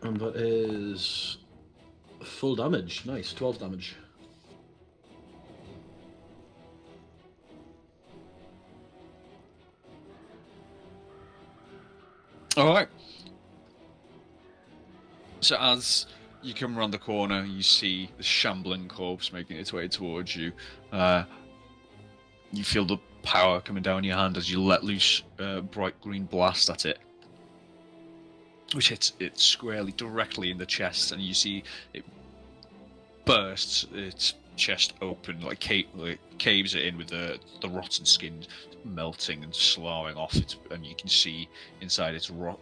And that is full damage. Nice, 12 damage. Alright. So as you come around the corner, you see the shambling corpse making its way towards you. You feel the power coming down your hand as you let loose a bright green blast at it, which hits it squarely directly in the chest, and you see it bursts its chest open, like caves it in with the rotten skin melting and sloughing off it, and you can see inside its what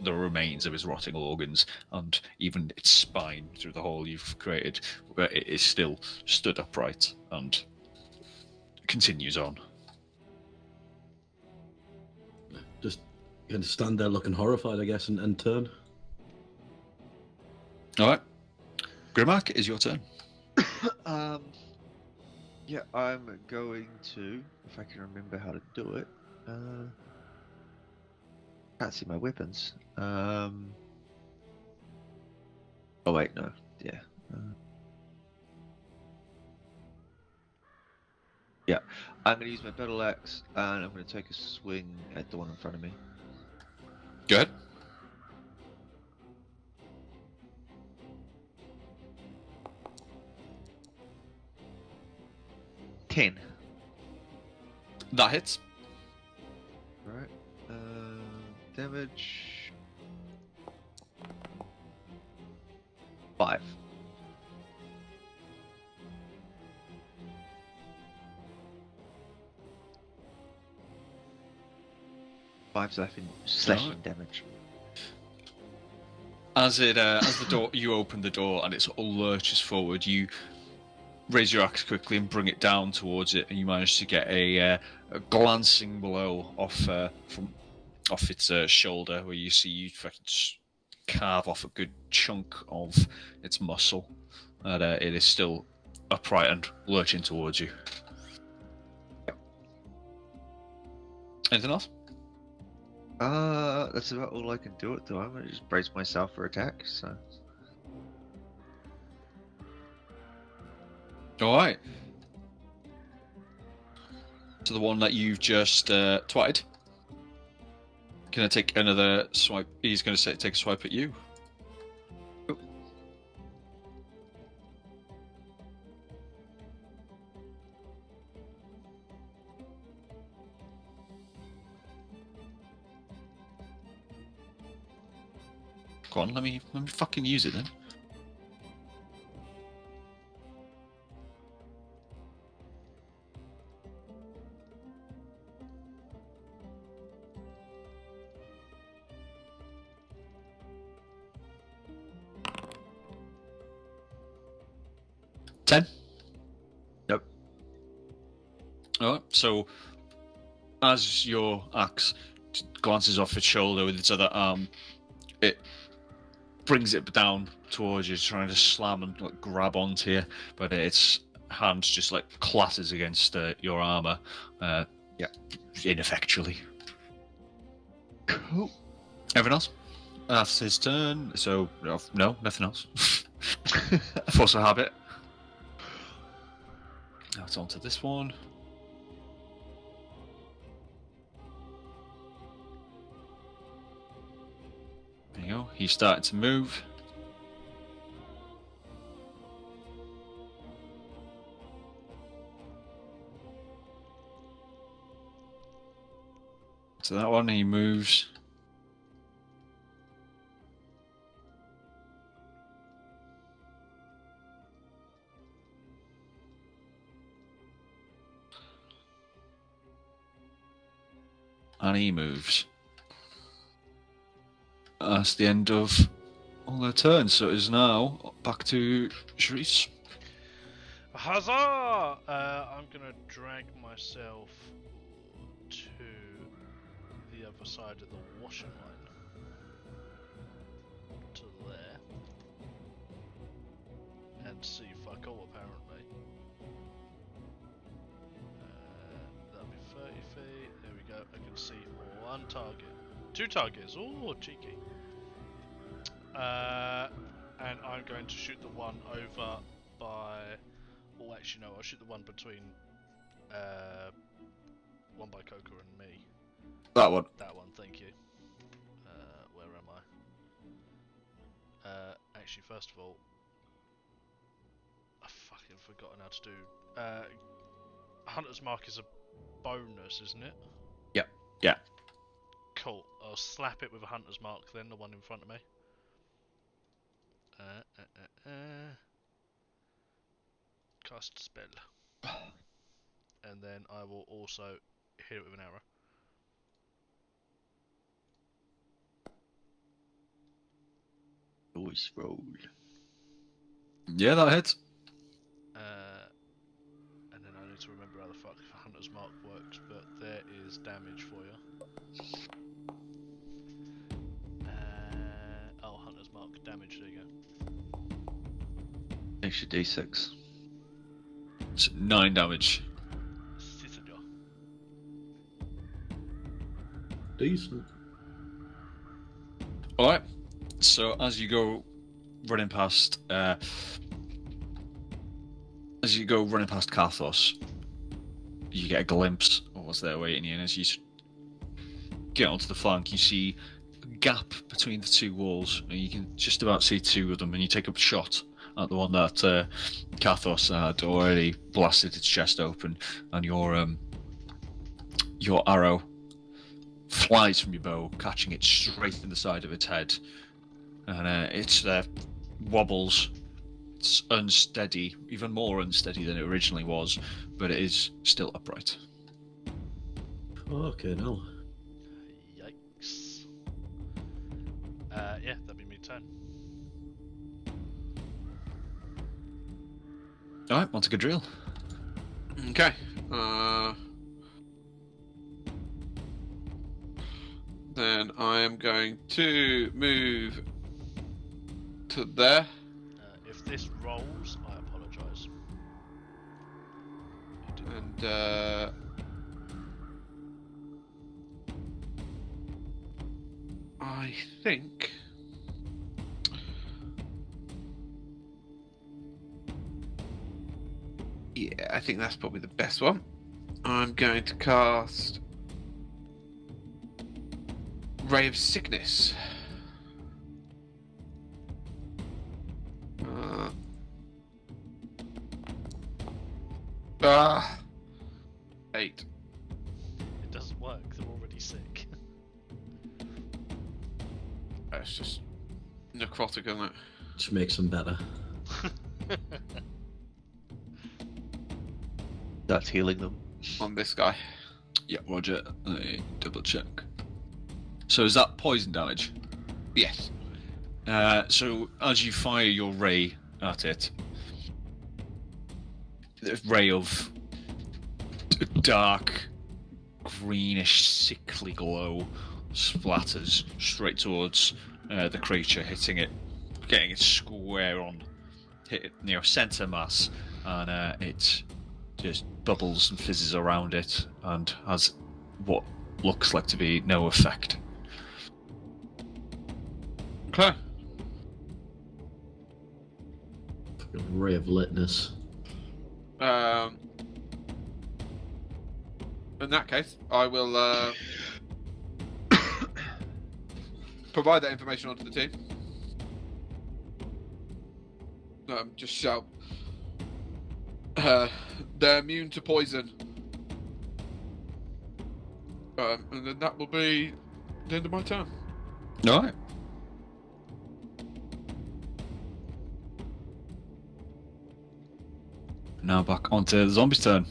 the remains of its rotting organs, and even its spine through the hole you've created, where it is still stood upright and continues on. Just kind of stand there looking horrified, I guess, and turn. Alright. Grimmack, it is your turn. Yeah, I'm going to, if I can remember how to do it. Can't see my weapons. Oh wait, no. Yeah. Yeah, I'm going to use my battle axe, and I'm going to take a swing at the one in front of me. Go ahead. $10. That hits. Right. Damage. 5. Slashing damage. As the door, you open the door and it sort of lurches forward. You raise your axe quickly and bring it down towards it, and you manage to get a glancing blow off its shoulder, where you see you fucking carve off a good chunk of its muscle, and it is still upright and lurching towards you. Anything else? That's about all I can do at the moment. I just brace myself for attack, so. Alright. So the one that you've just twatted. Gonna take another swipe. He's gonna take a swipe at you. Oh. Go on, let me fucking use it then. $10. Nope. Alright, so as your axe glances off its shoulder with its other arm, it brings it down towards you, trying to slam and like, grab onto you, but its hand just like clatters against your armor, ineffectually. Cool. Everything else? That's his turn. So no, nothing else. Force of habit. Now it's on to this one. There you go. He's starting to move. So that one, he moves. And he moves. That's the end of all their turns, so it is now back to Sharice. Huzzah! I'm gonna drag myself to the other side of the washing line. To there. And see fuck all, apparently. That'll be 30 feet. There we go. I can see one target. 2 targets. Oh, cheeky. And I'm going to shoot the one over by. Well, actually, no. I'll shoot the one between. One by Coca and me. That one. That one. Thank you. Where am I? Actually, first of all, I've fucking forgotten how to do. Hunter's Mark is a bonus, isn't it? Yep. Yeah. Cool. I'll slap it with a Hunter's Mark, then the one in front of me. Cast spell. And then I will also hit it with an arrow. Always roll. Yeah, that hits. And then I need to remember how the fuck Hunter's Mark works, but there is damage for you. Oh, Hunter's Mark damage, there you go. Extra D6. It's 9 damage. Citadel. Decent. Alright. So as you go running past Kathos, you get a glimpse of what's there waiting you, and as you get onto the flank, you see a gap between the two walls, and you can just about see two of them, and you take a shot at the one that Kathos had already blasted its chest open, and your arrow flies from your bow, catching it straight in the side of its head, and it wobbles. It's unsteady, even more unsteady than it originally was, but it is still upright. Okay, now. Yikes. Yeah, that'd be me turn. Alright, on to Gadriel. Okay. Then I am going to move to there. If this rolls, I apologise. And I think I think that's probably the best one. I'm going to cast Ray of Sickness. 8. It doesn't work, they're already sick. That's just necrotic, isn't it? Just makes them better. That's healing them. On this guy. Yeah, Roger. Let me double check. So is that poison damage? Yes. So as you fire your ray at it, the ray of dark, greenish, sickly glow splatters straight towards the creature, hitting it, getting it square on, hit it near center mass, and it just bubbles and fizzes around it, and has what looks like to be no effect. Okay. Fucking ray of litness. In that case, I will provide that information onto the team. Just shout. They're immune to poison. And then that will be the end of my turn. Alright. Now back onto the zombie's turn.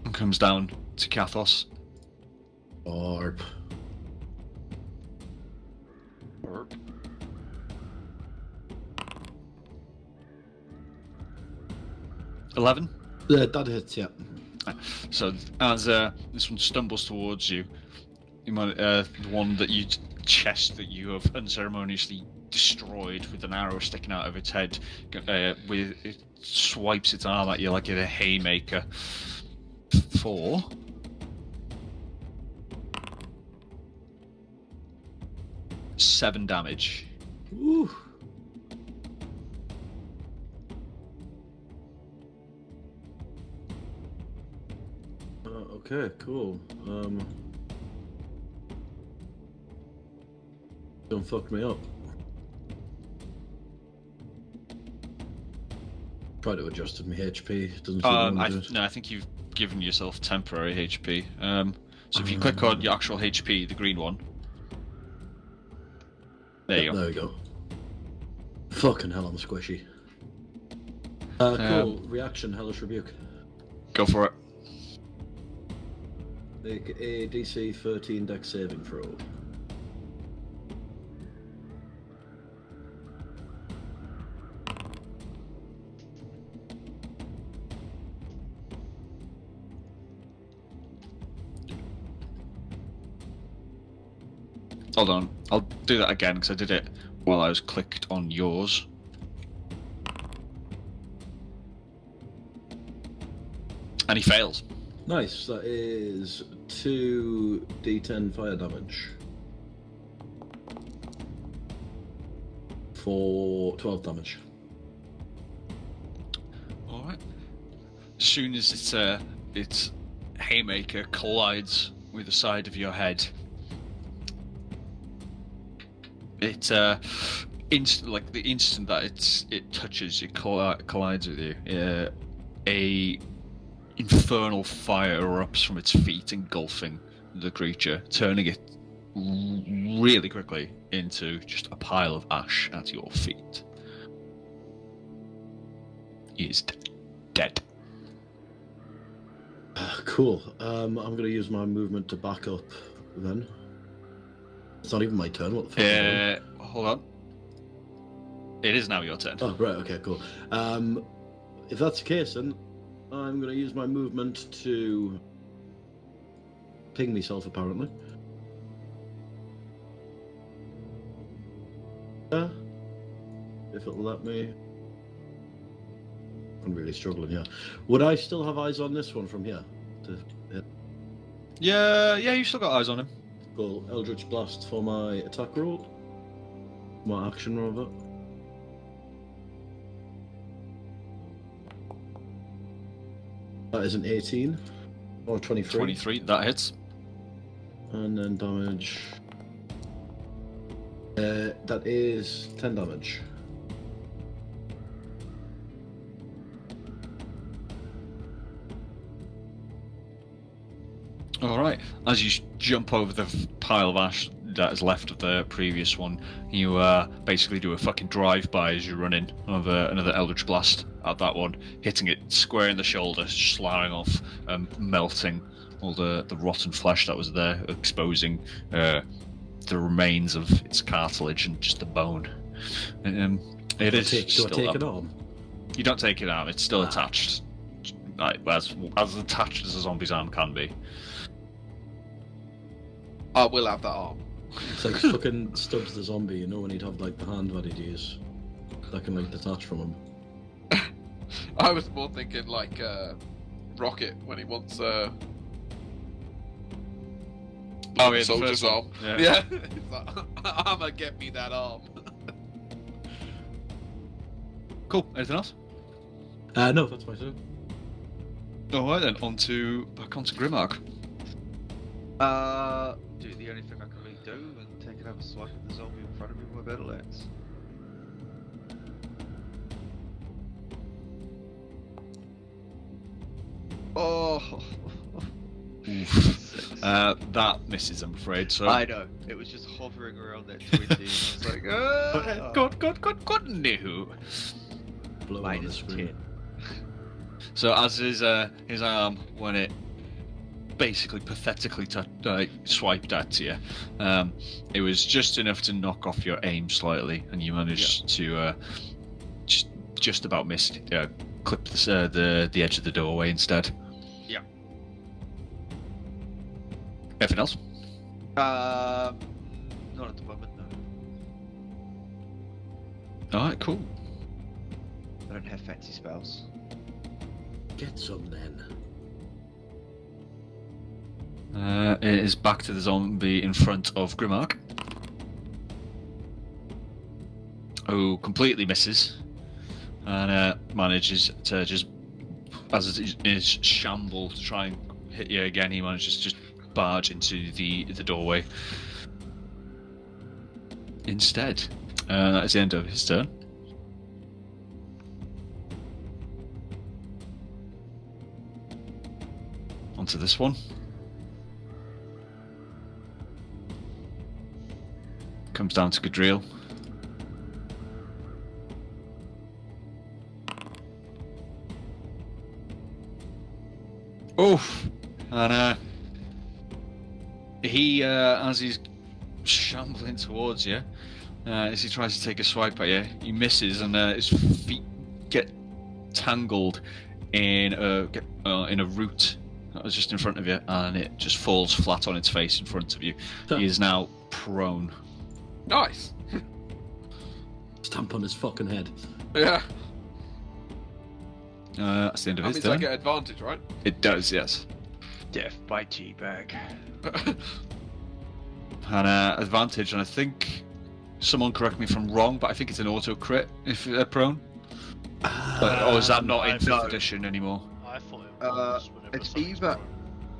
And comes down to Kathos. Orb. 11. That hits, yeah. So as this one stumbles towards you, you might, the one that chest that you have unceremoniously destroyed with an arrow sticking out of its head. It swipes its arm at you like a haymaker. For 7 damage. Woo. Okay, cool. Don't fuck me up. Try to adjust my HP. Doesn't seem to want to do it. No, I think you've given yourself temporary HP. So if you click on your actual HP, the green one. There you go. There we go. Fucking hell, I'm squishy. Cool. Reaction, Hellish Rebuke. Go for it. Make a DC 13 Dex saving throw. Hold on. I'll do that again because I did it while I was clicked on yours. And he fails. Nice, that is 2d10 fire damage. For 12 damage. Alright. As soon as its haymaker collides with the side of your head, it the instant that it touches, it collides with you. A infernal fire erupts from its feet, engulfing the creature, turning it really quickly into just a pile of ash at your feet. He is dead. Cool. I'm gonna use my movement to back up then. It's not even my turn, what the fuck is it? Hold on. It is now your turn. Oh, right, okay, cool. If that's the case, then I'm going to use my movement to ping myself, apparently. If it'll let me. I'm really struggling here. Would I still have eyes on this one from here? Yeah, you still got eyes on him. Cool. Eldritch Blast for my attack roll. My action roll. That is an 18 or 23. 23, that hits. And then damage. That is 10 damage. Alright, as you jump over the pile of ash that is left of the previous one, you basically do a fucking drive-by as you run in another Eldritch Blast at that one, hitting it square in the shoulder, slamming off, melting all the rotten flesh that was there, exposing the remains of its cartilage and just the bone. It is Do I take it on? You don't take it out, it's still attached. Like, as attached as a zombie's arm can be. I will have that arm. It's like fucking Stubbs the zombie, you know, when he'd have like the hand that he'd use that can like detach from him. I was more thinking like Rocket when he wants Oh yeah, the soldier's first one. arm. Yeah. Yeah. It's like, I'ma get me that arm. Cool. Anything else? No, that's my turn. Alright then, back onto Grimmark. Dude, the only thing I can really do and take another swipe at the zombie in front of me with my battle axe. Oh, That misses, I'm afraid. So I know. It was just hovering around that 20. And I was like, ah! God, no. Blow on the Minus screen. 10. So as his arm, when it basically pathetically swiped at you, it was just enough to knock off your aim slightly, and you managed to just about miss clip the edge of the doorway instead. Yeah. Anything else? Not at the moment, no. Alright, cool. I don't have fancy spells. Get some then. It is back to the zombie in front of Grimark. Who completely misses. And manages to just, as it is shamble to try and hit you again, he manages to just barge into the doorway. Instead, that is the end of his turn. Onto this one. Comes down to Gadriel. Oof! And he, as he's shambling towards you, as he tries to take a swipe at you, he misses, and his feet get tangled in a root that was just in front of you, and it just falls flat on its face in front of you. He is now prone. Nice. Stamp on his fucking head. Yeah. That's the end of That his means I turn. get advantage, right? It does, yes. Death by teabag. And advantage, and I think someone correct me if I'm wrong, but I think it's an auto crit if they're prone. Or is that not in I 5th no. edition anymore? I thought it was whenever it's something's either- prone.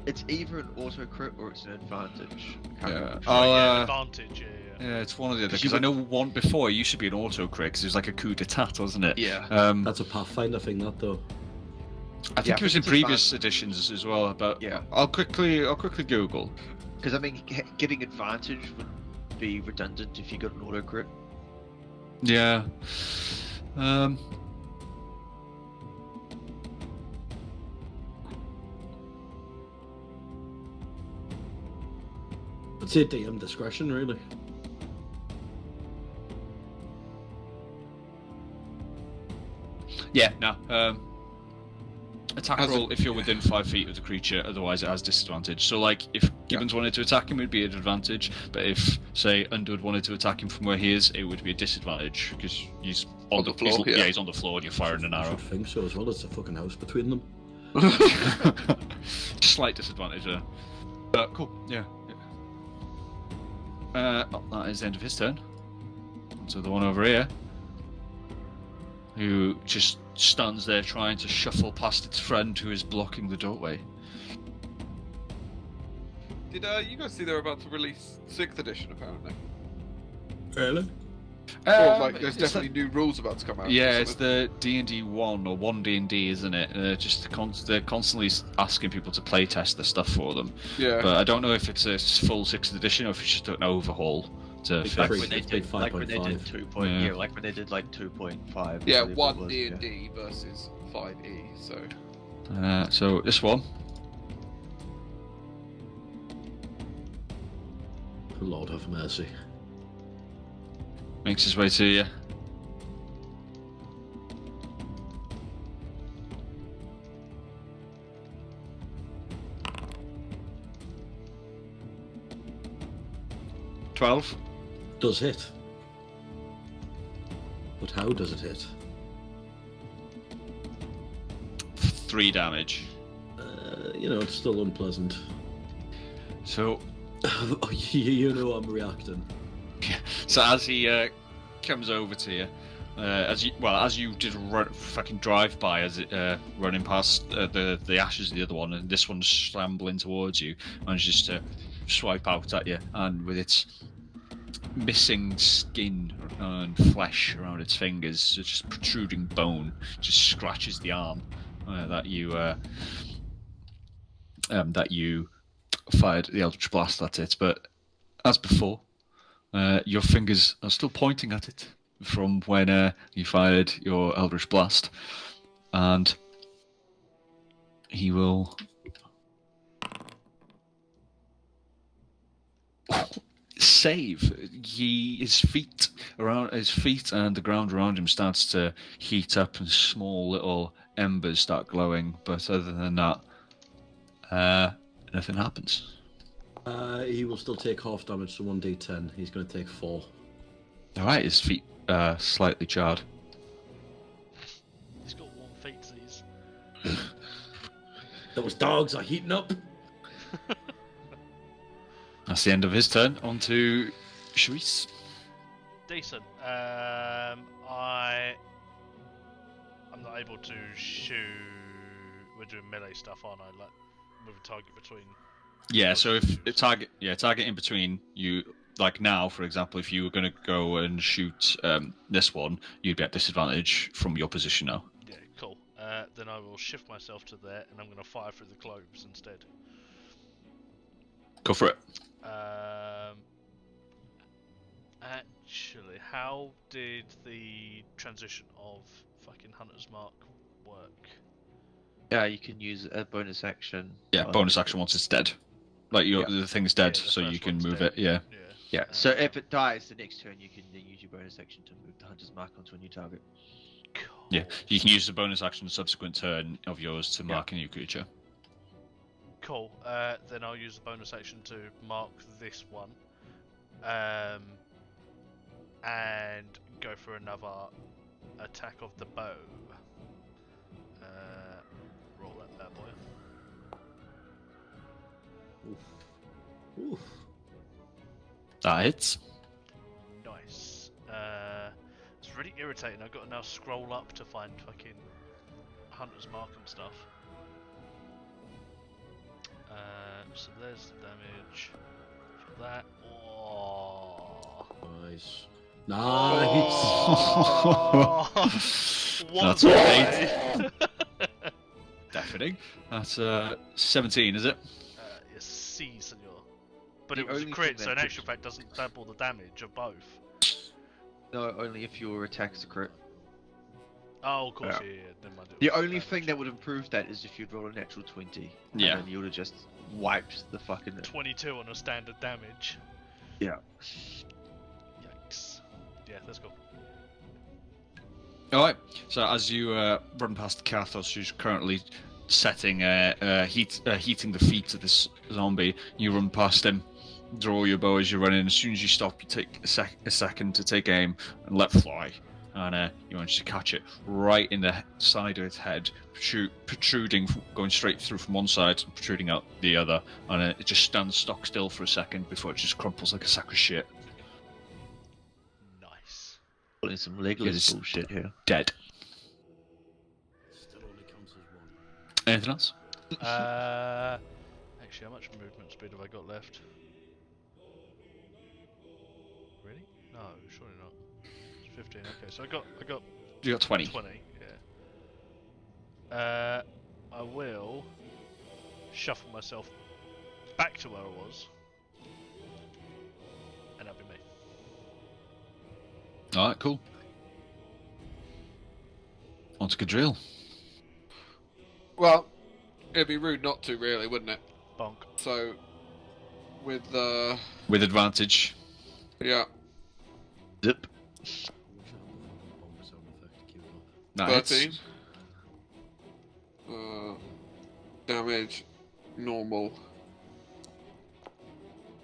It's either an auto crit or it's an advantage. Yeah. Oh, yeah, I'll, advantage, yeah. yeah, it's one of the other. Because Because you I know one before it used to be an auto crit because it was like a coup d'etat, wasn't it? Yeah. That's a Pathfinder thing, that though. I think Yeah, it was in it's previous editions as well. But Yeah. I'll quickly Google. Because I mean, getting advantage would be redundant if you got an auto crit. Yeah. I'd say DM discretion, really. Yeah. No. Attack As a- roll if you're within 5 feet of the creature, otherwise it has disadvantage. So, like, if Gibbons wanted to attack him, it would be an advantage. But if, say, Underwood wanted to attack him from where he is, it would be a disadvantage because he's on the floor. yeah. He's on the floor and you're firing an I arrow. should think so as well. It's a fucking house between them. Slight disadvantage there. But cool, yeah. That is the end of his turn. So the one over here, who just stands there trying to shuffle past its friend who is blocking the doorway. Did you guys see they're about to release 6th edition, apparently? Really? Or, like, there's it's definitely new rules about to come out. yeah, or it's something. the D&D 1 or 1 D&D, isn't it? They're constantly asking people to playtest the stuff for them. Yeah. But I don't know if it's a full 6th edition or if it's just an overhaul to Big fix. three. When they It's been did, like when they did 5.5. Yeah. like when they did like 2.5. Yeah, I believe it 1 was, D&D versus 5e, so... So this one, Lord have mercy. makes his way to you. $12. Does hit. But how does it hit? 3 damage. It's still unpleasant. So, Oh, you know I'm reacting. so as he comes over to you, as you did fucking drive by, as it running past the ashes of the other one, and this one's scrambling towards you, manages to swipe out at you, and with its missing skin and flesh around its fingers, so just protruding bone, just scratches the arm that you fired the Eldritch Blast at it. But as before, your fingers are still pointing at it from when you fired your Eldritch Blast, and he will save. His feet and the ground around him starts to heat up, and small little embers start glowing. But other than that, nothing happens. He will still take half damage, so 1d10. He's going to take 4. All right, his feet slightly charred. He's got warm feet disease. Those dogs are heating up. That's the end of his turn. On to Sharice. Decent. I'm not able to shoot. We're doing melee stuff, aren't I? Like move a target between. Yeah, so if target in between you, like now, for example, if you were going to go and shoot this one, you'd be at disadvantage from your position now. Yeah, cool. Then I will shift myself to there, and I'm going to fire through the globes instead. Go for it. Actually, how did the transition of fucking Hunter's Mark work? Yeah, you can use a bonus action. Yeah, bonus action once it's dead. Like the thing's dead, Yeah, the so you first can one's move dead. it. Yeah. Yeah, so if it dies the next turn, you can then use your bonus action to move the hunter's mark onto a new target. Cool. Yeah, you can use the bonus action subsequent turn of yours to mark a new creature. Cool. Then I'll use the bonus action to mark this one, and go for another attack of the bow. Roll that bad boy. Oof. That hits. Nice. It's really irritating. I've got to now scroll up to find fucking Hunter's Mark and stuff. So there's the damage for that. Oh. Nice. Oh. What That's the right. fuck? Deafening. That's 17, is it? Yes, C, senor. But The it was a only crit, thing so in that actual fact doesn't double the damage of both. No, only if your attack's a crit. Oh, of course, Yeah. yeah. Never mind, it The was only damage. thing that would improve that is if you'd roll a natural 20. Yeah. And then you would have just wiped the fucking... 22 on a standard damage. Yeah. Yikes. Yeah, let's go. Alright, so as you run past Kathos, who's currently heating the feet of this zombie, you run past him, draw your bow as you run in. As soon as you stop, you take a second to take aim and let fly. And you manage to catch it right in the side of its head, protruding, going straight through from one side, protruding out the other. And it just stands stock still for a second before it just crumples like a sack of shit. Nice. Pulling some Yes. Legolas bullshit here. Dead. Still only counts as one. Anything else? Actually, how much movement speed have I got left? Really? No, surely not. It's 15. Okay, so I got You got 20. 20. Yeah. I will shuffle myself back to where I was, and that'll be me. Alright, cool. On to Gadriel. Well, it'd be rude not to, really, wouldn't it? Bonk. So, with the... With advantage. Yeah, Zip. I wish I had the bomb sound effect queued up. That 13. hits. Damage, normal.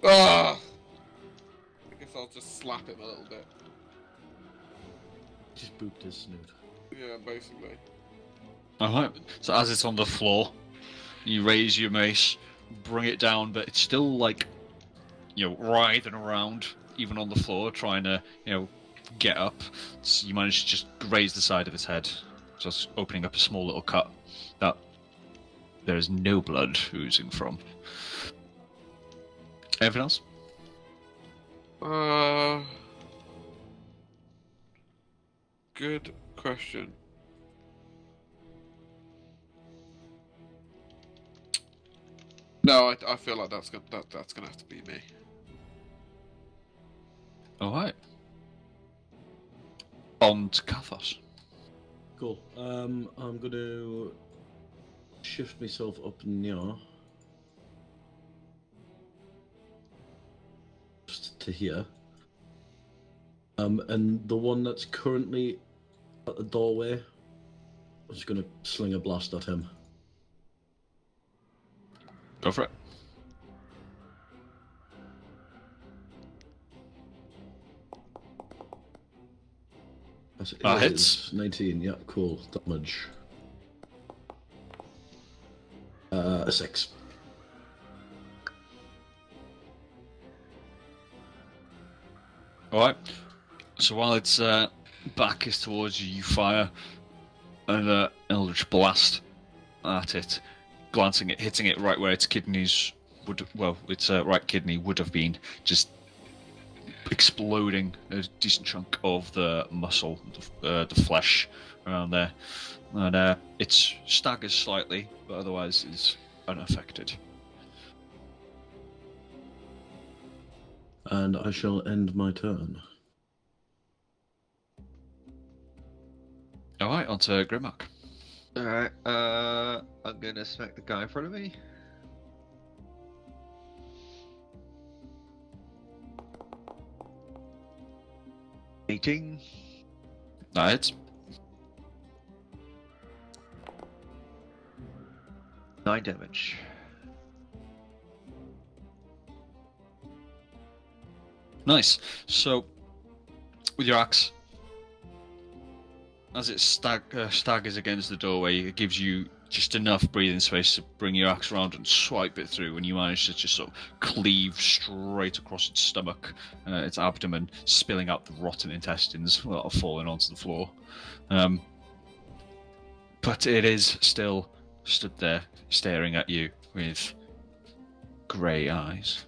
Ah! I guess I'll just slap him a little bit. Just booped his snoot. Yeah, basically. Alright, so as it's on the floor, you raise your mace, bring it down, but it's still like, writhing around, even on the floor, trying to, get up. So you manage to just graze the side of its head, just opening up a small little cut that there is no blood oozing from. Anything else? Good question. No, I feel like that's gonna have to be me. Alright. On to Kathos. Cool. I'm gonna shift myself up near. Just to here. And the one that's currently at the doorway, I'm just gonna sling a blast at him. Go for it. Hits. 19, yeah, cool. Damage. A 6. Alright. So while its back is towards you, you fire an Eldritch Blast at it, hitting it right where its kidneys its right kidney would have been, just exploding a decent chunk of the muscle, the flesh around there. And it staggers slightly, but otherwise is unaffected. And I shall end my turn. Alright, on to Grimmark. Alright, I'm gonna smack the guy in front of me. Meeting. That hits. 9 damage. Nice. So, with your axe, as it staggers against the doorway, it gives you just enough breathing space to bring your axe around and swipe it through, and you manage to just sort of cleave straight across its stomach, its abdomen, spilling out the rotten intestines that are falling onto the floor. But it is still stood there, staring at you with grey eyes.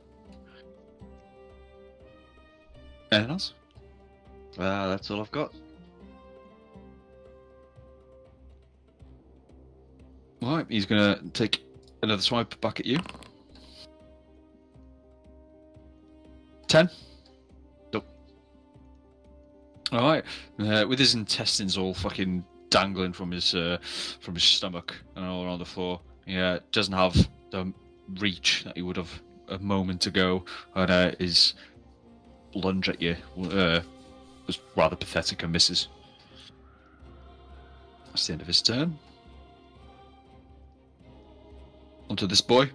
Anything else? That's all I've got. Alright, he's gonna take another swipe back at you. 10? Nope. Alright, with his intestines all fucking dangling from his stomach and all around the floor, he doesn't have the reach that he would have a moment ago, and his lunge at you was rather pathetic and misses. That's the end of his turn. Onto this boy,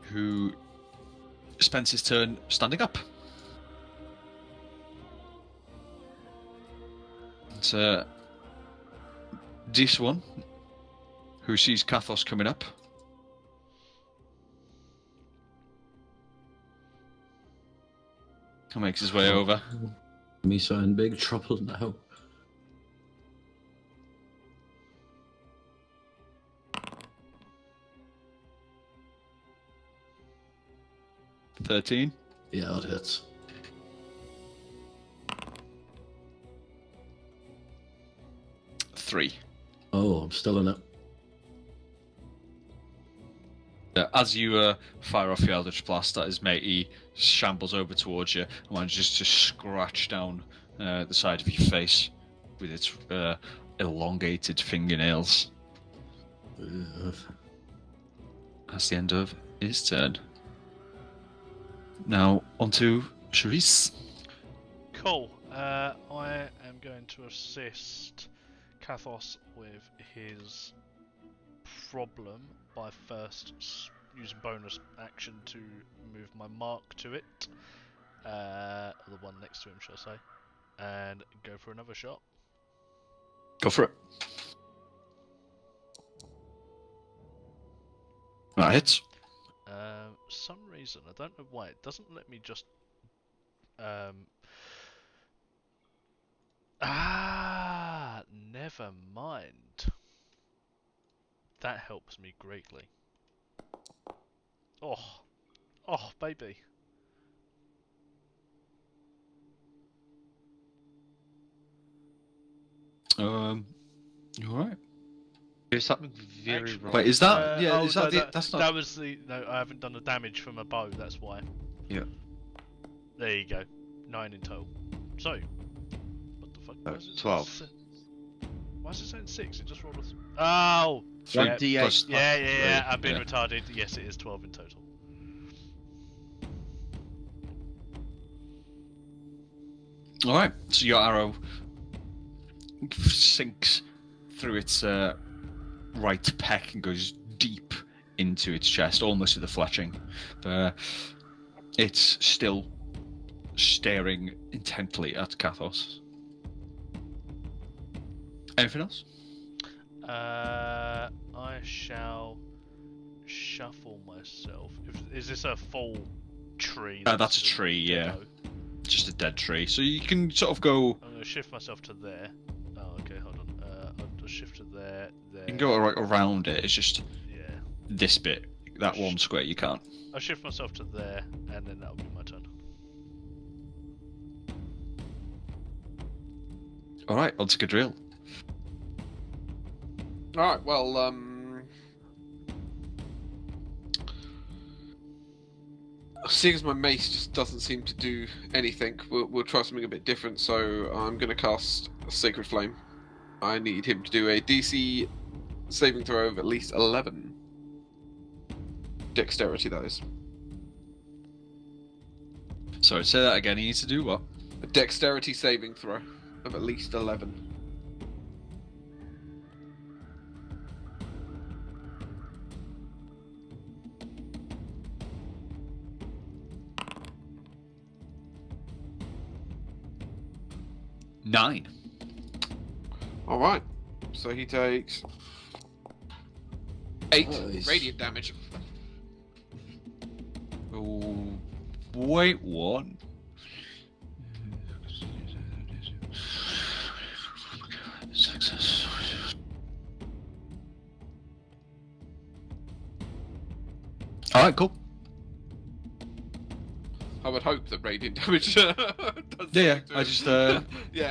who spends his turn standing up. It's this one, who sees Kathos coming up. He makes his way over. Misa in big trouble now. $13. Yeah, that hits. $3. Oh, I'm still in it. As you fire off your Eldritch Blast at his mate, he shambles over towards you and manages to scratch down the side of your face with its elongated fingernails. Ugh. That's the end of his turn. Now, onto Charisse. Cool. I am going to assist Kathos with his problem by first using bonus action to move my mark to it, the one next to him, shall I say, and go for another shot. Go for it. That hits. Some reason, I don't know why, it doesn't let me just never mind. That helps me greatly. Oh baby. You alright? There's something very Actually- wrong. Wait, is that? Yeah, oh, is that no, the, that's not. That was the. No, I haven't done the damage from a bow. That's why. Yeah. There you go. 9 in total. So, what the fuck? No, why is it 12. Why is it saying 6? It just rolled a. Oh. Three Yeah, D8. yeah. I've been Yeah. retarded. Yes, it is 12 in total. Alright, so your arrow sinks through its right pec and goes deep into its chest, almost to the fletching. It's still staring intently at Kathos. Anything else? I shall shuffle myself. Is this a full tree? That's a tree, yeah. Just a dead tree. So you can sort of go. I'm gonna shift myself to there. Oh, okay, hold on. I'll shift to there. There. You can go right around it. It's just Yeah. this bit. That one square you can't. I'll shift myself to there, and then that'll be my turn. All right, on to Gadriel. Alright, well, seeing as my mace just doesn't seem to do anything, we'll try something a bit different, so I'm going to cast Sacred Flame. I need him to do a DC saving throw of at least 11. Dexterity, that is. Sorry, say that again. He needs to do what? A dexterity saving throw of at least 11. Nine. Alright, so he takes 8 Nice. radiant damage. Oh, wait, what? Success. All right, cool. I would hope that radiant damage does Yeah, something to I him. just yeah.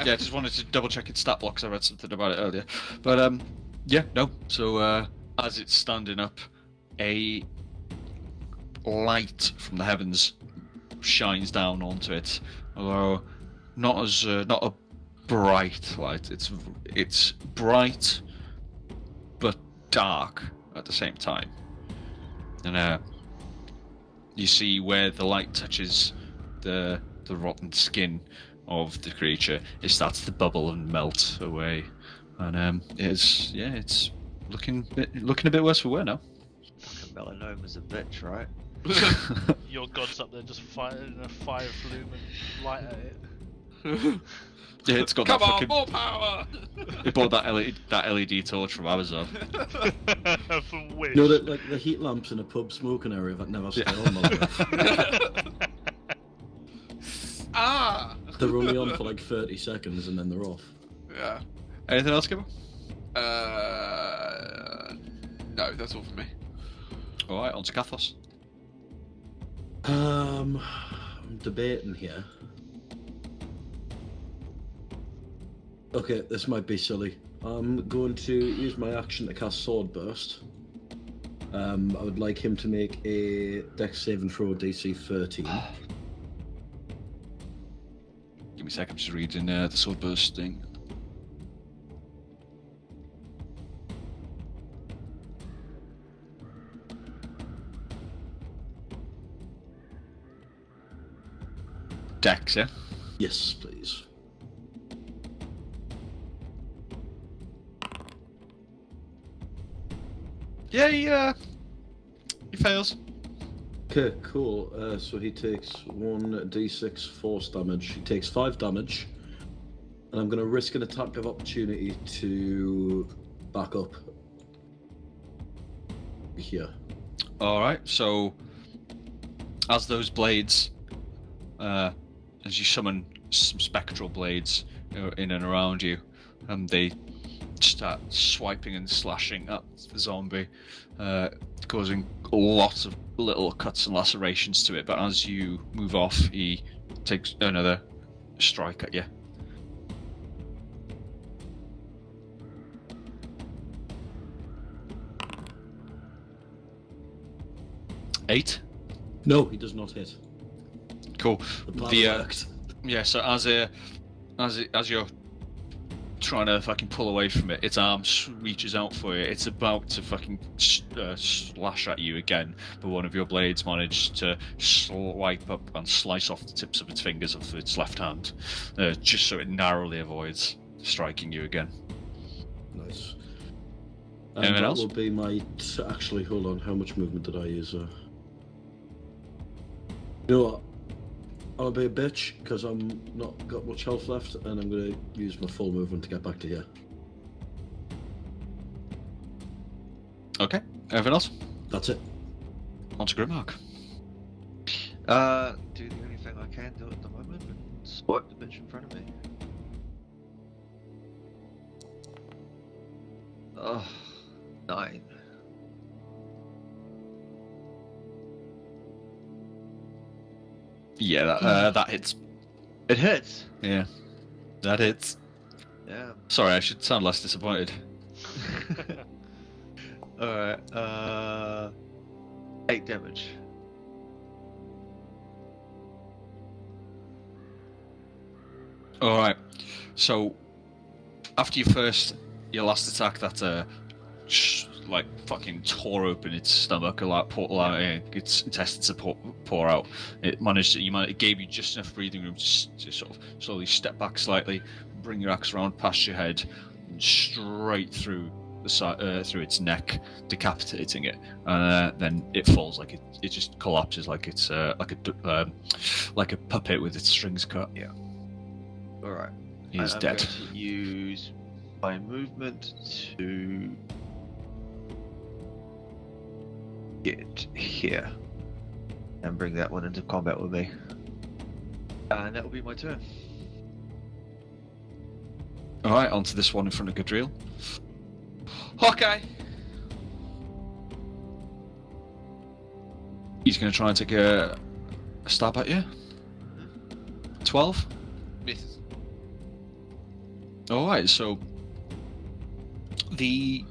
yeah, just wanted to double check its stat block because I read something about it earlier. But yeah, no. So as it's standing up, a light from the heavens shines down onto it, although not a bright light. It's bright, but dark at the same time. And you see where the light touches the rotten skin of the creature, it starts to bubble and melt away, and it's looking a bit worse for wear now. Fucking melanoma's a bitch, right? Your god's up there just fighting a 5 lumen light at it. Yeah, it's got Come that on, fucking. more power! It bought that LED torch from Amazon. From Wish. You know, like the heat lamps in a pub smoking area that never stay on long enough. Ah! They're only on for like 30 seconds and then they're off. Yeah. Anything else, Gibber? No, that's all for me. All right, on to Kathos. I'm debating here. Okay, this might be silly. I'm going to use my action to cast Sword Burst. I would like him to make a Dex saving throw DC 13. Give me a second, I'm just reading the sword burst thing. Dex, yeah? Yes, please. Yeah, he fails. Okay, cool. So he takes 1d6 force damage. He takes 5 damage. And I'm going to risk an attack of opportunity to back up here. All right. So, as those blades, as you summon some spectral blades in and around you, they start swiping and slashing at the zombie, causing lots of little cuts and lacerations to it. But as you move off, he takes another strike at you. Eight. No, he does not hit. Cool. The plan worked. Yeah. So as you're trying to fucking pull away from it, its arm reaches out for you. It's about to fucking slash at you again, but one of your blades managed to swipe up and slice off the tips of its fingers of its left hand, just so it narrowly avoids striking you again. Nice. Anything that else? will be my... Actually, hold on. How much movement did I use? You know what? I'll be a bitch because I'm not got much health left, and I'm going to use my full movement to get back to here. Okay. Anything else? That's it. On to Grimmark. Do the only thing I can do at the moment and swipe the bitch in front of me. Oh, 9. Yeah, that hits. It hits. Yeah, that hits. Yeah. Sorry, I should sound less disappointed. Alright, 8 damage. Alright, so after your last attack, that like fucking tore open its stomach, its intestines to pour out. It gave you just enough breathing room to sort of slowly step back slightly, bring your axe around past your head, and straight through the side, through its neck, decapitating it. Then it falls it just collapses like it's like a puppet with its strings cut. Yeah, Alright. he's I'm dead. going to use my movement to get here and bring that one into combat with me. And that will be my turn. Alright, onto this one in front of Gadriel. Okay. He's going to try and take a stab at you. 12. Misses. Alright, so the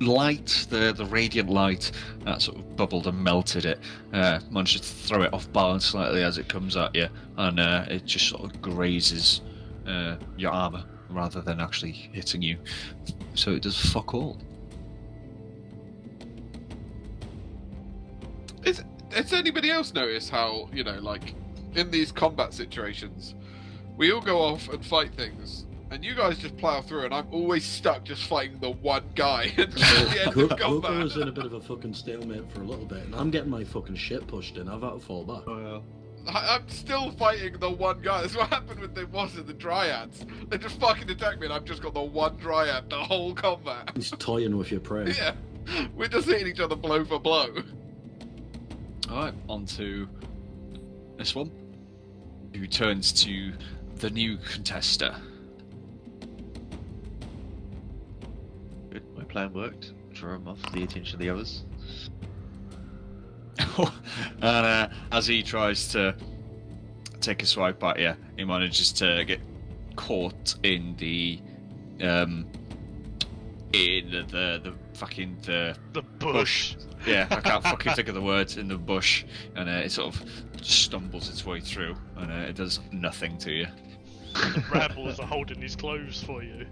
light, the radiant light that sort of bubbled and melted it, managed to throw it off balance slightly as it comes at you, and it just sort of grazes your armour rather than actually hitting you. So it does fuck all. Has anybody else noticed how, like, in these combat situations, we all go off and fight things, and you guys just plow through, and I'm always stuck just fighting the one guy until the end of Coco combat. was in a bit of a fucking stalemate for a little bit, and I'm getting my fucking shit pushed in. I've had to fall back. I'm still fighting the one guy. That's what happened with the boss and the Dryads. They just fucking attack me, and I've just got the one Dryad the whole combat. He's toying with your prey. Yeah, we're just hitting each other blow for blow. Alright, on to this one, who turns to the new contester. Good, my plan worked. Draw him off the attention of the others. And as he tries to take a swipe at you, he manages to get caught in the bush. Yeah, I can't fucking think of the words, in the bush, and it sort of stumbles its way through, and it does nothing to you. The ramblers are holding his clothes for you.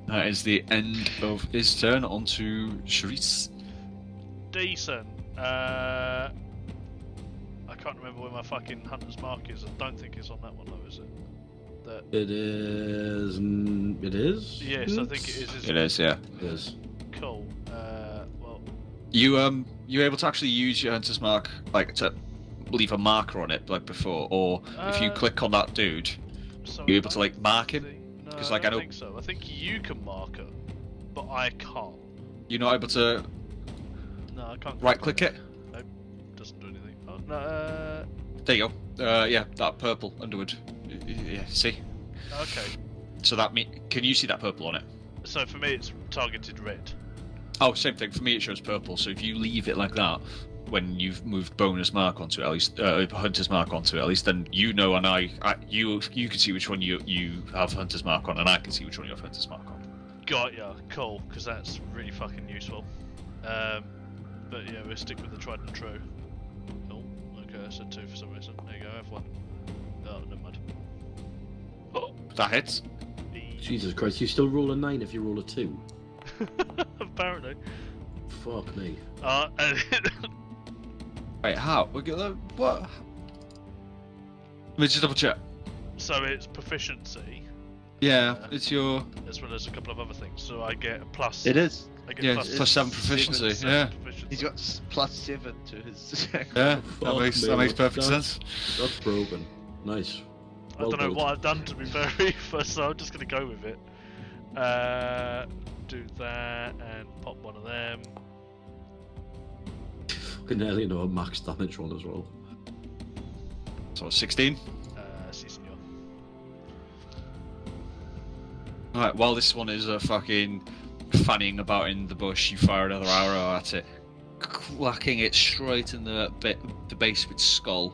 That is the end of his turn. On to Sharice. Decent. I can't remember where my fucking hunter's mark is. I don't think it's on that one though, is it? That. It is. It is. Yes, I think it is. Isn't It is, yeah. It is. Cool. Well. You able to actually use your hunter's mark, like, to leave a marker on it, like before, or if you click on that dude, So you're able to, like, mark him? No, 'Cause, I like, I don't know- think so. I think you can mark it, but I can't. you're not able to No, I can't. right-click it. Nope. Doesn't do anything. Oh, no. There you go. Yeah, that purple Underwood. Yeah, see. Okay. So can you see that purple on it? So for me, it's targeted red. Oh, same thing. For me, it shows purple. So if you leave it like that, when you've moved bonus mark onto it, at least hunter's mark onto it, at least then you know, and you can see which one you have hunter's mark on, and I can see which one you have hunter's mark on. Got ya. Cool, because that's really fucking useful. But yeah, we'll stick with the tried and true. Oh, okay, I said 2 for some reason. There you go, have 1. Oh, never mind. Oh, That hits. Jesus Christ! You still roll a 9 if you roll a 2. Apparently. Fuck me. Wait, how? What? Let me just double check. So it's proficiency, Yeah, Uh, it's your as well as a couple of other things. So I get a plus. It is. I get yeah plus plus 7 it's proficiency. seven Yeah, proficiency. He's got +7 to his attack. yeah, Fuck that me, makes perfect that's- sense. That's broken. Nice. I don't know built. what I've done to be fair, so I'm just gonna go with it. Do that and pop one of them. Fucking hell, you know, a max damage one as well. So 16. Si, senor. Alright, while this one is fucking fanning about in the bush, you fire another arrow at it, clacking it straight in the base of its skull,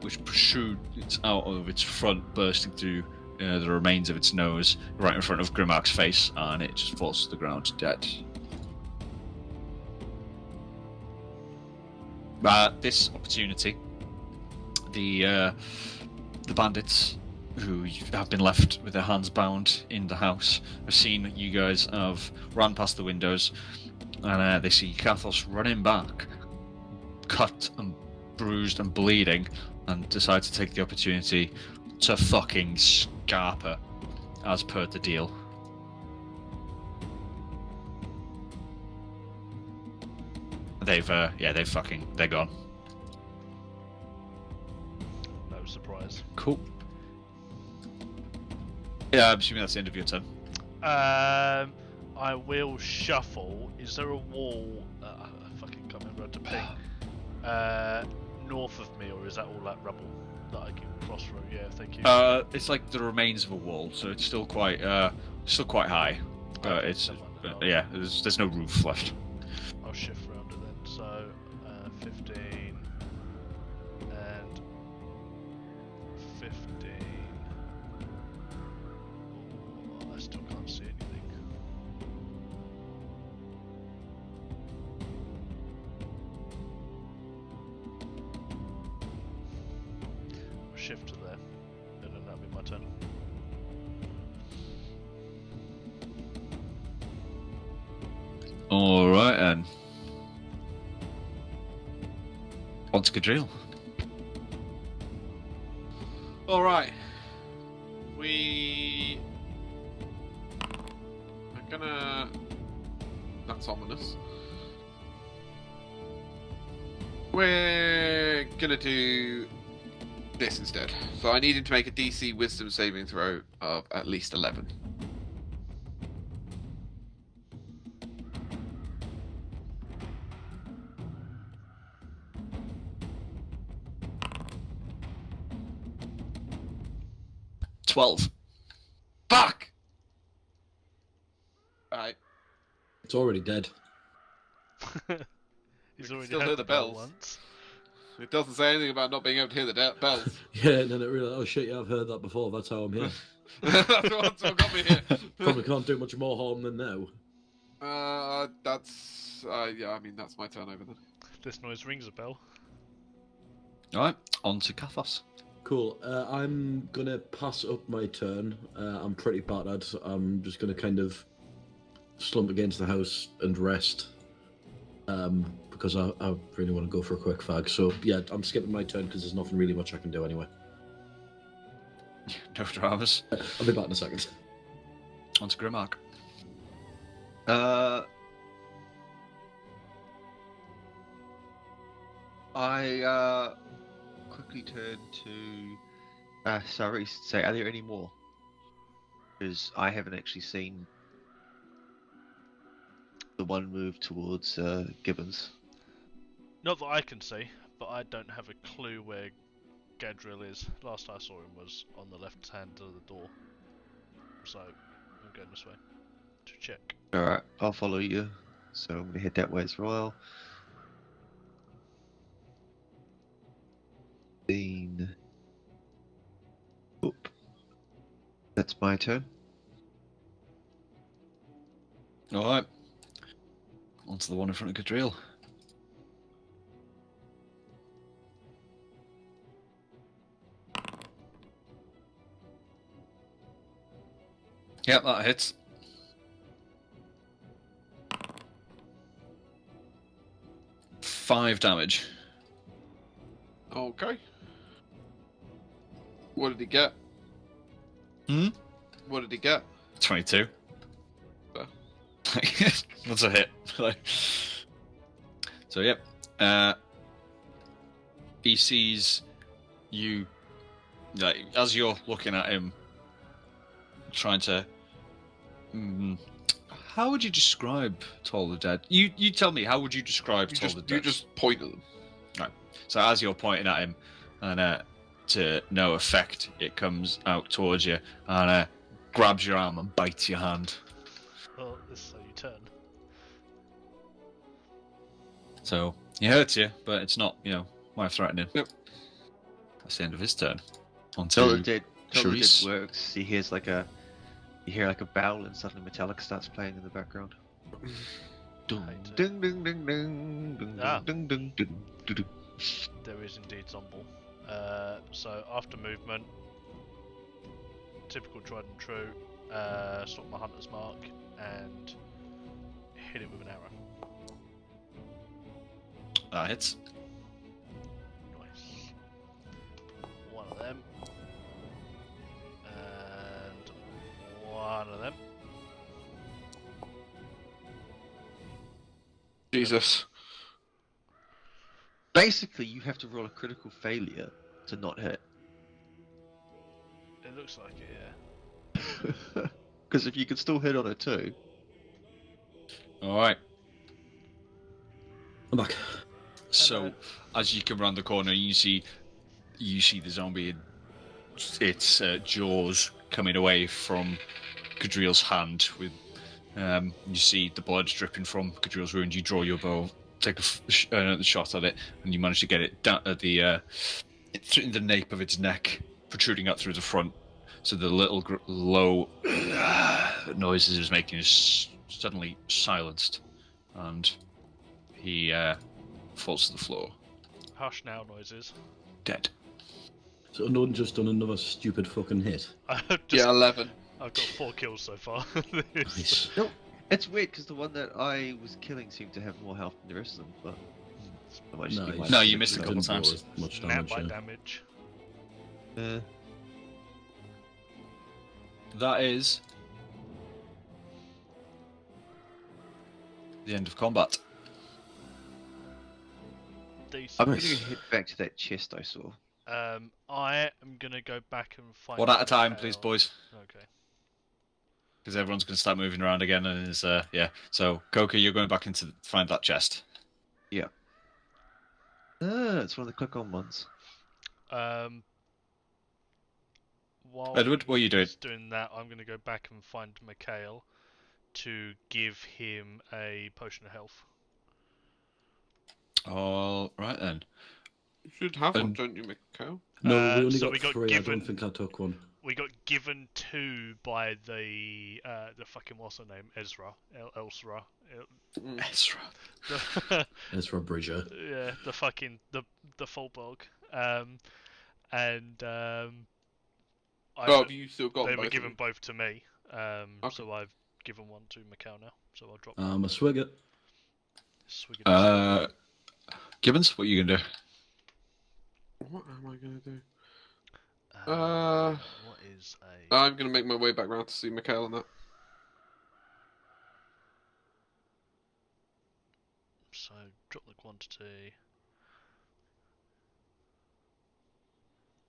which protrudes out of its front, bursting through the remains of its nose, right in front of Grimark's face, and it just falls to the ground dead. This opportunity, the bandits who have been left with their hands bound in the house have seen you guys have ran past the windows, and they see Kathos running back, cut and bruised and bleeding, and decide to take the opportunity to fucking scarp her, as per the deal. They're gone. No surprise. Cool. Yeah, I'm assuming that's the end of your turn. I will shuffle. Is there a wall? I fucking can't remember how to ping. North of me, or is that all that rubble that I can cross through? Yeah, thank you. It's like the remains of a wall, so it's still quite high, but Okay, it's never mind then. yeah, there's no roof left. I'll shift around it then. So 15 and 15. Oh, I still can't see anything. I'll shift to there, and then that'll be my turn. All right, and on to Gadriel. All right. We are gonna. That's ominous. We're gonna do this instead. So I need him to make a DC Wisdom saving throw of at least 11. $12. Fuck! Alright. It's already dead. He's can already still had hear the the bell bells. once. It doesn't say anything about not being able to hear the bells. Yeah, and then it realised, oh shit, yeah, I've heard that before, that's how I'm here. That's what got me here. Probably can't do much more harm than now. That's yeah. I mean, that's my turn over then. This noise rings a bell. All right, on to Kathos. Cool. I'm gonna pass up my turn. I'm pretty battered. I'm just gonna kind of slump against the house and rest. Because I really want to go for a quick fag. So yeah, I'm skipping my turn because there's nothing really much I can do anyway. No dramas. I'll be back in a second. On to Grimark. I quickly turn to Saris to say, are there any more? Because I haven't actually seen the one move towards Gibbons. Not that I can see, but I don't have a clue where Gadriel is. Last I saw him was on the left hand of the door. So, I'm going this way to check. Alright, I'll follow you. So I'm going to head that way as well. Oop. That's my turn. All right. On to the one in front of Gadriel. Yep, that hits. Five damage. Okay. What did he get? Hmm? What did he get? 22. Fair. That's a hit. So yep. He sees you, like, as you're looking at him, trying to. How would you describe Toll the Dead? You tell me. How would you describe Toll the Dead? You just point at them. Right. So as you're pointing at him, and to no effect, it comes out towards you and grabs your arm and bites your hand. Well, this is how you turn. So he hurts you, but it's not, life-threatening. Yep. That's the end of his turn. On Toll the to Dead. Toll the Dead Charisse. works. He hears like a. You hear like a bell, and suddenly Metallica starts playing in the background. Dun, Hate it. ding, ding, ding, ding, ding, Ah. ding, ding, ding, ding, ding. There is indeed Zomble. So after movement, typical tried and true, sort my hunter's mark and hit it with an arrow. That hits. Nice. One of them. And one of them. Jesus. Basically, you have to roll a critical failure to not hit. It looks like it, yeah. Because if you can still hit on it too. All right. I'm back. So as you come around the corner, you see the zombie. And its jaws coming away from Gadriel's hand. With you see the blood dripping from Gadriel's wound. You draw your bow, take a shot at it, and you manage to get it down at in the nape of its neck, protruding out through the front. So the little low noises it was making is suddenly silenced, and he falls to the floor, Hush now noises. dead. So Norden just done another stupid fucking hit. Yeah, 11. I've got 4 kills so far. Nice. No, it's weird because the one that I was killing seemed to have more health than the rest of them, but. I might just be my- No, you missed a it couple didn't times. do as much Nat damage. by Yeah. damage. That is the end of combat. Decent. I'm gonna head back to that chest I saw. I am gonna go back and find. One at a time, Mikhail. please, boys, Okay. because everyone's going to start moving around again. And is yeah. So, Coca, you're going back into find that chest. Ah, it's one of the click-on ones. While Edward, what are you doing? he's doing that, I'm gonna go back and find Mikhail to give him a potion of health. All right then. You should have one, Um, don't you, Mikhail? No, we only so got we got 3. given- I don't think I took one. We got given 2 by the fucking what's her name, Ezra, Elsra. Mm. Ezra. The, Ezra Bridger. yeah, the fucking the full dog. I, Oh, but you still got they both were of given them. both to me. Okay. So I've given one to Mikhail now. So I'll drop A swigger. swig of this. Gibbons, what are you going to do? What am I gonna do? What is a I'm gonna make my way back round to see Mikhail and that. so drop the quantity.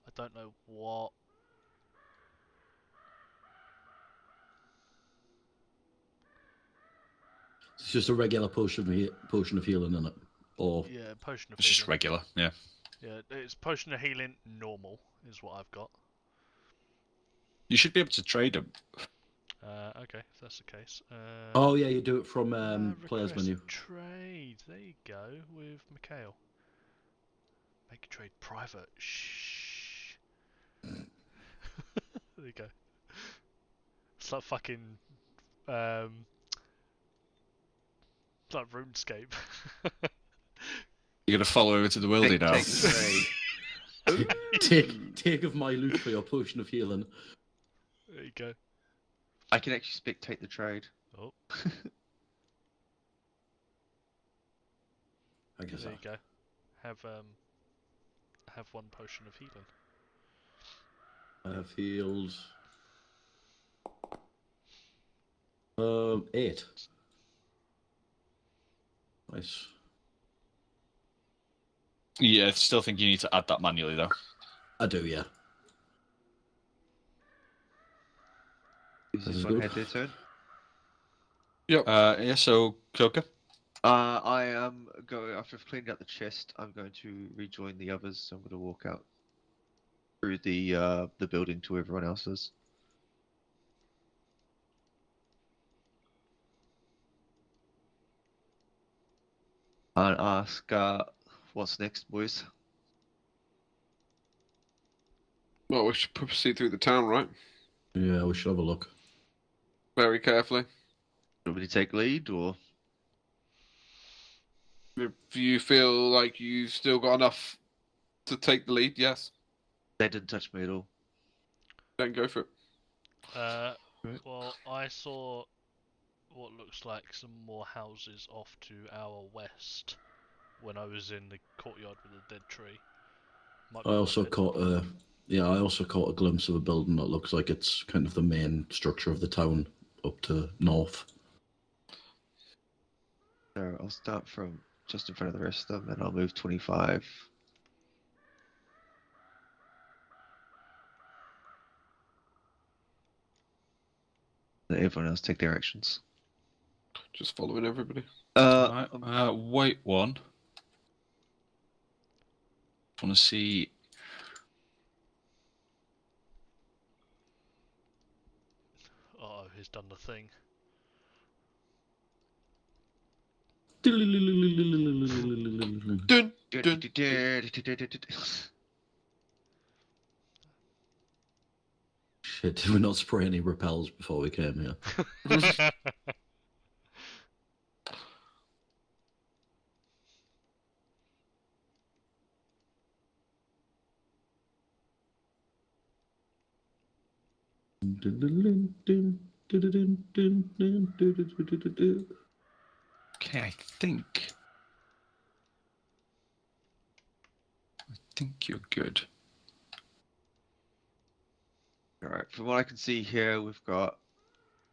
I don't know what. It's just a regular potion of healing in it. Or Yeah, potion of It's just healing. regular, yeah. Yeah, it's potion of healing normal is what I've got. You should be able to trade them. Okay, if that's the case. oh yeah, you do it from players request menu. Trade. There you go with Mikhail. Make a trade private. Shh. There you go. It's like fucking. It's like RuneScape. You're going to follow over to the wildy now. Take the trade. take of my loot for your potion of healing. There you go. I can actually spectate the trade. Oh, I guess there you go. Have one potion of healing. I have healed 8. Nice. Yeah, I still think you need to add that manually, though. I do, yeah. Is this That's one good. had their turn? Yeah, so, Koka? I am going, after I've cleaned out the chest, I'm going to rejoin the others, so I'm going to walk out through the building to everyone else's. And ask, what's next, boys? Well, we should proceed through the town, right? Yeah, we should have a look. Very carefully. Do you want me to take lead, or...? If you feel like you've still got enough to take the lead, yes. They didn't touch me at all. Then go for it. Well, I saw what looks like some more houses off to our west when I was in the courtyard with the dead tree. Might be I my also bad. caught a glimpse of a building that looks like it's kind of the main structure of the town up to north. So I'll start from just in front of the rest of them, and I'll move 25. Let everyone else take their actions. Just following everybody. Wait one. I want to see... Oh, he's done the thing. Dun, Dun, dun. dun, dun, dun, dun, dun. Shit, did we not spray any repels before we came here? Okay, I think you're good. Alright, from what I can see here, we've got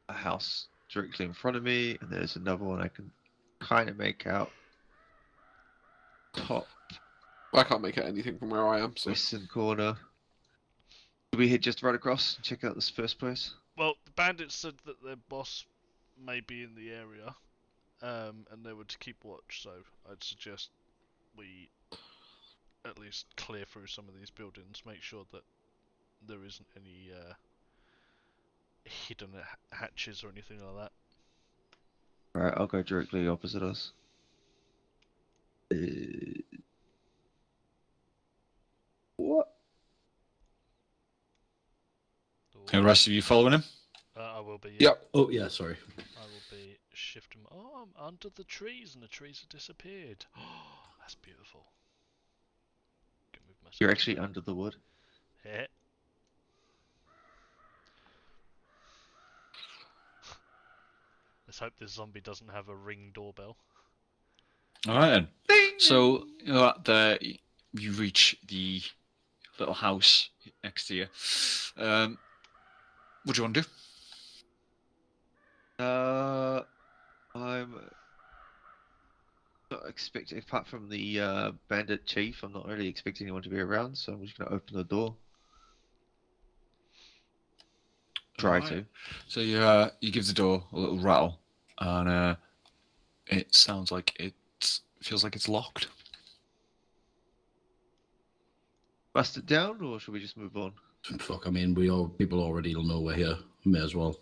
a house directly in front of me, and there's another one I can kind of make out. Top I can't make out anything from where I am, so. western corner. Do we head just right across and check out this first place? Well, the bandits said that their boss may be in the area, and they were to keep watch, so I'd suggest we at least clear through some of these buildings, make sure that there isn't any hidden hatches or anything like that. Alright, I'll go directly opposite us. What? The rest of you following him? I will be. Yep. Oh, yeah, sorry. I will be shifting. Oh, I'm under the trees, and the trees have disappeared. Oh, that's beautiful. Can move myself You're actually under the wood. Yeah. Let's hope this zombie doesn't have a Ring doorbell. Alright then. So, you know, you reach the little house next to you. What do you want to do? I'm not expecting, apart from the bandit chief, I'm not really expecting anyone to be around, so I'm just going to open the door. Try Alright. to. So you give the door a little rattle, and it sounds like it feels like it's locked. Bust it down, or should we just move on? Fuck, I mean, people already know we're here. May as well.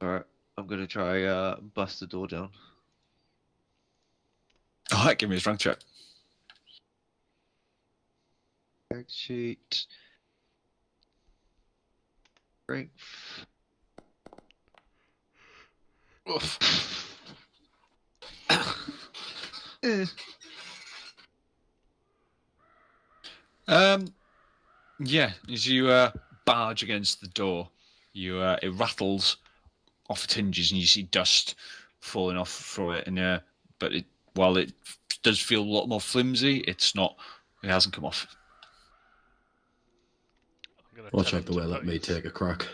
Alright, I'm going to try bust the door down. Alright, give me a strength check. Fact sheet. Strength. Oof. Yeah, as you barge against the door, it rattles off its hinges, and you see dust falling off from it. And but while it does feel a lot more flimsy, it's not. It hasn't come off. I'm gonna I'll tell check him the to way. Let put me his- take a crack.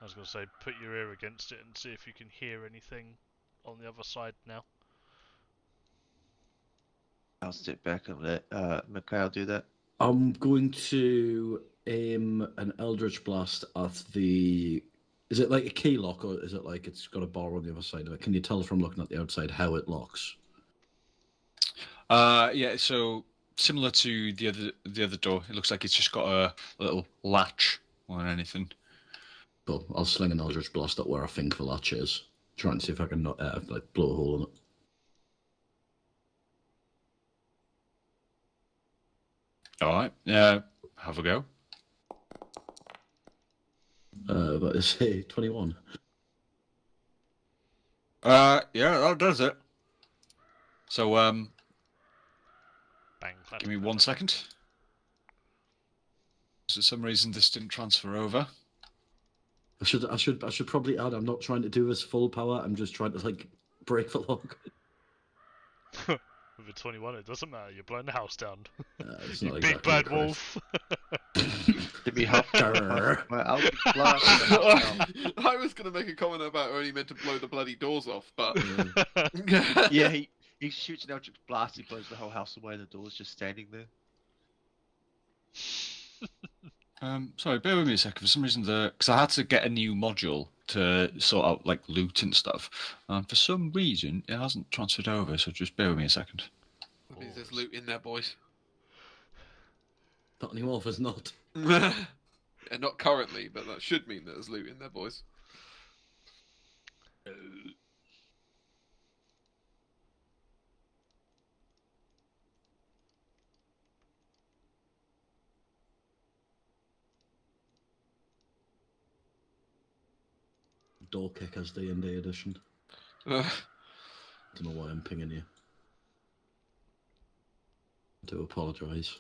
I was going to say, put your ear against it and see if you can hear anything on the other side now. I'll step back and let Mikhail do that. I'm going to aim an Eldritch Blast at the. Is it like a key lock, or is it like it's got a bar on the other side of it? Can you tell from looking at the outside how it locks? Yeah, so similar to the other door, it looks like it's just got a little latch more than anything. Cool. I'll sling an Eldritch Blast at where I think the latch is. Trying to see if I can like blow a hole in it. All right, have a go. That is a 21. Yeah, that does it. So Bang. give me 1 second. So for some reason this didn't transfer over. I should probably add. I'm not trying to do this full power. I'm just trying to like break the lock. With a 21, it doesn't matter. You're blowing the house down. It's You not big exactly bad a crit. wolf. Did we have Grrr. my Eldritch Blast? I was going to make a comment about only meant to blow the bloody doors off, but Yeah, he shoots an Eldritch Blast, he blows the whole house away, and the door's just standing there. Sorry, bear with me a second. For some reason, because I had to get a new module to sort out like loot and stuff. For some reason, it hasn't transferred over. So just bear with me a second. that means there's loot in there, boys. Not anymore. If it's not. And not currently, but that should mean that there's loot in there, boys. Door Kickers D&D edition. Uh, Don't know why I'm pinging you. I do apologise.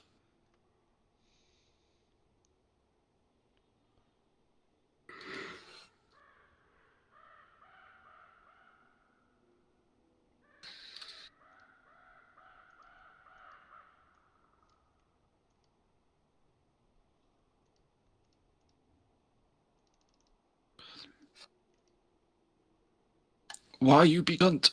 Why you begunt?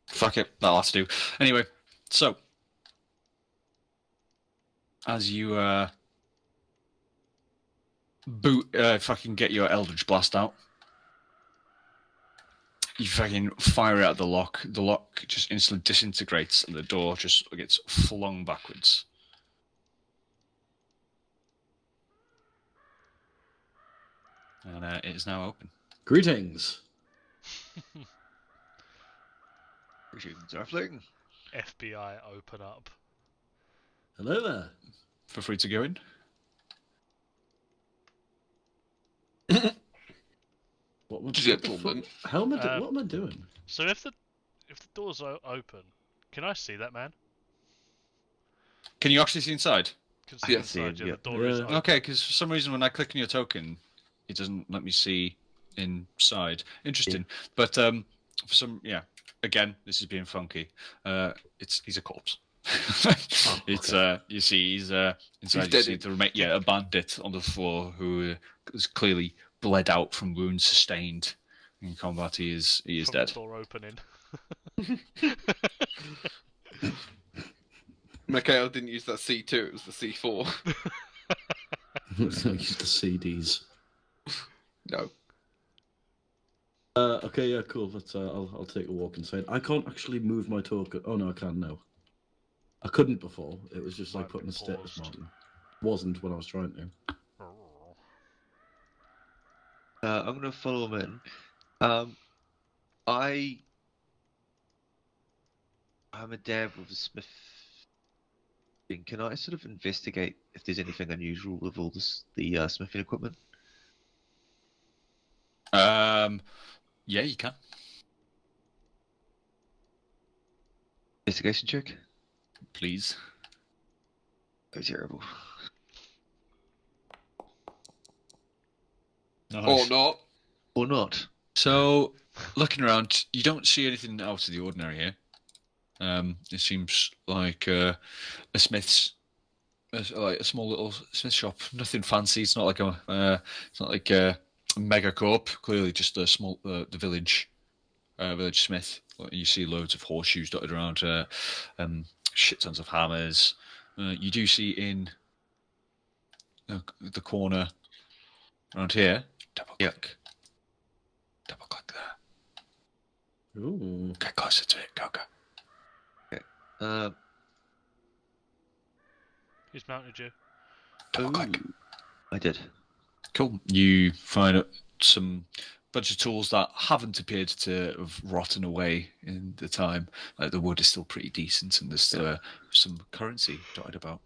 Fuck it, that'll have to do. Anyway, so as you fucking get your Eldritch Blast out, you fucking fire it at the lock. The lock just instantly disintegrates, and the door just gets flung backwards. And it is now open. Greetings. Greetings, Earthling. FBI open up. Hello there. Feel free to go in. Gentlemen. How am I what am I doing? So if the doors are open, can I see that man? Can you actually see inside? Can see Yeah. inside. See Yeah, him, the door is Yeah. open. Okay, because for some reason when I click on your token, it doesn't let me see inside. Interesting. But for some, again, this is being funky. He's a corpse. It's you see he's inside. You see a bandit on the floor who is clearly bled out from wounds sustained in combat. He is From dead. the door opening. Mikhail didn't use that C2, it was the C4. Use the CDs. No. Okay, yeah, cool. Let's. I'll take a walk inside. I can't actually move my token. Oh no, I can now. I couldn't before. It was just like Might putting be a status paused. mark. Wasn't when I was trying to. I'm gonna follow him in. I'm a dab with a smith. Can I sort of investigate if there's anything unusual with all the smithing equipment? Yeah, you can. Investigation check. Please. Oh, terrible. Or not. Or not. So, looking around, you don't see anything out of the ordinary here. It seems like a smith's, like a small little smith shop. Nothing fancy. It's not like it's not like a mega corp. Clearly, just a small, the village smith. You see loads of horseshoes dotted around, shit tons of hammers. You do see in the corner around here. Double click. Double click there. Ooh. Get closer to it. Go. He's mounted you. Double click. I did. Cool. You find some bunch of tools that haven't appeared to have rotten away in the time. Like the wood is still pretty decent, and there's some currency dotted about.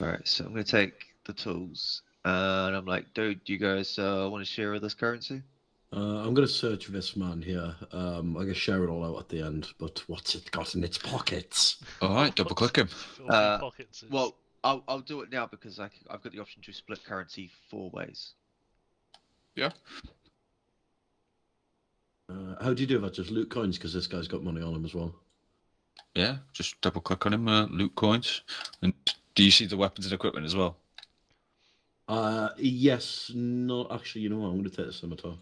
Alright, so I'm going to take the tools. And I'm like, dude, do you guys want to share this currency? I'm gonna search this man here. I can share it all out at the end, but what's it got in its pockets? All right, double click him. Filthy pockets is- Well, I'll do it now because I've got the option to split currency 4 ways. Yeah. How do you do that? Just loot coins because this guy's got money on him as well. Yeah, just double click on him. Loot coins. And do you see the weapons and equipment as well? Yes. No, actually, you know what? I'm gonna take the scimitar.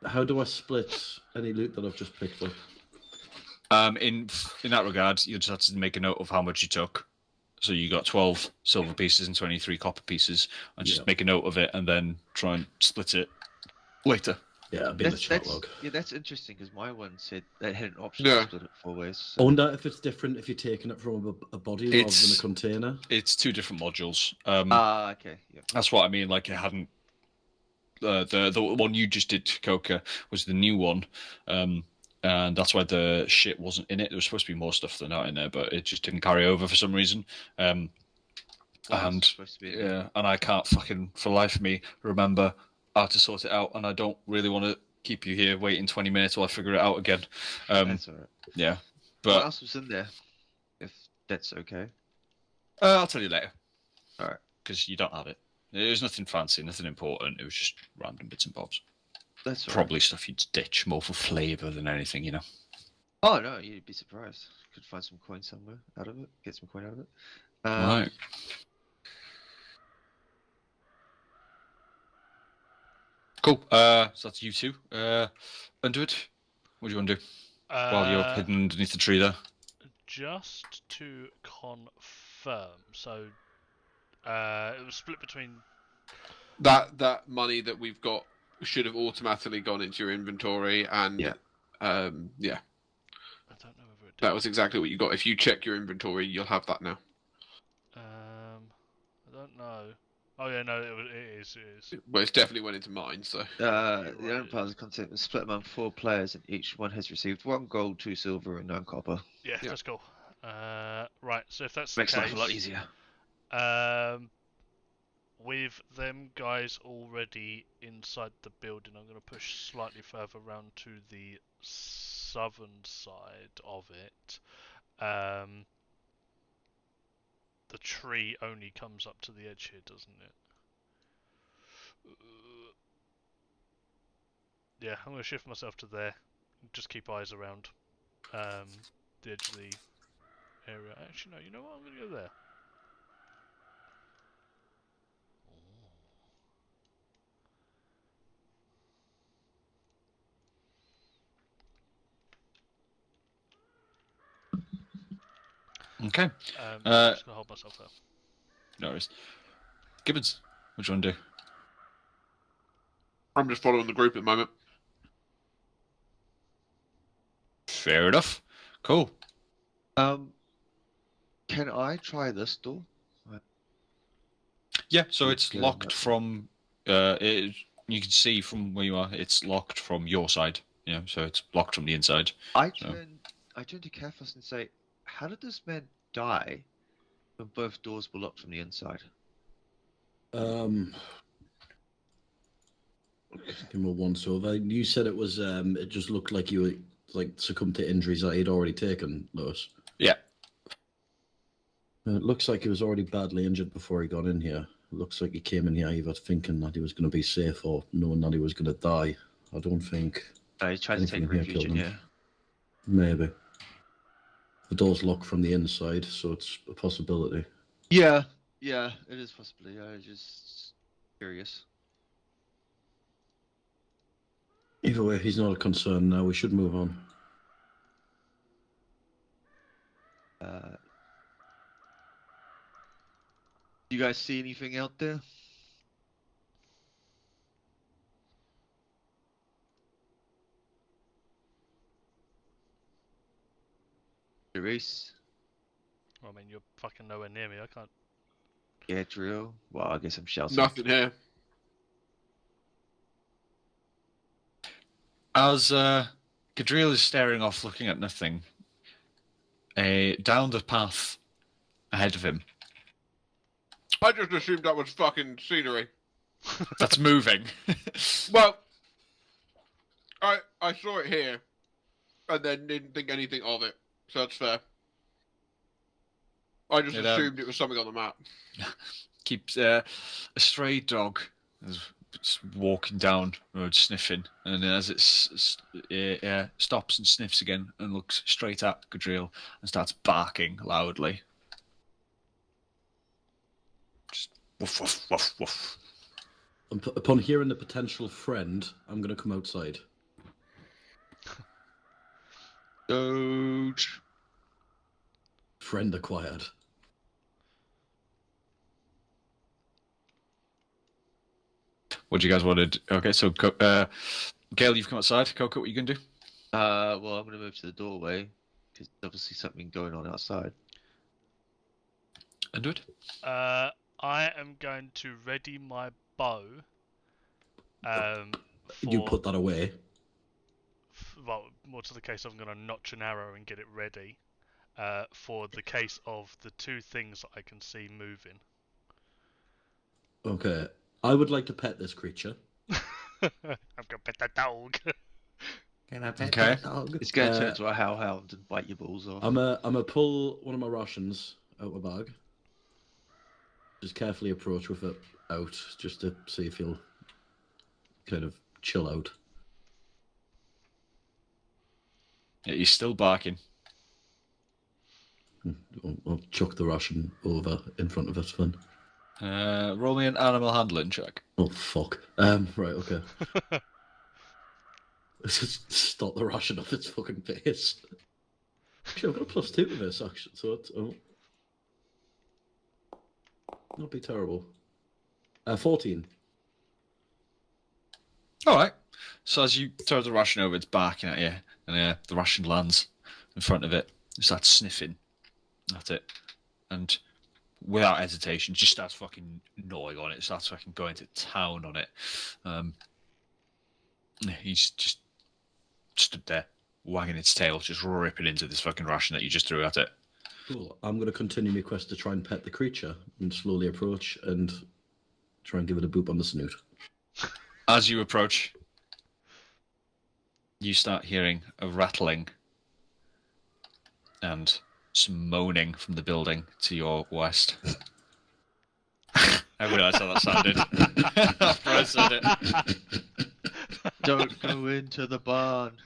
How do I split any loot that I've just picked up? In that regard, you just have to make a note of how much you took. So you got 12 silver pieces and 23 copper pieces, and just make a note of it, and then try and split it later. Yeah, I'll be in the chat log. Yeah, that's interesting because my one said they had an option Yeah. to split it 4 ways. I So. wonder if it's different if you're taking it from a body rather than It's- a container. It's 2 different modules. Okay. Yeah. That's what I mean. Like it hadn't. The one you just did, Coca, was the new one, and that's why the shit wasn't in it. There was supposed to be more stuff than that in there, but it just didn't carry over for some reason. Well, it's And supposed to be. yeah, and I can't fucking for life of me remember how to sort it out, and I don't really want to keep you here waiting 20 minutes while I figure it out again. That's alright. Yeah, What but else was in there? If that's okay. I'll tell you later. Alright. Because you don't have it. It was nothing fancy, nothing important. It was just random bits and bobs. That's alright. Probably stuff you'd ditch more for flavour than anything, you know. Oh no, you'd be surprised. Could find some coin somewhere out of it. Get some coin out of it. Right. Cool. So that's you two. Underwood, what do you want to do while you're hidden underneath the tree there? Just to confirm, so it was split between. That money that we've got should have automatically gone into your inventory, and Yeah. I don't know whether it did. that was exactly what you got. If you check your inventory, you'll have that now. I don't know. Oh yeah, no, it is. Well, it's definitely went into mine, so The other part of the content was split among 4 players, and each one has received 1 gold, 2 silver, and 9 copper. Yeah, Yeah. that's cool. Right, so if that's Makes the life case, a lot easier. With them guys already inside the building, I'm going to push slightly further around to the southern side of it. The tree only comes up to the edge here, doesn't it? Yeah, I'm going to shift myself to there. Just keep eyes around the edge of the area. Actually, no, you know what? I'm going to go there. Okay. I'm just going to hold myself there. No worries. Gibbons, what do you want to do? I'm just following the group at the moment. Fair enough. Cool. Can I try this door? Yeah, so it's Good, locked that's- from. You can see from where you are. It's locked from your side. You know, so it's locked from the inside. I So- turn to Kathos and say, how did this man die when both doors were locked from the inside? Give him a once over. You said it was. It just looked like you were like succumbed to injuries that he'd already taken, Lewis. Yeah. It looks like he was already badly injured before he got in here. It looks like he came in here either thinking that he was going to be safe or knowing that he was going to die. I don't think He tried to anything take here refuge killed in him. here. Maybe. The door's locked from the inside, so it's a possibility. Yeah, it is possibly. I was just curious. Either way, he's not a concern now. We should move on. You guys see anything out there? Reese? I mean, you're fucking nowhere near me. I can't. Gadriel? Well, I guess I'm shouting. Nothing here. As Gadriel is staring off, looking at nothing, down the path ahead of him, I just assumed that was fucking scenery. that's moving. Well, I saw it here, and then didn't think anything of it, so that's fair. I just assumed it was something on the map. Keeps a stray dog is walking down the road, sniffing, and as it stops and sniffs again and looks straight at Gadriel and starts barking loudly. Just woof woof woof woof. Upon hearing the potential friend, I'm going to come outside. Doge. Friend acquired. What do you guys want to do? Okay, so Gale, you've come outside. Coco, what are you going to do? Well, I'm gonna move to the doorway because there's obviously something going on outside. And do it. I am going to ready my bow. You put that away. Well, more to the case, I'm going to notch an arrow and get it ready. For the case of the two things that I can see moving. Okay. I would like to pet this creature. I'm gonna pet that dog. Can I pet Okay. that dog? It's gonna turn into a hellhound and bite your balls off. I'm gonna pull one of my rations out of my bag. Just carefully approach with it out, just to see if he'll kind of chill out. Yeah, he's still barking. I'll chuck the ration over in front of us then. Roll me an animal handling check. Oh fuck. Right, okay. Let's just stop the ration off its fucking face. Actually, I've got a +2 to this, actually, so it's not be terrible. 14. All right. So as you throw the ration over, it's barking at you, and the ration lands in front of it. It starts sniffing at it, and without hesitation, just starts fucking gnawing on it. Starts fucking going to town on it. He's just stood there, wagging its tail, just ripping into this fucking ration that you just threw at it. Cool. I'm going to continue my quest to try and pet the creature and slowly approach and try and give it a boop on the snoot. As you approach, you start hearing a rattling and some moaning from the building to your west. I realised how that sounded after I said it. Don't go into the barn.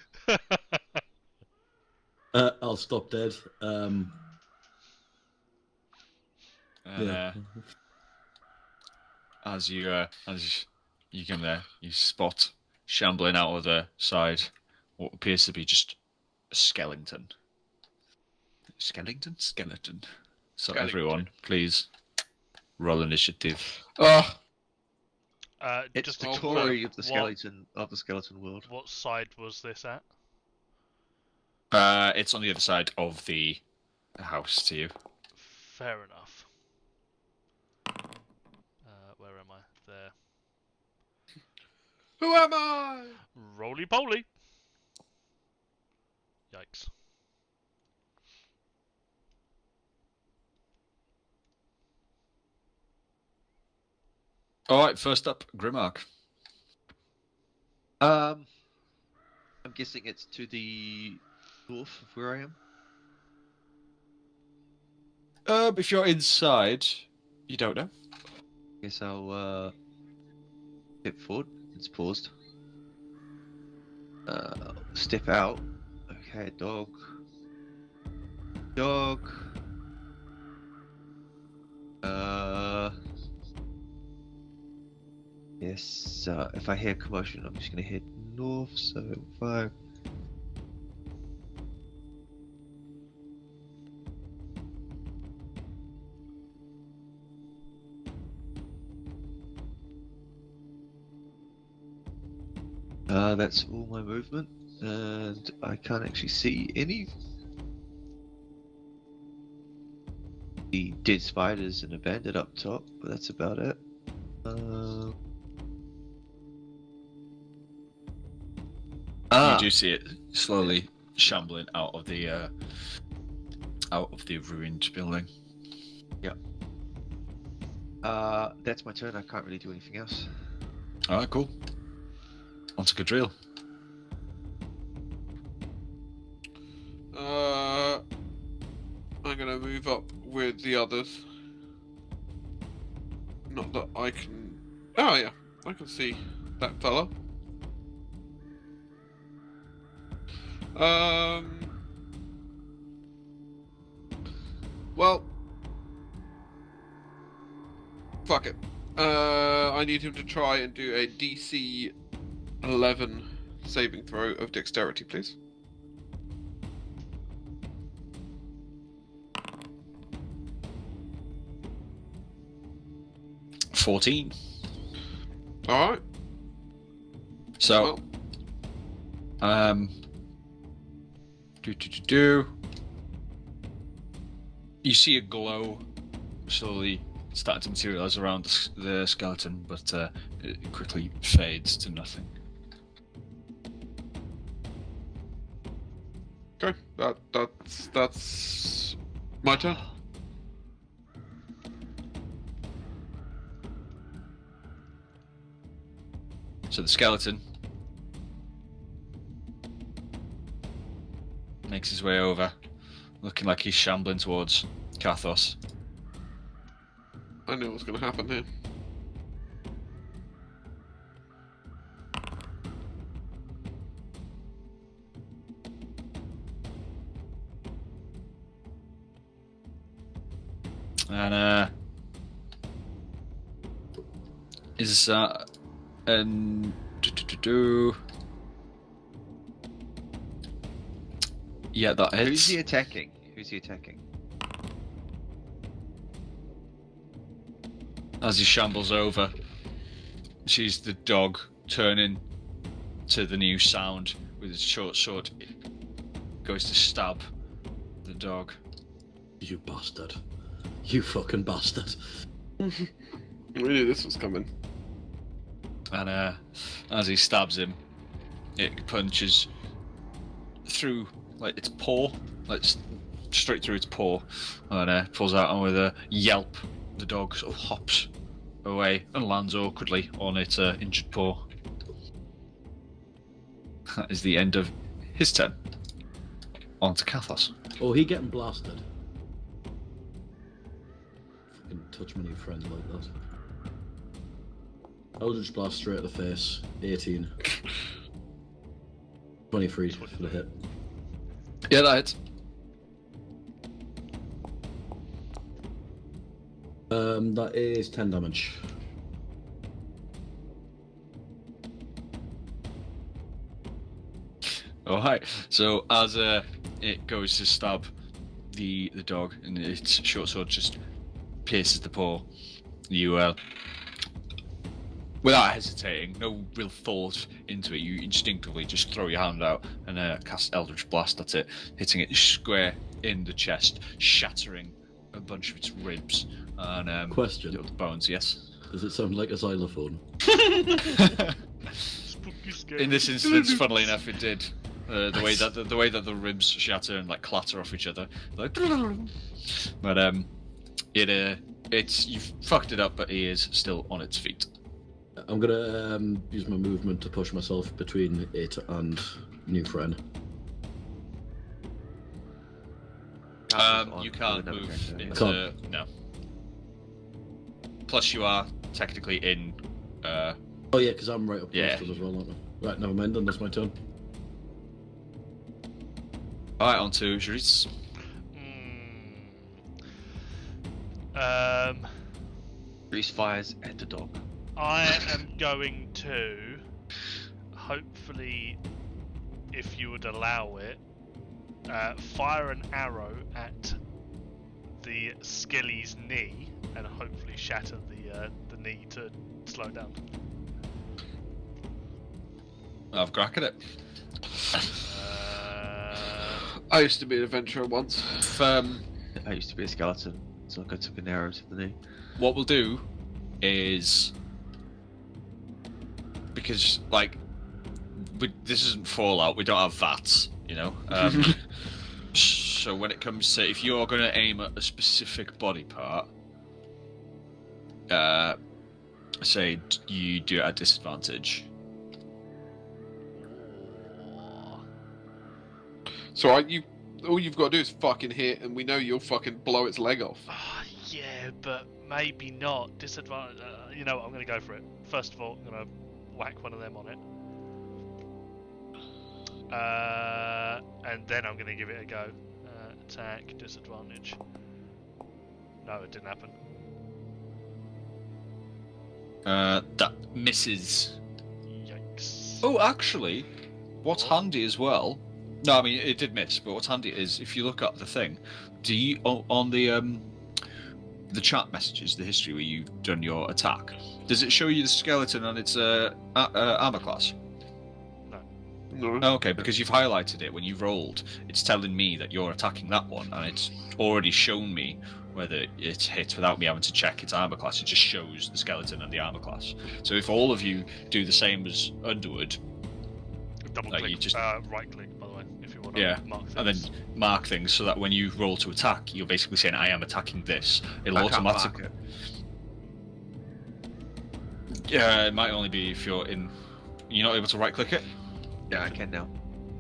I'll stop dead. Yeah. As you come there, you spot shambling out of the side what appears to be just a skeleton. Skeleton. So Skeleton. everyone, please roll initiative. Oh, It's Just the to story of the what- skeleton world. What side was this at? It's on the other side of the house to you. Fair enough. Where am I? There. who am I? Roly poly. Yikes. All right, first up, Grimmark. I'm guessing it's to the north of where I am. If you're inside, you don't know. Guess I'll step forward. It's paused. Step out. Okay, dog. Dog. Yes. If I hear commotion, I'm just gonna head north. So if I that's all my movement, and I can't actually see any. The dead spiders and a bandit up top, but that's about it. You do see it slowly shambling out of the ruined building. That's my turn. I can't really do anything else. All right, cool. On to Gadriel. I'm gonna move up with the others. Not that I can. Oh yeah, I can see that fella. Well, fuck it. I need him to try and do a DC 11 saving throw of dexterity, please. $14. All right. So, Well, you see a glow slowly starting to materialize around the skeleton, but it quickly fades to nothing. okay. That's my turn. So the skeleton makes his way over, looking like he's shambling towards Kathos. I knew what was going to happen here. And is and yeah, that hits. Who's he attacking? Who's he attacking? As he shambles over, sees the dog turning to the new sound with his short sword. Goes to stab the dog. You bastard. You fucking bastard. We knew this was coming. And as he stabs him, it punches through like its paw, like straight through its paw, and pulls out, and with a yelp, the dog sort of hops away and lands awkwardly on its injured paw. That is the end of his turn. On to Kathos. Oh, he getting blasted. Fucking touch my new friend like that. Eldritch Blast straight at the face. 18. 23 for the hit. Yeah, that hits. That is 10 damage. Alright, so as it goes to stab the dog, and its short sword just pierces the paw, you, without hesitating, no real thought into it, you instinctively just throw your hand out and cast Eldritch Blast at it, hitting it square in the chest, shattering a bunch of its ribs and Question. the bones. Yes. Does it sound like a xylophone? Spooky, scary. In this instance, funnily enough, it did. The way that the ribs shatter and like clatter off each other, like. But it's you've fucked it up, but he is still on its feet. I'm gonna use my movement to push myself between it and new friend. You can't move Navigation. into no. Plus, you are technically in. Oh yeah, because I'm right up close Yeah. to them as well, aren't I? Right, never mind. Then that's my turn. All right, on to Jarice. Reese fires at the dog. I am going to, hopefully, if you would allow it, fire an arrow at the Skilly's knee and hopefully shatter the knee to slow it down. I've cracked it. I used to be an adventurer once. If, I used to be a skeleton, so I took an arrow to the knee. what we'll do is, because like this isn't Fallout, we don't have VATS, you know. So when it comes to, if you're going to aim at a specific body part, say you do it at disadvantage. So all you've got to do is fucking hit, and we know you'll fucking blow its leg off. Yeah, but maybe not. Disadvantage. You know what? I'm going to go for it. First of all, I'm going to whack one of them on it. And then I'm going to give it a go. Attack, disadvantage. No, it didn't happen. That misses. Yikes. Oh, actually, what's handy as well? No, I mean it did miss, but what's handy is if you look up the thing, do you on the chat messages, the history where you've done your attack, does it show you the skeleton and its armor class? No. Oh, okay, because you've highlighted it when you rolled. It's telling me that you're attacking that one, and it's already shown me whether it's hit without me having to check its armor class. It just shows the skeleton and the armor class. So if all of you do the same as Underwood, Double like click, you just- right click, by the way, if you want to yeah, mark things. and then mark things so that when you roll to attack, you're basically saying, I am attacking this. It'll I can't mark automatically... it. Yeah, it might only be if you're in... You're not able to right-click it? Yeah, I can now.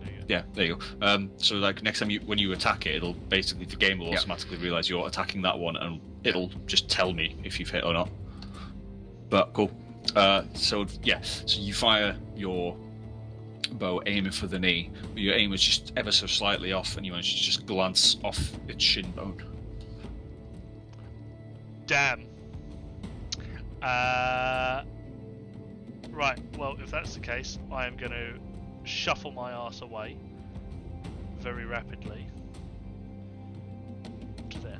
There you go. Yeah, there you go. So like next time when you attack it, it'll basically, the game will Yeah. automatically realise you're attacking that one, and it'll just tell me if you've hit or not. But cool. So yeah, so you fire your bow aiming for the knee, but your aim is just ever so slightly off, and you manage to just glance off its shin bone. Damn. Right, well, if that's the case, I am going to shuffle my arse away very rapidly to there.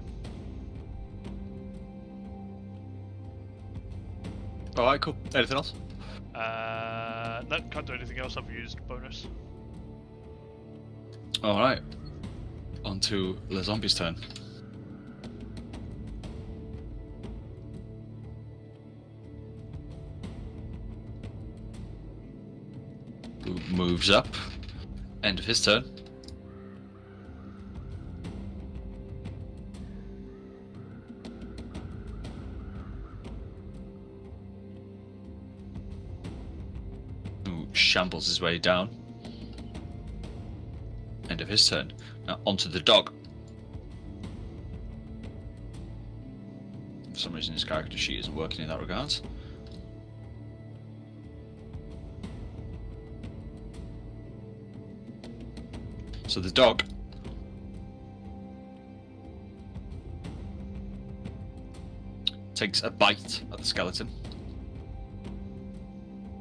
Alright, cool. Anything else? No, can't do anything else. I've used bonus. Alright. On to the zombie's turn. Who moves up. End of his turn. Who shambles his way down. End of his turn. Now onto the dog. For some reason his character sheet isn't working in that regard. So the dog takes a bite at the skeleton.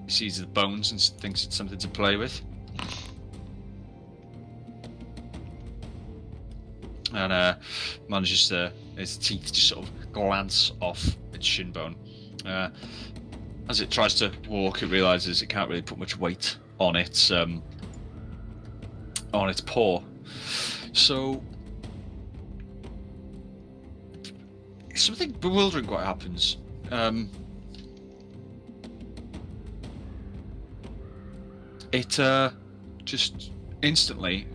He sees the bones and thinks it's something to play with. And manages to, his teeth just sort of glance off its shin bone. As it tries to walk, it realizes it can't really put much weight on its paw. So something bewildering quite happens. It just instantly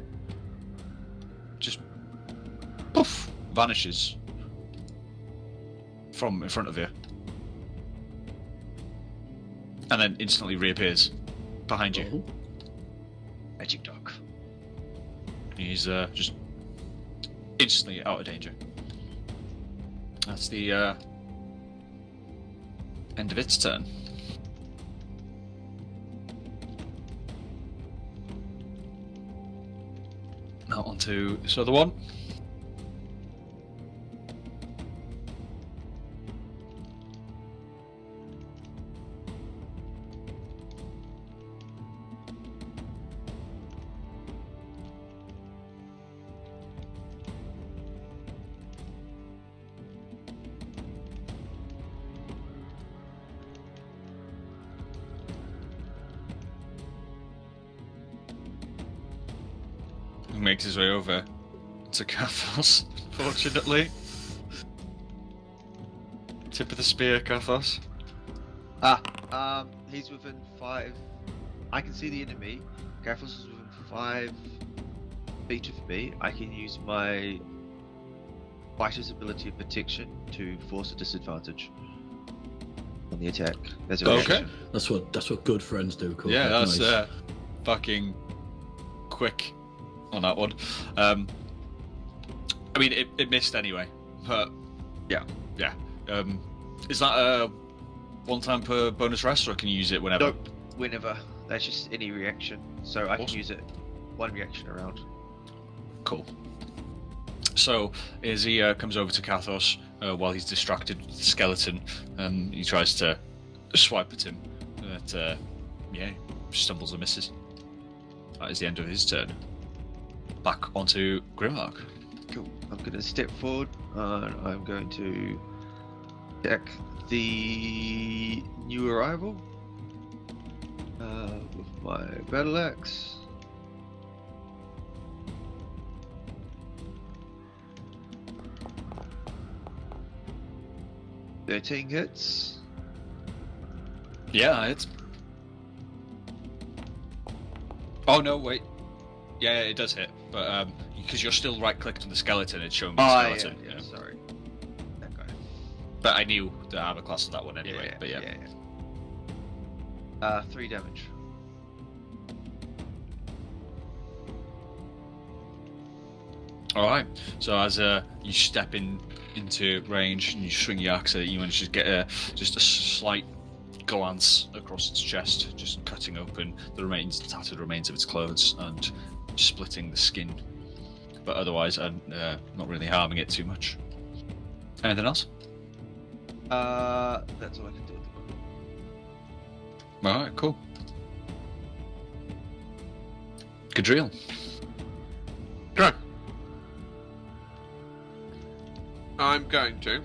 just poof vanishes from in front of you. and then instantly reappears behind you. Oh. Magic dog. He's just instantly out of danger. That's the end of its turn. Now on to this other one. He makes his way over to Kathos, fortunately. Tip of the spear, Kathos. He's within 5. I can see the enemy. Garthos is within 5 feet of me. I can use my fighter's ability of protection to force a disadvantage on the attack. As a Okay. reaction. That's what good friends do. Cool. Yeah, that's nice. fucking quick on that one. I mean, it missed anyway, but Yeah. yeah. Is that a one-time per bonus rest, or can you use it whenever? Nope. Whenever. That's just any reaction. So I can Awesome. use it 1 reaction around. Cool. So as he comes over to Kathos while he's distracted with the skeleton, he tries to swipe at him, but yeah, stumbles and misses. That is the end of his turn. Back onto Grimlock. Cool. I'm going to step forward and I'm going to attack the new arrival with my battle axe. "13 hits. Yeah, it's. Oh no, wait. Yeah, it does hit, but because you're still right-clicked on the skeleton, it's showing me the skeleton. Yeah, sorry. That guy. But I knew the armor class of that one anyway. But yeah. 3 damage. All right. So as you step into range and you swing your axe, you manage to get just a slight glance across its chest, just cutting open the tattered remains of its clothes and splitting the skin. But otherwise, not really harming it too much. Anything else? That's all I can do at the moment. All right. Cool. Gadriel. Go. I'm going to.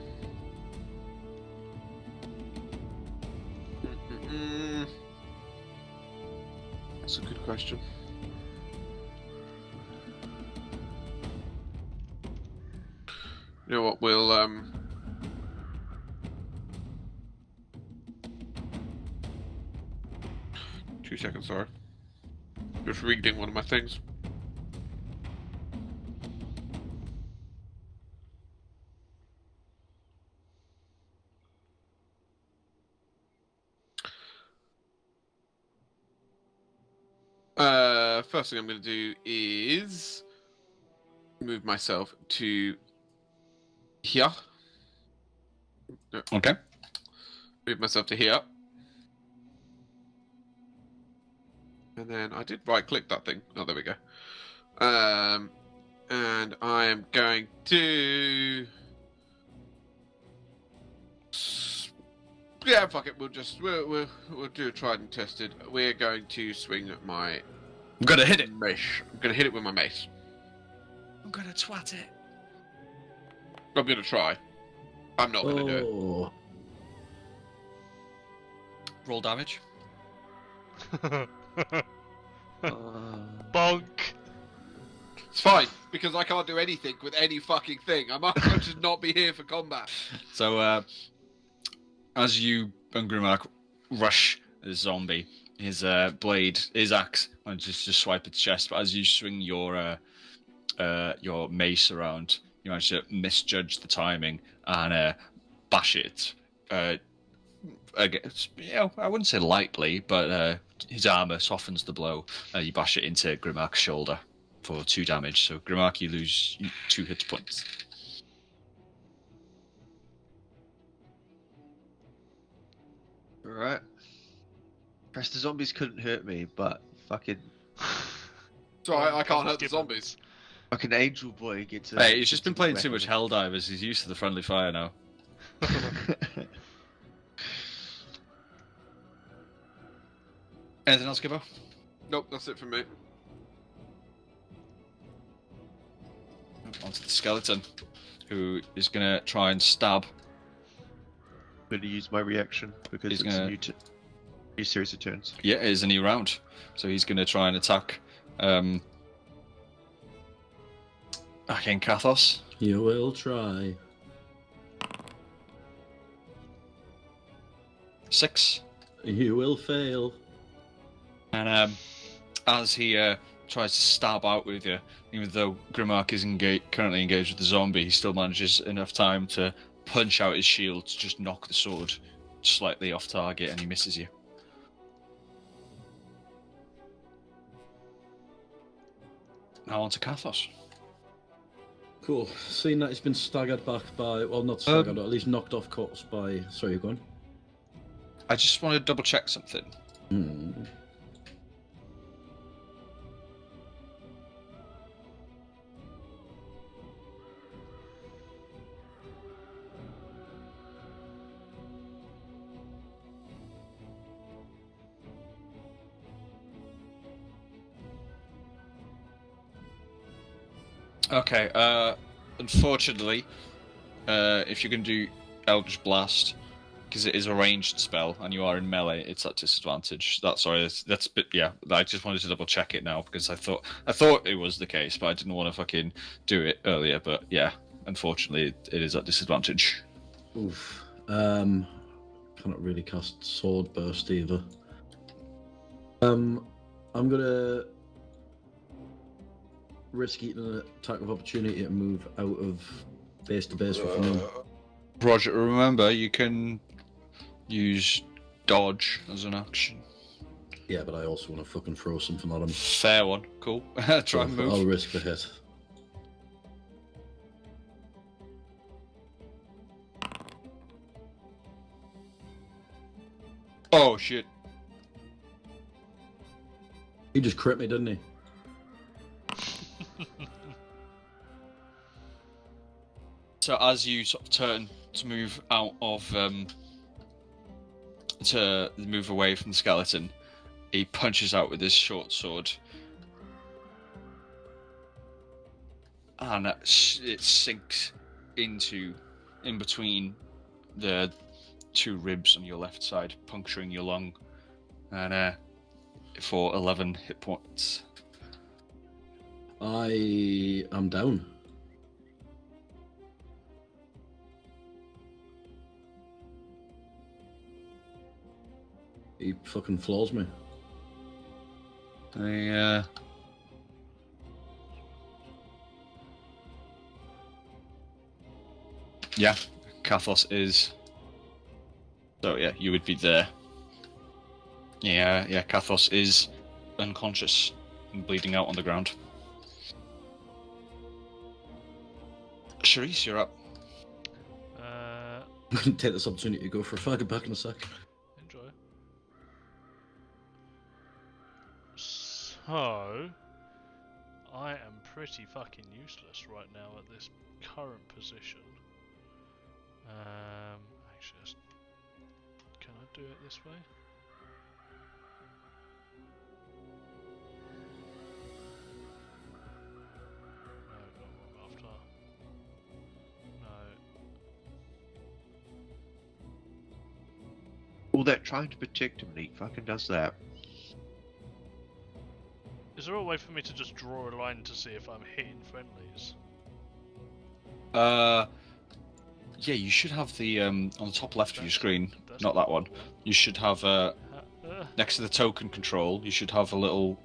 That's a good question. You know what? We'll 2 seconds. Sorry, just reading one of my things. First thing I'm going to do is move myself to here. Okay. Move myself to here. And then I did right click that thing. Oh, there we go. And I am going to. Yeah, fuck it. We'll do a tried and tested. We're going to swing at my I'm gonna hit it. mace. I'm going to hit it with my mace. I'm gonna twat it. I'm going to try. I'm not going to do it. Oh, Roll damage. Bonk. It's fine because I can't do anything with any fucking thing. I might as well just not be here for combat. So, as you and Grimlock rush the zombie, his blade, his axe, manages to swipe its chest. But as you swing your mace around, you manage to misjudge the timing and bash it I wouldn't say lightly, but his armor softens the blow. You bash it into Grimark's shoulder for 2 damage. So Grimark, you lose 2 hit points. Alright. Press the zombies couldn't hurt me, but fucking So I can't hurt the Gibbons. zombies. fucking Angel Boy gets a... Hey, he's just gets been a playing too much weapon. Helldivers. He's used to the friendly fire now. Anything else, Gibbo? Nope, that's it for me. Onto the skeleton, who is gonna try and stab. I'm gonna use my reaction because He's it's gonna- a new series of turns. Yeah, it is a new round, so he's gonna try and attack. Again, Kathos. You will try. 6. You will fail. And as he tries to stab out with you, even though Grimark is currently engaged with the zombie, he still manages enough time to punch out his shield to just knock the sword slightly off target, and he misses you. Now on to Kathos. Cool. Seeing that he's been staggered back by, well, not staggered, at least knocked off course by. Sorry, you're going. I just want to double check something. Hmm. Okay, unfortunately, if you're going to do Eldritch Blast, because it is a ranged spell and you are in melee, it's at disadvantage. That's bit, yeah. I just wanted to double check it now because I thought it was the case, but I didn't want to fucking do it earlier. But yeah, unfortunately, it is at disadvantage. Oof. Cannot really cast Sword Burst either. I'm gonna risk eating an attack of opportunity to move out of base to base with him. Roger, remember you can use dodge as an action. Yeah, but I also want to fucking throw something at him. Fair one, cool. Try and move. I'll risk the hit. Oh shit! He just crit me, didn't he? So as you sort of turn to move out of, to move away from the skeleton, he punches out with his short sword, and it sinks in between the 2 ribs on your left side, puncturing your lung, and for 11 hit points. I am down. He fucking floors me. Yeah, Kathos is. So yeah, you would be there. Yeah, Kathos is unconscious and bleeding out on the ground. Charisse, you're up. I'm gonna take this opportunity to go for a fag back in a sec. Enjoy. So, I am pretty fucking useless right now at this current position. Actually, can I do it this way? No, not wrong after. No. All that trying to protect him, and he fucking does that. Is there a way for me to just draw a line to see if I'm hitting friendlies? Yeah, you should have the on the top left of your screen, That's not that one. You should have Uh, next to the token control. You should have a little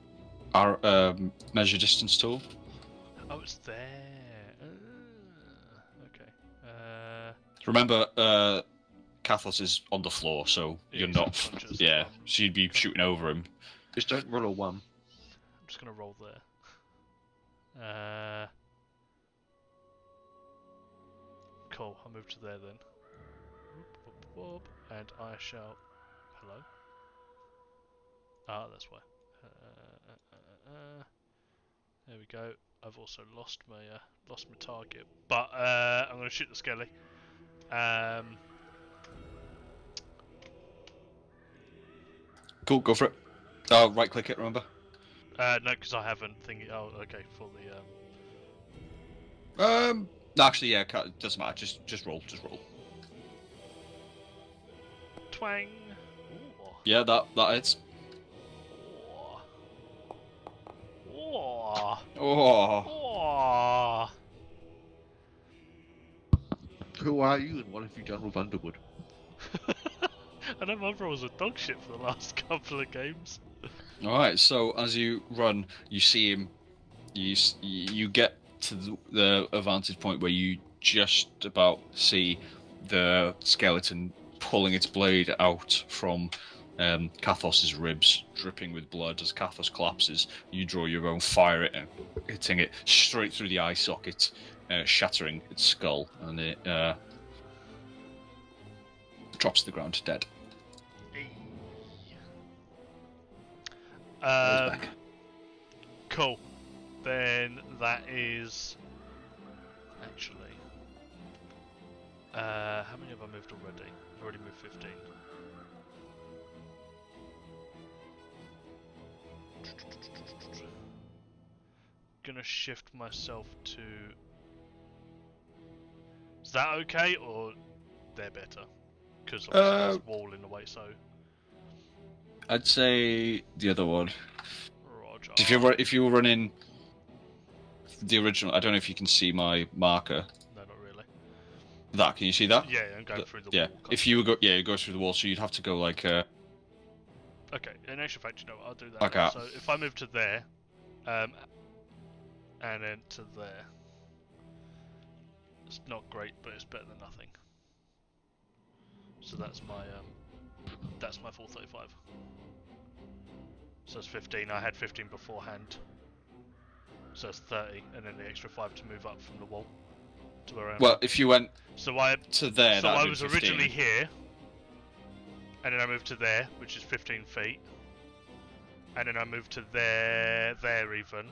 measure distance tool. oh, it's there. Okay. Remember, Kathos is on the floor, so Yeah, you're he's not. unconscious. Yeah, so you'd be shooting over him. Just don't roll a 1. I'm just gonna roll there. Cool. I'll move to there then. Whoop, whoop, whoop, and I shall. Hello. Ah, that's why. There we go. I've also lost my target, but I'm gonna shoot the skelly. Cool, go for it. Oh, right click it, remember? No, because I haven't thinking. Oh, okay, for the No, actually, yeah, it doesn't matter. Just roll. twang. Ooh. Yeah, that hits. Ooh. Oh. Ooh. Who are you and what have you done with Underwood? I know my bro was a dog shit for the last couple of games. Alright, so as you run, you see him. You get to the vantage point where you just about see the skeleton pulling its blade out from Kathos's ribs, dripping with blood. As Kathos collapses, you draw your own, fire it, and hitting it straight through the eye socket, shattering its skull, and it drops to the ground dead. He's back. Cool. Then that is actually. How many have I moved already? I've already moved 15. Gonna shift myself to. Is that okay, or they're better? Because there's a wall in the way, so. I'd say the other one. Roger. If you were running the original, I don't know if you can see my marker. No, not really. That, can you see that? Yeah, I'm going through the Yeah. wall. If you go, yeah, it goes through the wall, so you'd have to go like. Okay, in actual fact, you know what, I'll do that. Like then. that. So if I move to there, and then to there, it's not great, but it's better than nothing. So that's my full 35. So it's 15. I had 15 beforehand. So it's 30, and then the extra 5 to move up from the wall to where I am. Well, if you went So I to there, So that'd I be was 15. originally here, and then I moved to there, which is 15 feet, and then I moved to there even.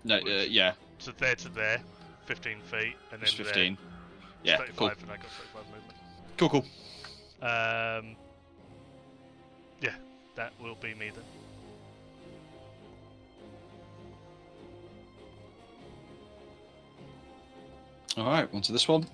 No, yeah, So there to there, 15 feet, and then it's 15. Yeah, 35, cool. and I got 35 movement. Cool. Yeah, that will be me then. Alright, on to this one.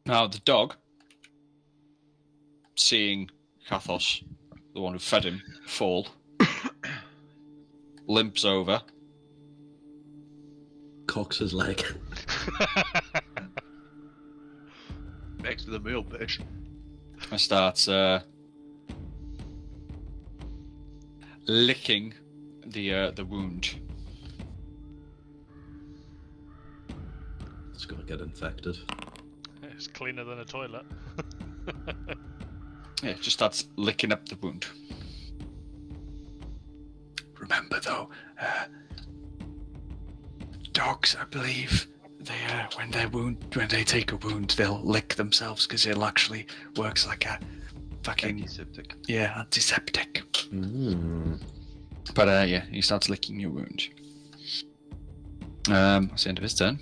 Now, the dog, seeing Kathos, the one who fed him, fall, limps over, Cocks his leg. Next to the meal, bitch. and starts licking the wound. It's gonna get infected. It's cleaner than a toilet. Yeah, just starts licking up the wound. Remember, though, dogs, I believe, they when they take a wound, they'll lick themselves because it'll actually works like a fucking Antiseptic. antiseptic. Mm. But yeah, he starts licking your wound. That's the end of his turn.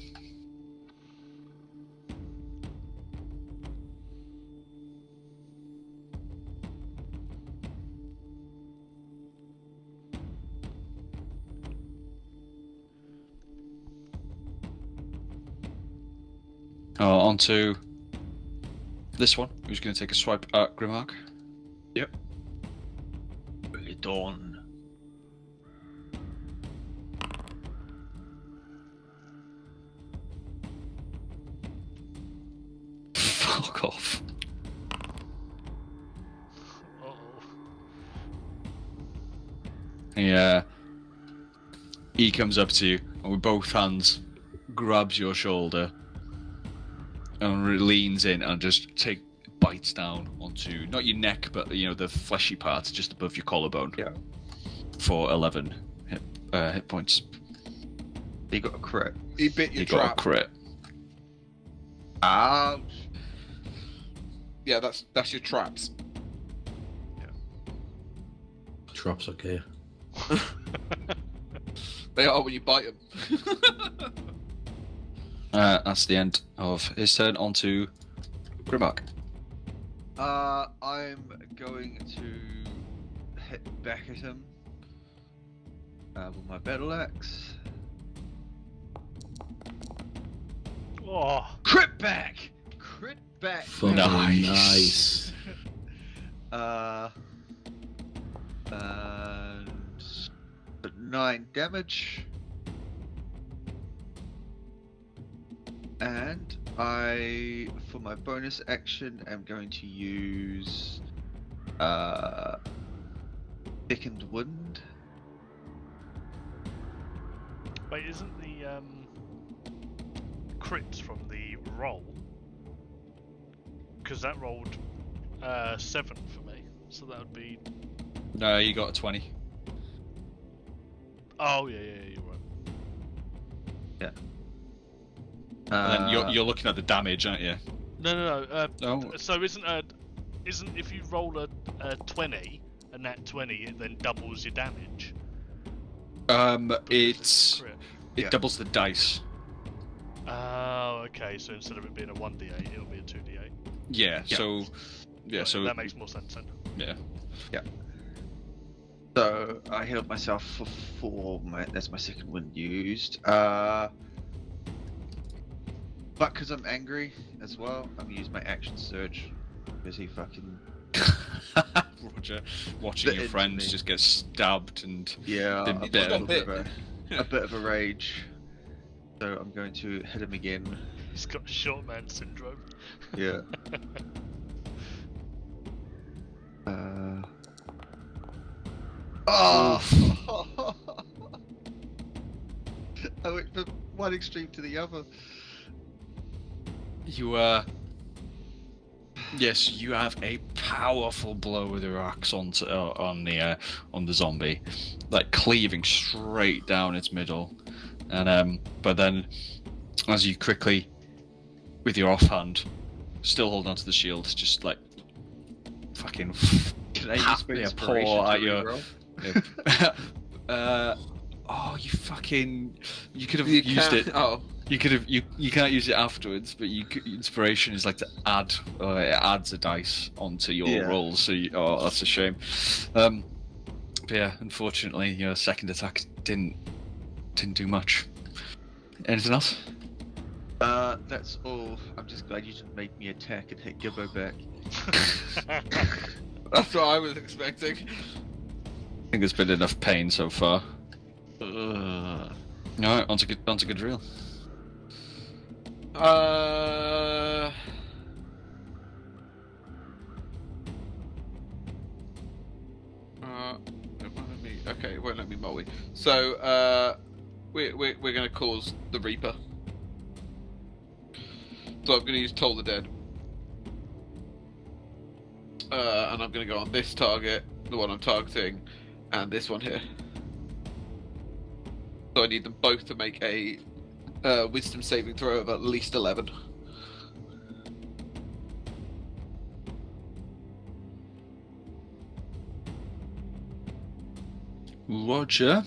On to this one, who's going to take a swipe at Grimmark. Bring it on. fuck off. Uh-oh. Yeah. He comes up to you and with both hands grabs your shoulder and leans in and just bites down onto not your neck but the fleshy part just above your collarbone. Yeah. For 11 hit points. He got a crit. He bit your You got a trap. crit. Ouch. Yeah, that's your traps. Traps, okay. They are when you bite them. That's the end of his turn. On to Grimmark. I'm going to hit back at him with my battle axe. Oh, Crit back! Crit back! Fucking Nice. And 9 damage. And I, for my bonus action, am going to use Second Wind. wait, isn't the crits from the roll? Because that rolled 7 for me, so that would be. No, you got a 20. Oh yeah, you're right. And then you're looking at the damage, aren't you? No. Oh. So isn't if you roll a 20 and that 20, it then doubles your damage? It Crit. Yeah. doubles the dice. Oh, okay. So instead of it being a 1d8, it'll be a 2d8. Yeah. Yeah. So That makes more sense then. yeah. So I healed myself for 4. That's my second wind used. But because I'm angry as well, I'm gonna use my action surge because he fucking Roger, watching Bit your into friends me. just get stabbed and yeah, Didn't I've bit. got a bit of a rage. So I'm going to hit him again. He's got short man syndrome. Yeah. Oh! I went from one extreme to the other. you yes, you have a powerful blow with your axe on the zombie, like cleaving straight down its middle, and but then as you quickly, with your offhand, still hold onto the shield, just like fucking Can I use my Yeah, inspiration pour to at your- reroll? oh, you could have You used can't- it. Oh, You could have you can't use it afterwards, but inspiration is like to add. It adds a dice onto your Yeah. rolls. So that's a shame. But yeah, unfortunately, your second attack didn't do much. Anything else? That's all. I'm just glad you didn't make me attack and hit Gibbo back. that's what I was expecting. I think there's been enough pain so far. All right, onto Gadriel. It won't let me. Okay, it won't let me Molly. So, we're gonna cause the Reaper. So I'm gonna use Toll the Dead. And I'm gonna go on this target, the one I'm targeting, and this one here. So I need them both to make a Wisdom saving throw of at least 11. Roger.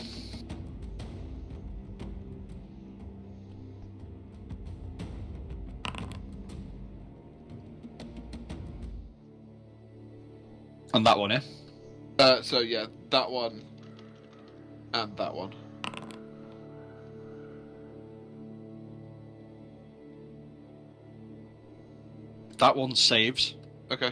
And that one, eh? So yeah, that one and that one. That one saves. Okay.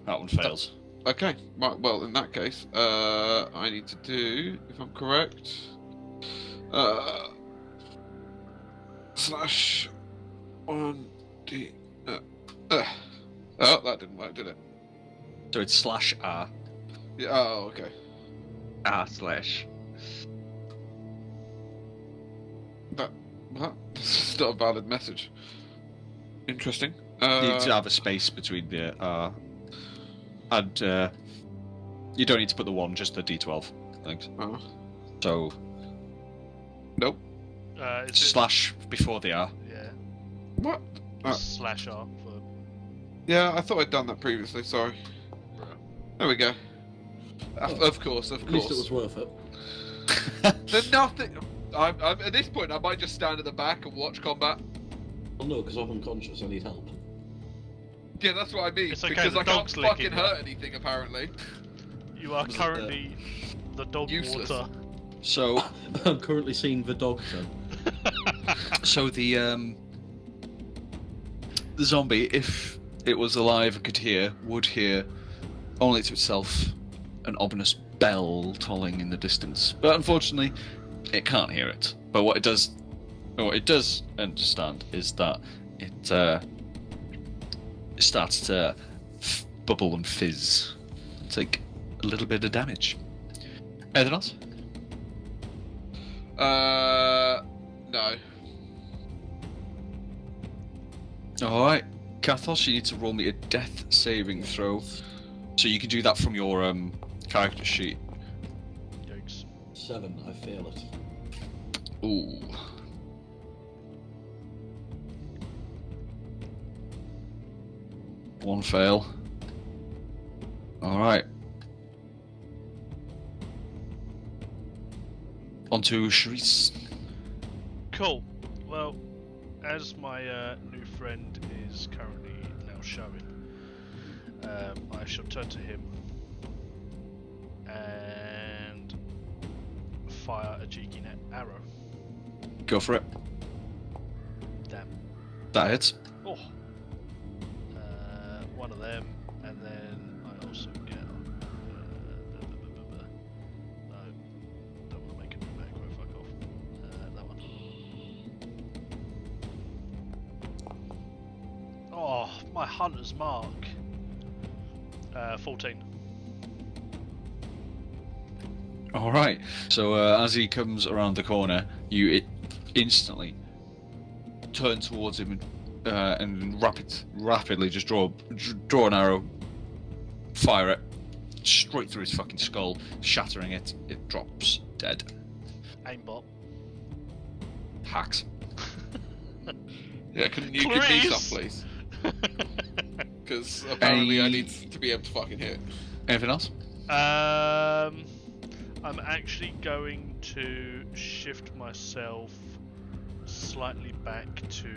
That one fails. Okay. Right. Well, in that case, I need to do, if I'm correct, slash 1d. Oh, that didn't work, did it? So it's slash R. Yeah. Oh, okay. R/. What? This is not a valid message. Interesting. You need to have a space between the R. And you don't need to put the 1, just the D12. Thanks. Oh. So Nope. It's slash before the R. Yeah. What? Slash R for. Yeah, I thought I'd done that previously. Sorry. There we go. Of course. At least it was worth it. There's nothing. I'm at this point. I might just stand at the back and watch combat. Well, no, because I'm unconscious. I need help. Yeah, that's what I mean. It's okay, because the I can't dog's fucking licking hurt anything apparently. You are Was it, currently the dog useless? water. So I'm currently seeing the doctor. So the zombie, if it was alive and could hear, would hear only to itself an ominous bell tolling in the distance. But unfortunately, it can't hear it. But what it does understand is that it starts to bubble and fizz, take a little bit of damage. Anything else? No. Alright. Kathos, you need to roll me a death saving throw. So you can do that from your character sheet. Yikes. 7. I fail it. Ooh. One fail. Alright. On to Sharice. Cool. Well, as my new friend is currently now showing, I shall turn to him and fire a cheeky net arrow. Go for it. Damn. That hits. Oh. One of them, and then I also get. No, don't want to make a new macro. Fuck off. That one. Oh, my hunter's mark. 14. Alright. So as he comes around the corner, you instantly turn towards him and rapidly just draw an arrow, fire it straight through his fucking skull, shattering it. It drops dead. Aimbot. Hacks. Yeah, can you give me Please? some, please? Because apparently I need to be able to fucking hit. Anything else? I'm actually going to shift myself slightly back to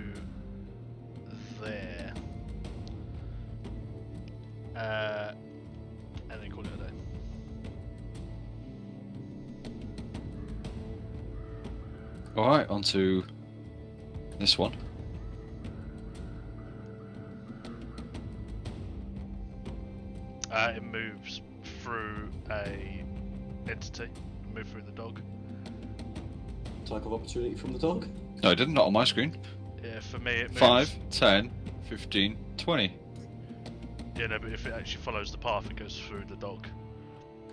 there. And then call it a day. Alright, on to this one. It moves through a entity, move through the dog. Attack of opportunity from the dog. No, it didn't. Not on my screen. Yeah, for me it moves. 5, 10, 15, 20. Yeah, no, but if it actually follows the path, it goes through the dog.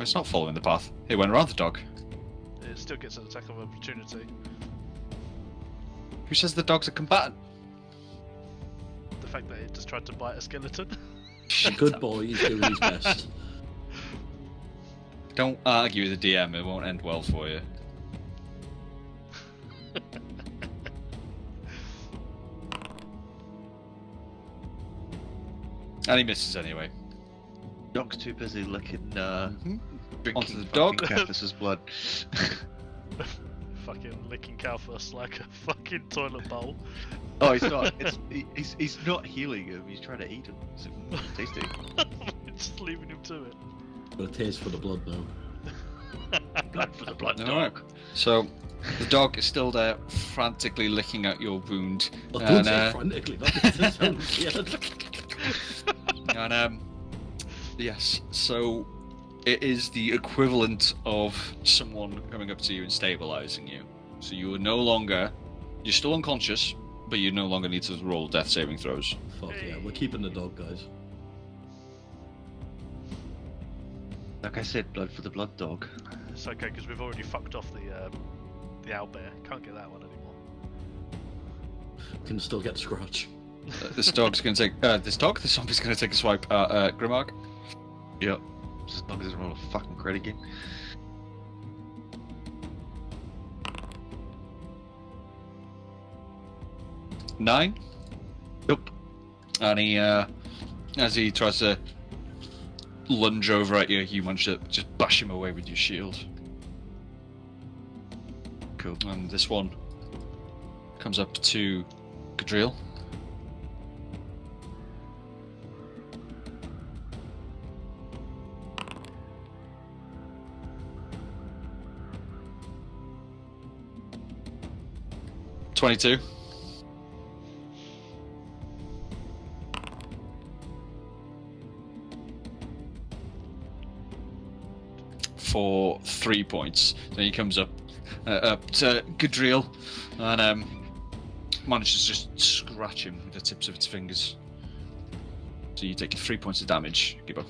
It's not following the path. It went around the dog. It still gets an attack of opportunity. Who says the dog's a combatant? The fact that it just tried to bite a skeleton. Good boy, he's doing his best. Don't argue with the DM, it won't end well for you. And he misses anyway. Dog's too busy licking, drinking Onto the dog. Cathos's blood. Fucking licking Calphus like a fucking toilet bowl. Oh, he's not. He's not healing him. He's trying to eat him. It's tasty. Just leaving him to it. Got a taste for the blood now. Blood for the blood Alright. dog. So, the dog is still there, frantically licking at your wound. Well, And, don't say frantically, that makes it sound weird. and yes, so it is the equivalent of someone coming up to you and stabilizing you. So you are no longer, you're still unconscious, but you no longer need to roll death saving throws. Fuck yeah, we're keeping the dog, guys. Like I said, blood for the blood dog. It's okay because we've already fucked off the owlbear. Can't get that one anymore. We can still get Scratch. This dog's going to take. This zombie's going to take a swipe at Grimmark. Yep. Just as long as it roll a fucking crit again. Nine. Yep. And he, as he tries to lunge over at you, you manage to just bash him away with your shield. Cool. And this one comes up to Gadriel. $22. For 3 points. Then he comes up to Gadriel and manages to just scratch him with the tips of its fingers. So you take 3 points of damage, Gibbo.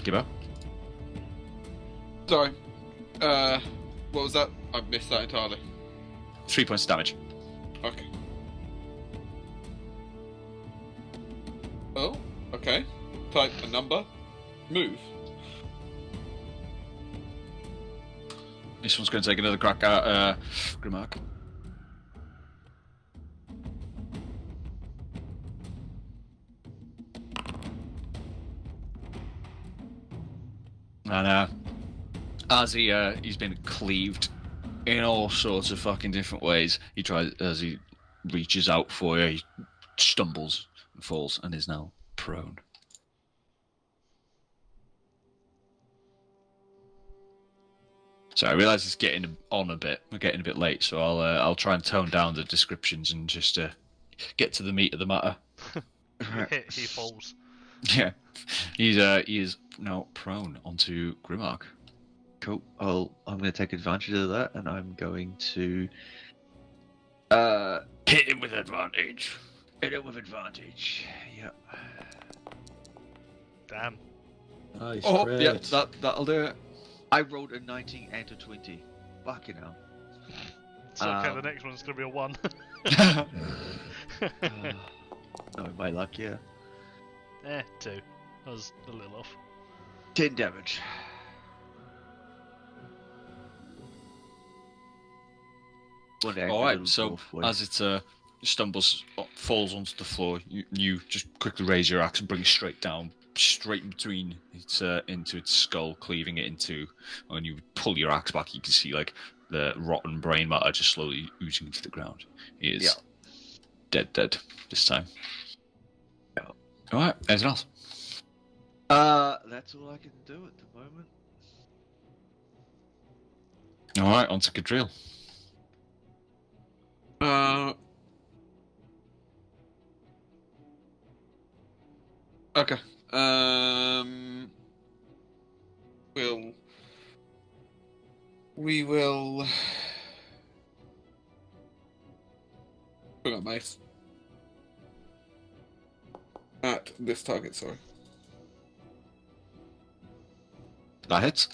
Gibbo? Sorry. What was that? I missed that entirely. 3 points of damage. Okay. Oh, okay. Type a number. Move. This one's going to take another crack at Grimmark. And as he's been cleaved in all sorts of fucking different ways, he tries as he reaches out for you, he stumbles and falls and is now prone. So I realise it's getting on a bit. We're getting a bit late, so I'll try and tone down the descriptions and just get to the meat of the matter. He falls. Yeah, he is now prone onto Grimmark. Cool. I'm going to take advantage of that, and I'm going to Hit him with advantage. hit it with advantage. Yep. Damn. Nice, Oh, great. yeah, that'll do it. I rolled a 19 and a 20. Fucking hell. It's okay, the next one's gonna be a 1. No, my luck, yeah. 2. I was a little off. 10 damage. Alright, so as it stumbles, falls onto the floor, you just quickly raise your axe and bring it straight down, straight in between its into its skull, cleaving it into. When you pull your axe back, you can see like the rotten brain matter just slowly oozing into the ground. He is dead this time. Yeah. Alright, anything else? That's all I can do at the moment. Alright, on to Gadriel. Okay. We will put a mace at this target. Sorry. That hits.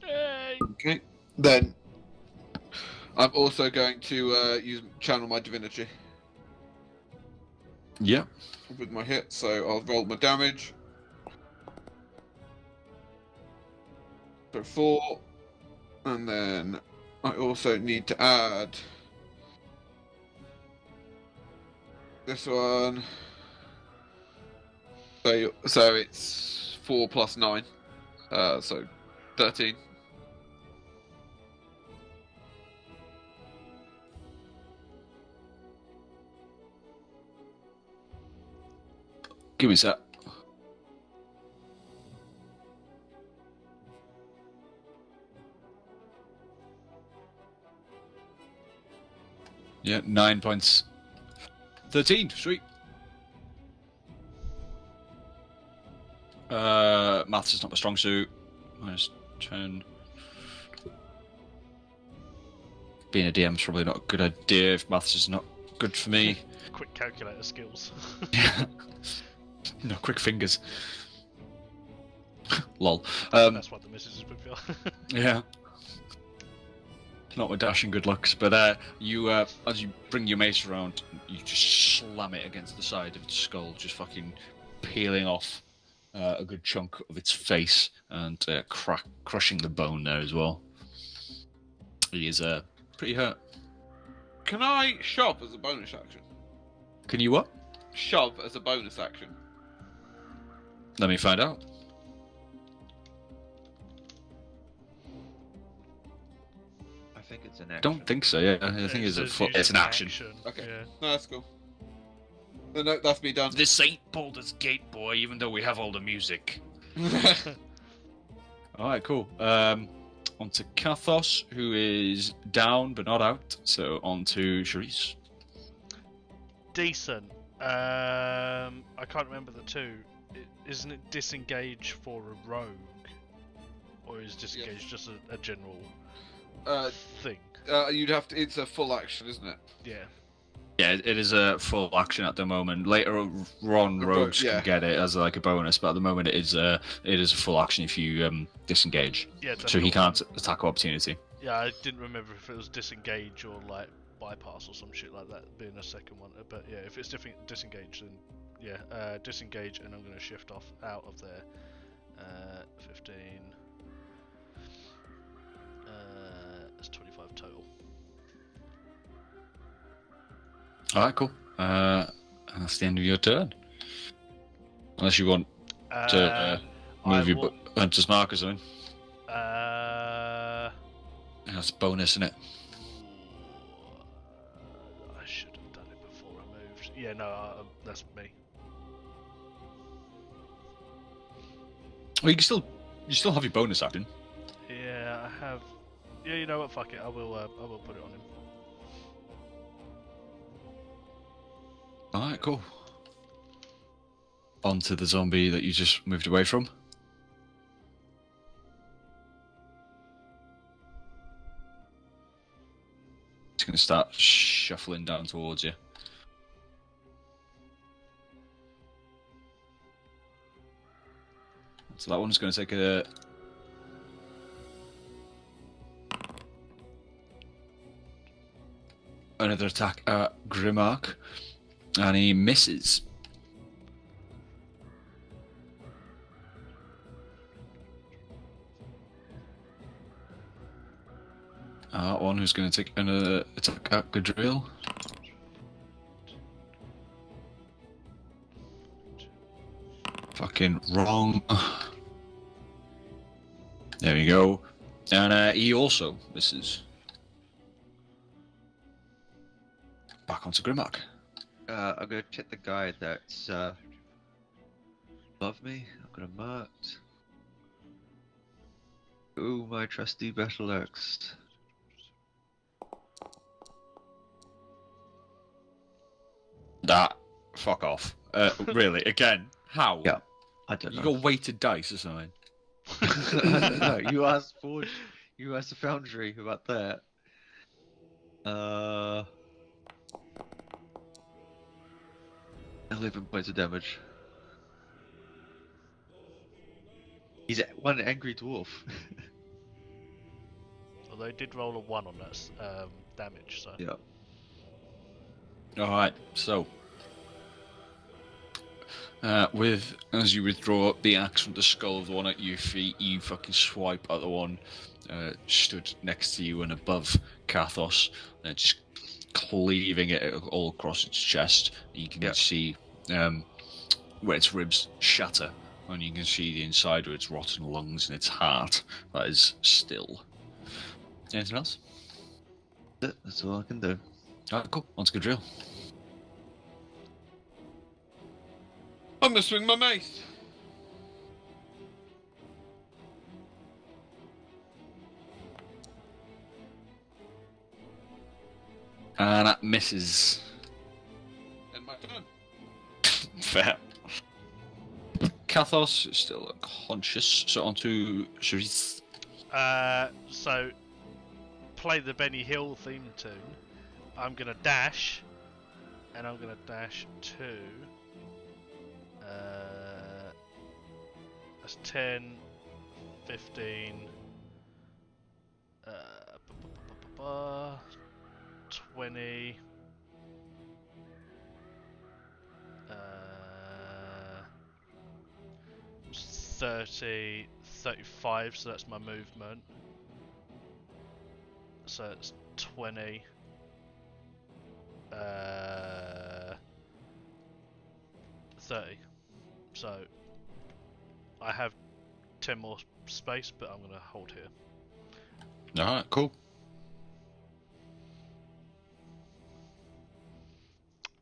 Yay! Okay. Then I'm also going to channel my divinity Yeah. with my hit, so I'll roll my damage. So 4, and then I also need to add this one. So it's 4 plus 9, so 13. Give me a sec. Yeah, 9 points. 13, sweet. Maths is not my strong suit. Minus 10. being a DM is probably not a good idea if maths is not good for me. Quick calculator skills. No, quick fingers. Lol. That's what the missus is good for. Yeah. Not with dashing good looks, but you as you bring your mace around, you just slam it against the side of its skull, just fucking peeling off a good chunk of its face and crushing the bone there as well. He is pretty hurt. Can I shove as a bonus action? Can you what? Shove as a bonus action. Let me find out. I think it's an action. Don't think so. Yeah, I think it's it's an action. Okay. Yeah. No, that's cool. No, that's me done. This ain't Baldur's Gate, boy. Even though we have all the music. All right, cool. On to Kathos, who is down but not out. So on to Charisse. Decent. I can't remember the two. Isn't it disengage for a rogue, or is disengage just a general thing? You'd have to. It's a full action, isn't it? Yeah. Yeah, it is a full action at the moment. Later on, rogues yeah. can get it as like a bonus, but at the moment it is a full action if you disengage. Yeah. So he can't attack of opportunity. Yeah, I didn't remember if it was disengage or like bypass or some shit like that being a second one. But yeah, if it's disengage, then yeah, disengage, and I'm going to shift off out of there. 15. That's 25 total. All right, cool. That's the end of your turn. Unless you want to move your Hunter's Mark or something. That's a bonus, isn't it? I should have done it before I moved. Yeah, no, that's me. Well, you still have your bonus action. Yeah, I have. Yeah, you know what? Fuck it. I will put it on him. Alright, cool. On to the zombie that you just moved away from. It's going to start shuffling down towards you. So that one's going to take another attack at Grimark. And he misses. That one who's going to take another attack at Gadriel. Fucking wrong. There we go. And he also misses. Back onto Grimark. I'm gonna hit the guy that's above me. I'm gonna marked. Ooh, my trusty battle axe. That. Fuck off. Really? Again? How? Yeah, I don't You know. got weighted dice or something? I don't know. You asked Forge. You asked the Foundry about that. 11 points of damage. He's one angry dwarf. Although I did roll a 1 on that damage, so. Yeah. Alright, so. As you withdraw the axe from the skull of the one at your feet, you fucking swipe at the one stood next to you and above Kathos, and just cleaving it all across its chest. You can see where its ribs shatter, and you can see the inside of its rotten lungs and its heart that is still. Anything else? That's all I can do. Alright, cool. On to Gadriel. I'm gonna swing my mace. And that misses. And my turn. Fair. Kathos is still unconscious, so on to Charisse. So play the Benny Hill theme tune, I'm gonna dash, and I'm gonna dash to. That's 10, 15, 20. 30, 35, so that's my movement. So it's 20. 30. So I have 10 more space, but I'm going to hold here. Alright, cool.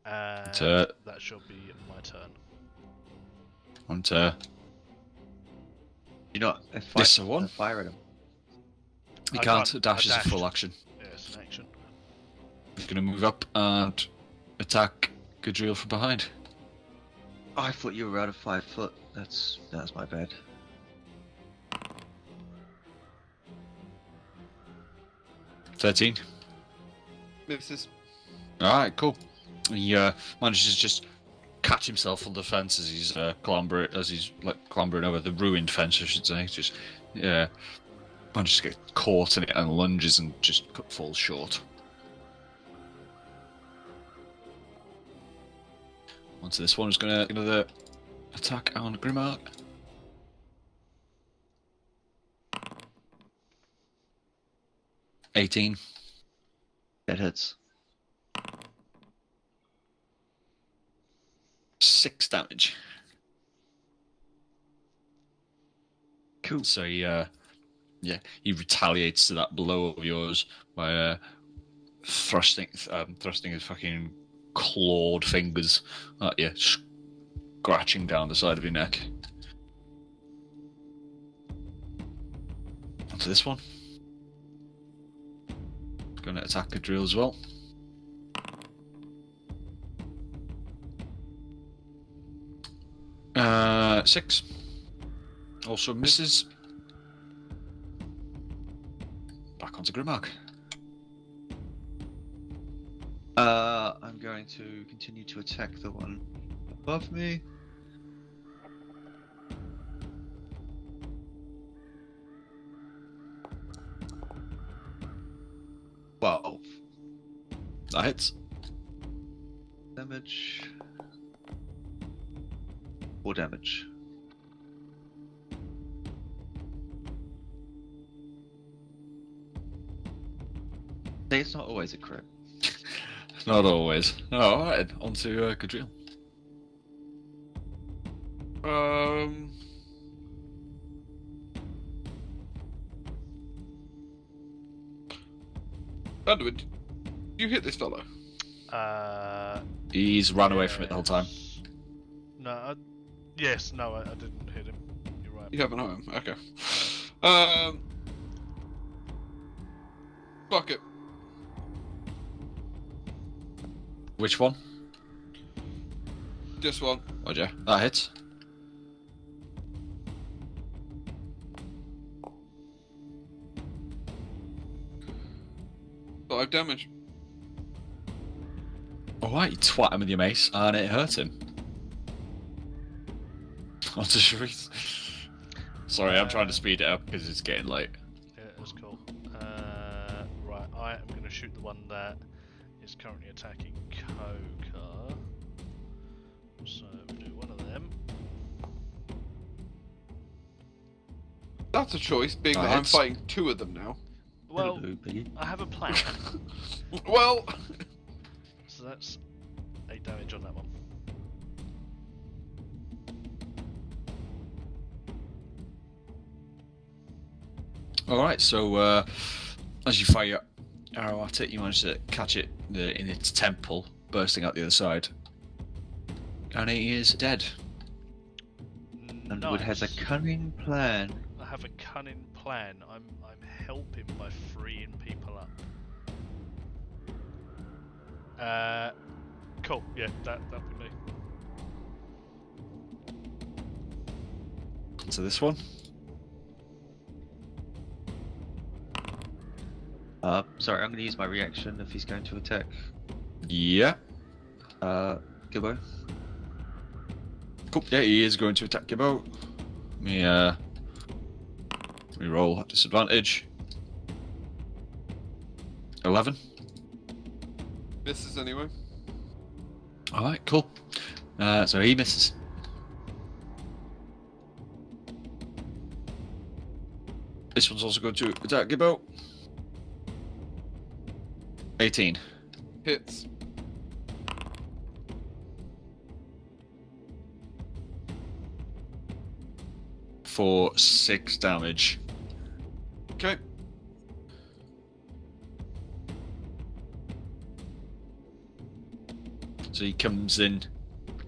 And So- that shall be my turn. On to You're not. This is one. Fire at him. you I can't. can't, Dash I is a dashed. full action. Yeah, it's an action. He's gonna move up and attack Gadriel from behind. Oh, I thought you were out of 5 foot. That's my bad. $13. Misses. Alright, cool. He manages to just catch himself on the fence as he's clambering over the ruined fence, I should say. Just manages to get caught in it and lunges and just falls short. Onto this one, who's gonna another attack on Grimmark. $18. That hits. 6 damage. Cool. So he retaliates to that blow of yours by thrusting his fucking clawed fingers at you, scratching down the side of your neck. Onto this one. Going to attack a drill as well. Six. Also misses. Back onto Grimmark. I'm going to continue to attack the one above me. Well, That hits. damage. 4 damage. Say it's not always a crit. Not always. Oh, alright, onto Gadriel. Underwood, you hit this fellow. He's run away from it the whole time. yes. No, I didn't hit him. You're right. You haven't hit him. Okay. Fuck it. Which one? This one. Roger. That hits. Five damage. Alright, you twat him with your mace, and it hurt him. Onto Sharice. Sorry, I'm trying to speed it up because it's getting late. Yeah, that's cool. Right, I am going to shoot the one that is currently attacking Koka. So we'll do one of them. That's a choice, being That that I'm hits. fighting 2 of them now. Well, Hello, piggy. I have a plan. Well, So that's 8 damage on that one. Alright, so as you fire your arrow at it, you manage to catch it in its temple, bursting out the other side. And he is dead. Underwood has a Nice. cunning plan. I have a cunning plan. I'm helping by freeing people up. Cool. Yeah, that'd be me. So this one. Sorry, I'm going to use my reaction if he's going to attack. Yeah. Gibbo. Cool. Yeah, he is going to attack Gibbo. Let me roll at disadvantage. 11. Misses anyway. Alright, cool. So he misses. This one's also going to attack Gibbo. 18. Hits. For 6 damage. Okay. So he comes in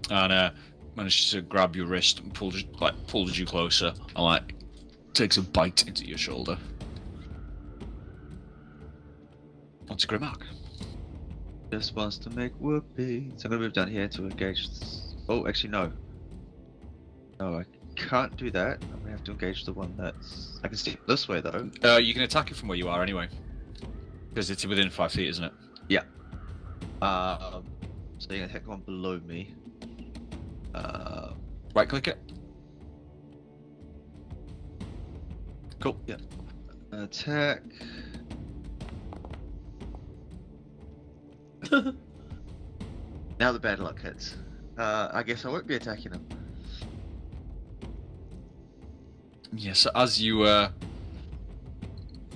and manages to grab your wrist and pulls you closer and takes a bite into your shoulder. What's a Grimmark? Just wants to make whoopee. So I'm going to move down here to engage. Oh, actually, no. No, I can't do that. I'm going to have to engage the one that's. I can step this way, though. You can attack it from where you are anyway. Because it's within 5 feet, isn't it? Yeah. So you're going to attack one below me. Right click it. Cool. Yeah. Attack. Now the bad luck hits. I guess I won't be attacking him. Yeah, so as you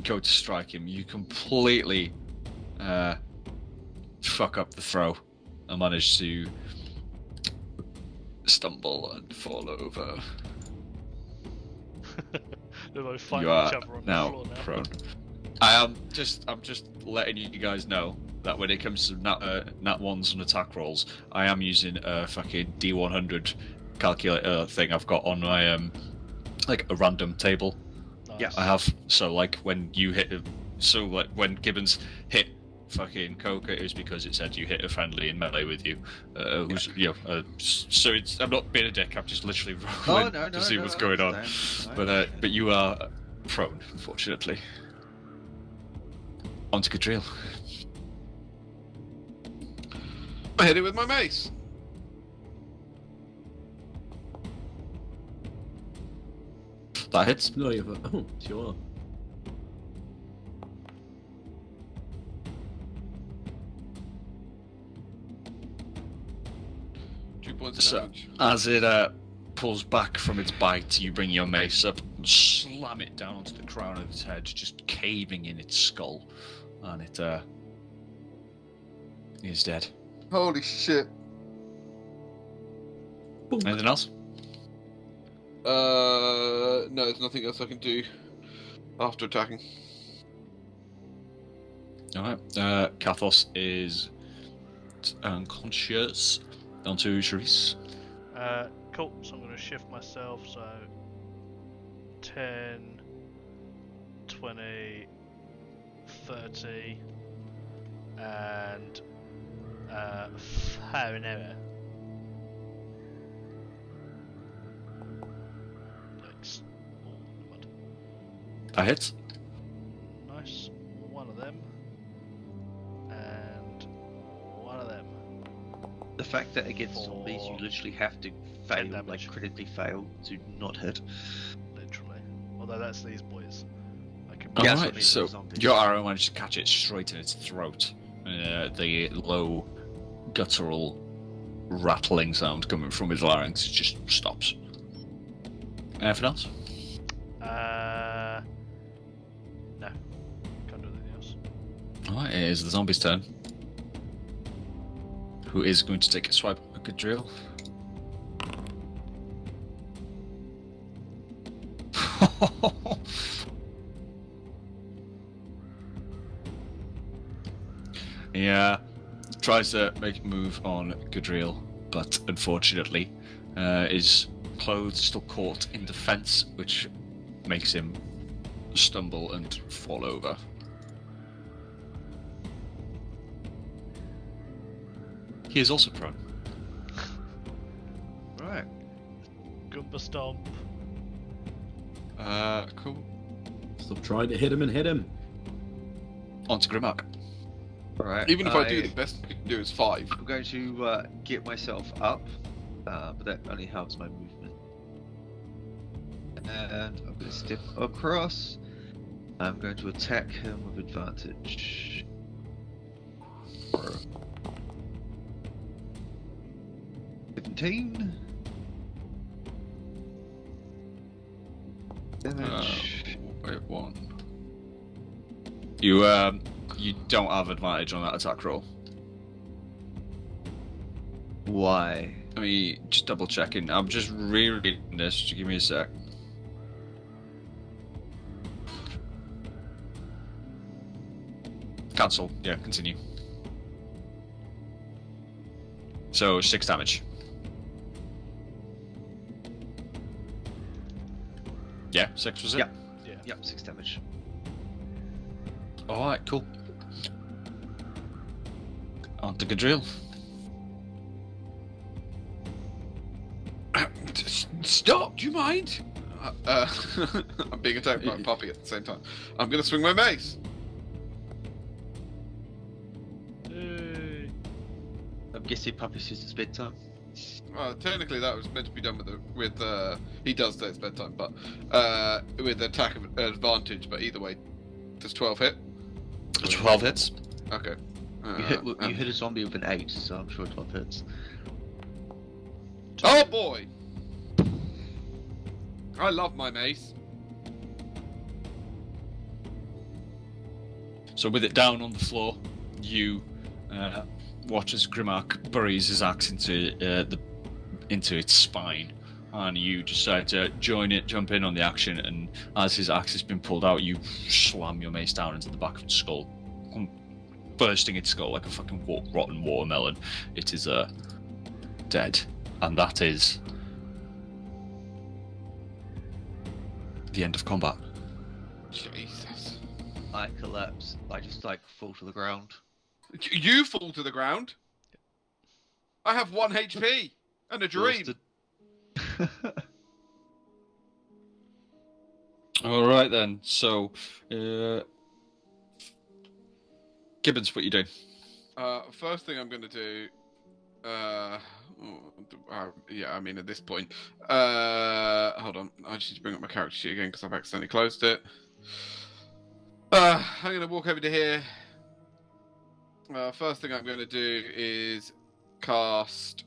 go to strike him, you completely fuck up the throw and manage to stumble and fall over. They're both fighting You each are other on the now floor now. prone. I'm just letting you guys know that when it comes to nat ones and attack rolls, I am using a fucking D100 calculator thing I've got on my like a random table. Nice. Yeah. I have. So like when you hit, when Gibbons hit fucking Coca, it was because it said you hit a friendly in melee with you. So it's, I'm not being a dick. I'm just literally rolling to see what's going on. But you are prone, unfortunately. On to Gadriel. I hit it with my mace. That hits. No, you've. Oh, sure. Points of So, damage. as it pulls back from its bite, you bring your mace up and slam it down onto the crown of its head, just caving in its skull, and it is dead. Holy shit. Anything else? No, there's nothing else I can do after attacking. Alright, Kathos is unconscious. On to Charisse. Cool, so I'm going to shift myself, so 10, 20, 30, and fire and error. Yikes. Oh, mud. That hits. Nice. One of them. And one of them. The fact that against zombies you literally have to fail, like damage. critically fail to not hit. Literally. Although that's these boys. I can Yeah, Alright, zombies so are zombies. your arrow managed to catch it straight in its throat. The low, guttural, rattling sound coming from its larynx just stops. Anything else? No. Can't do anything else. Alright, it is the zombie's turn. Who is going to take a swipe at Gadriel? Yeah, tries to make a move on Gadriel, but unfortunately, his clothes still caught in the fence, which makes him stumble and fall over. He is also prone. Right. Goomba Stomp. Cool. Stop trying to hit him and hit him. onto Grimmark. Alright. Even if I do, the best I can do is 5. I'm going to get myself up, but that only helps my movement. And I'm going to step across. I'm going to attack him with advantage. 17. Damage. Wait, 1. You don't have advantage on that attack roll. Why? I mean, just double checking. I'm just rereading this. Just give me a sec. Cancel. Yeah, continue. So 6 damage. Yeah, 6 was it? Yep. Yeah. Yep, 6 damage. Alright, cool. On to Gadriel. Stop! Do you mind? I'm being attacked by a puppy at the same time. I'm gonna swing my mace. Yay. I'm guessing Puppy says it's bedtime. Technically, that was meant to be done with he does say it's bedtime, but with attack of advantage. But either way, does 12 hit? 12 hits. Okay. You hit a zombie with an 8, so I'm sure 12 hits. Oh boy! I love my mace. So with it down on the floor, you watch as Grimmark buries his axe into its spine, and you decide to join it, jump in on the action, and as his axe has been pulled out, you slam your mace down into the back of its skull, bursting its skull like a fucking rotten watermelon. It is dead, and that is the end of combat. Jesus. I collapse. I just fall to the ground. You fall to the ground. I have 1 HP and a dream. All right then. So, Gibbons, what you doing? First thing I'm going to do, yeah, I mean at this point, hold on, I just need to bring up my character sheet again because I've accidentally closed it. I'm going to walk over to here. First thing I'm going to do is cast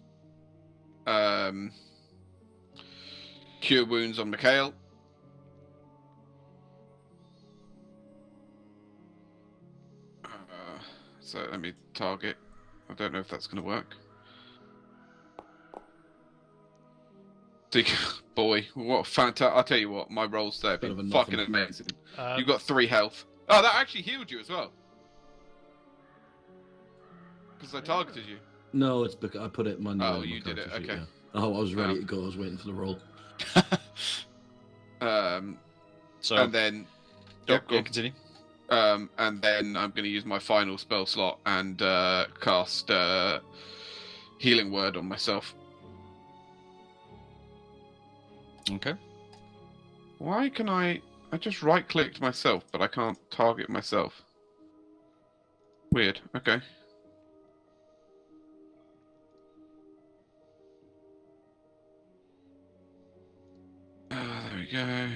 Cure Wounds on Mikhail. So let me target. I don't know if that's going to work. Boy, what a fantastic! I'll tell you what, my rolls there have Bit of been a fucking nothing. amazing. You got 3 health. Oh, that actually healed you as well. Because I targeted you. No, it's because I put it manually. Oh, on my you did it, character sheet, okay. yeah. Oh, I was ready to go. I was waiting for the roll. So, And then, yeah, go on. continue. And then I'm going to use my final spell slot and cast Healing Word on myself. Okay. Why can I just right-clicked myself, but I can't target myself? Weird. Okay. There we go.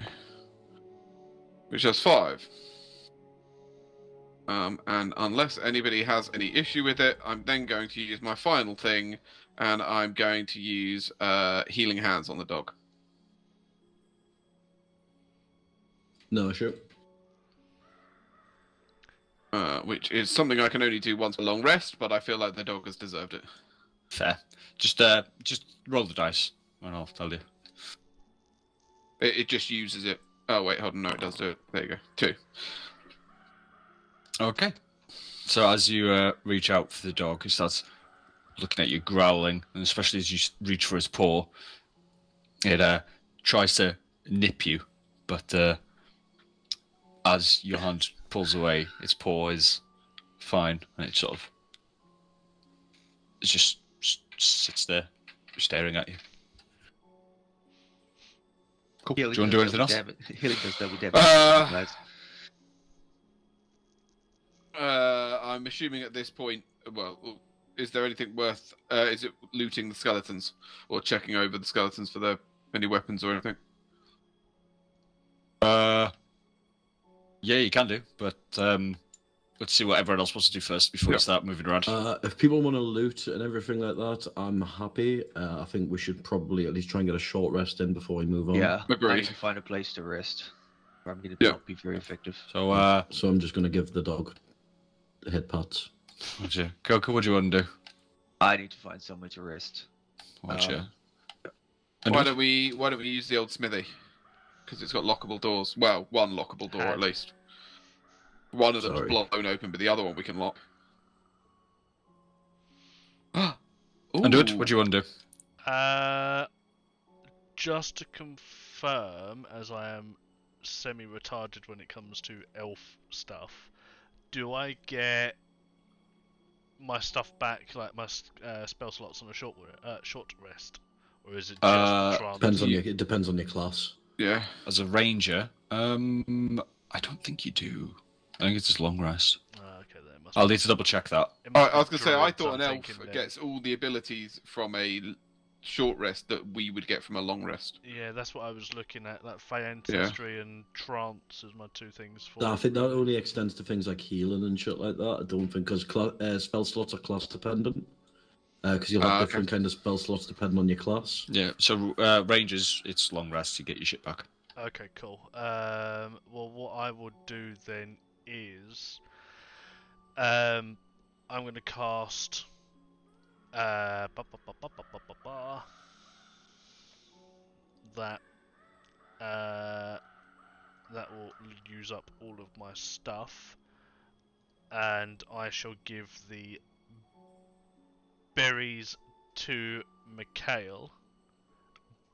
Which has 5. And unless anybody has any issue with it, I'm then going to use my final thing, and I'm going to use Healing Hands on the dog. No, sure. Which is something I can only do once a long rest, but I feel like the dog has deserved it. Fair. Just roll the dice, and I'll tell you. It just uses it. Oh wait, hold on, no, it does do it. There you go, 2. Okay. So as you reach out for the dog, he starts looking at you, growling, and especially as you reach for his paw, it tries to nip you, but as your hand pulls away, its paw is fine, and it just sits there, staring at you. Cool. Do you want to do anything else? Healing does double damage. Uh, Guys. I'm assuming at this point, well, is there anything worth? Is it looting the skeletons or checking over the skeletons for any weapons or anything? Yeah, you can do, but let's see what everyone else wants to do first before we start moving around. If people want to loot and everything like that, I'm happy. I think we should probably at least try and get a short rest in before we move on. Yeah, I Agreed. need to find a place to rest. Or I'm going to Yeah. not be very effective. So, So I'm just going to give the dog head pats. Coco, what do you want to do? I need to find somewhere to rest. Gotcha. Why don't we use the old smithy? Because it's got lockable doors. Well, one lockable door at least. One of them's Sorry. blown open, but the other one we can lock. Anduit, what do you want to do? Just to confirm, as I am semi-retarded when it comes to elf stuff, do I get my stuff back, like my spell slots on a short rest, or is it just the trance? It depends on your class. Yeah. As a ranger, I don't think you do. I think it's just long rest. Okay, then. I'll need to double check that. I was going to say, I thought an I'm elf thinking then. gets all the abilities from a short rest that we would get from a long rest. Yeah, that's what I was looking at. Like Fey Ancestry and Trance as my two things for. I think that only extends to things like healing and shit like that. I don't think because spell slots are class dependent. Because you'll have different kind of spell slots depending on your class. Yeah, so rangers, it's long rest, you get your shit back. Okay, cool. Well, what I would do then is, I'm going to cast, that will use up all of my stuff, and I shall give the berries to Mikhail,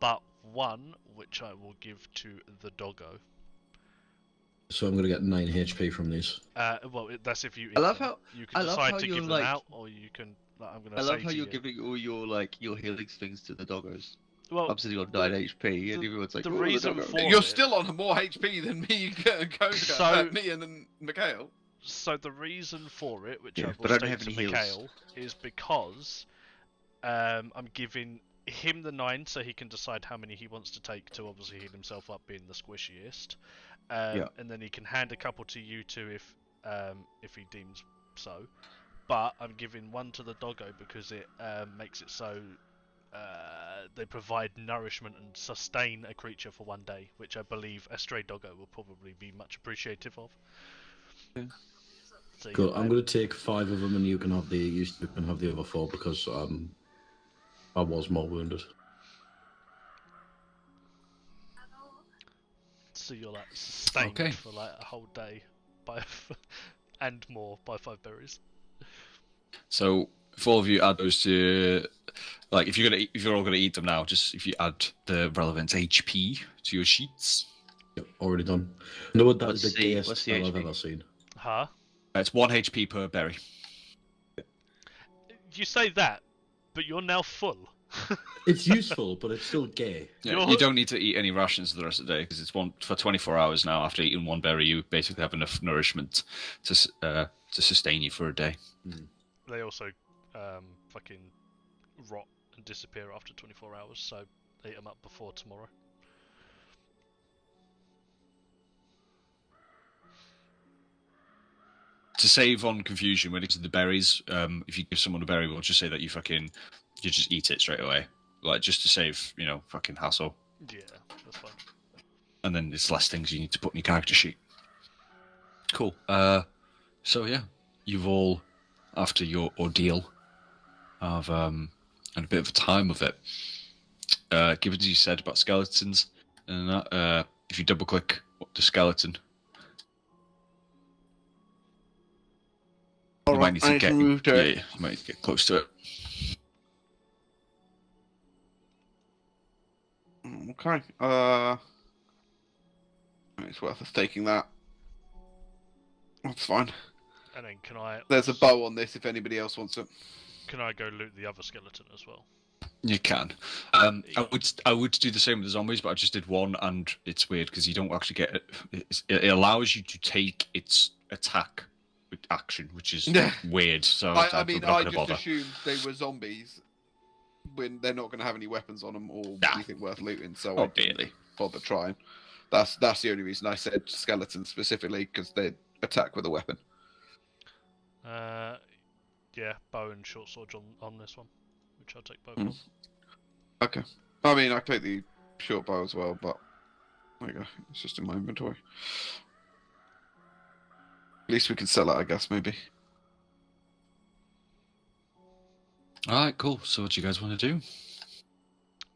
but one which I will give to the doggo. So I'm going to get 9 HP from these. Well, that's if you. I eat love them. how- you I can love decide how to you're give them like- out, or you can. Like, I'm gonna I say love how to you're you. giving all your healing things to the doggos. Well, I'm sitting on 9 HP, and everyone's like, the "Oh, reason doggo." for You're it- still on more HP than me, Koga, So- me and then Mikhail. So the reason for it, which Yeah, I will but I don't state have to any heals. Mikhail, is because I'm giving him the 9 so he can decide how many he wants to take to obviously heal himself up, being the squishiest. Yeah. And then he can hand a couple to you two if he deems so. But I'm giving one to the doggo because it makes it so they provide nourishment and sustain a creature for one day, which I believe a stray doggo will probably be much appreciative of. Yeah. So, Cool. yeah, I'm going to take 5 of them, and you can have the other 4 because I was more wounded. So you're like sustained Okay. for like a whole day by and more by 5 berries. So if all of you add those to, like, if you're all gonna eat them now, just if you add the relevant HP to your sheets, Yep, already done. You know what? That is What's the the- gayest what's the spell I've HP? ever seen. Huh? it's 1 HP per berry. You say that, but you're now full. It's useful, but it's still gay. Yeah, You're- you don't need to eat any rations for the rest of the day because it's one for 24 hours now. After eating 1 berry, you basically have enough nourishment to sustain you for a day. They also fucking rot and disappear after 24 hours, so eat them up before tomorrow. To save on confusion when it comes to the berries, if you give someone a berry, we'll just say that you just eat it straight away, like just to save fucking hassle, Yeah, that's fine. and then it's less things you need to put in your character sheet. Cool. So yeah, you've all, after your ordeal, have had a bit of a time of it. Given as you said about skeletons, and that, if you double click the skeleton, you might need to get move to it. yeah, you might need to get close to it. Okay. It's worth us taking that. That's fine. And then can I? There's a bow on this if anybody else wants it. Can I go loot the other skeleton as well? You can. I would do the same with the zombies, but I just did 1, and it's weird because you don't actually get it. It allows you to take its attack action, which is Yeah. weird. So I I'm mean, not I gonna just bother. assumed they were zombies when they're not going to have any weapons on them or Nah. anything worth looting. So Oh, I didn't really? bother trying. That's the only reason I said skeletons specifically, because they attack with a weapon. Yeah, bow and short sword on this one, which I'll take both Mm. on. Okay. I mean, I take the short bow as well, but there you go. It's just in my inventory. At least we can sell it, I guess, maybe. All right, cool. So what do you guys want to do?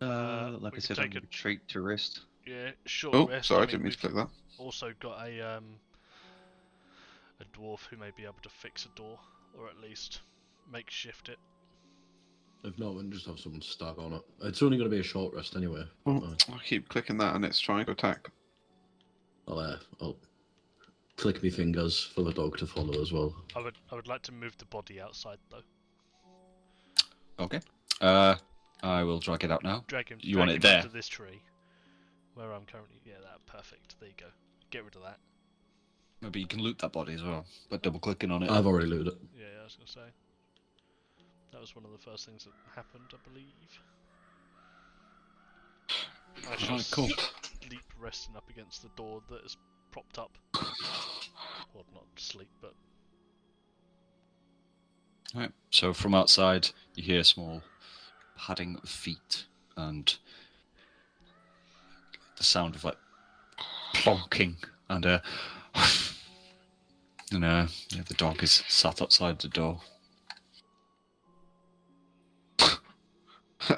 Like we I could said, take I'm retreat to rest. Yeah, short Oh, rest. sorry, I I mean, didn't mean to we've click that. also got a dwarf who may be able to fix a door, or at least makeshift it. If not, we can just have someone stag on it. It's only going to be a short rest anyway. Oh, I keep clicking that and it's trying to attack. I'll click my fingers for the dog to follow as well. I would like to move the body outside though. Okay. I will drag it out now. Drag him. You want drag it him there? Into this tree, where I'm currently. Yeah, that perfect. There you go. Get rid of that. Maybe you can loot that body as well, by double clicking on it. I've already looted it. Yeah, I was gonna say. That was one of the first things that happened, I believe. I shall Alright, cool. sleep resting up against the door that is propped up. Well, not sleep, but Right. So from outside, you hear small padding of feet and the sound of like plonking, and yeah, the dog is sat outside the door.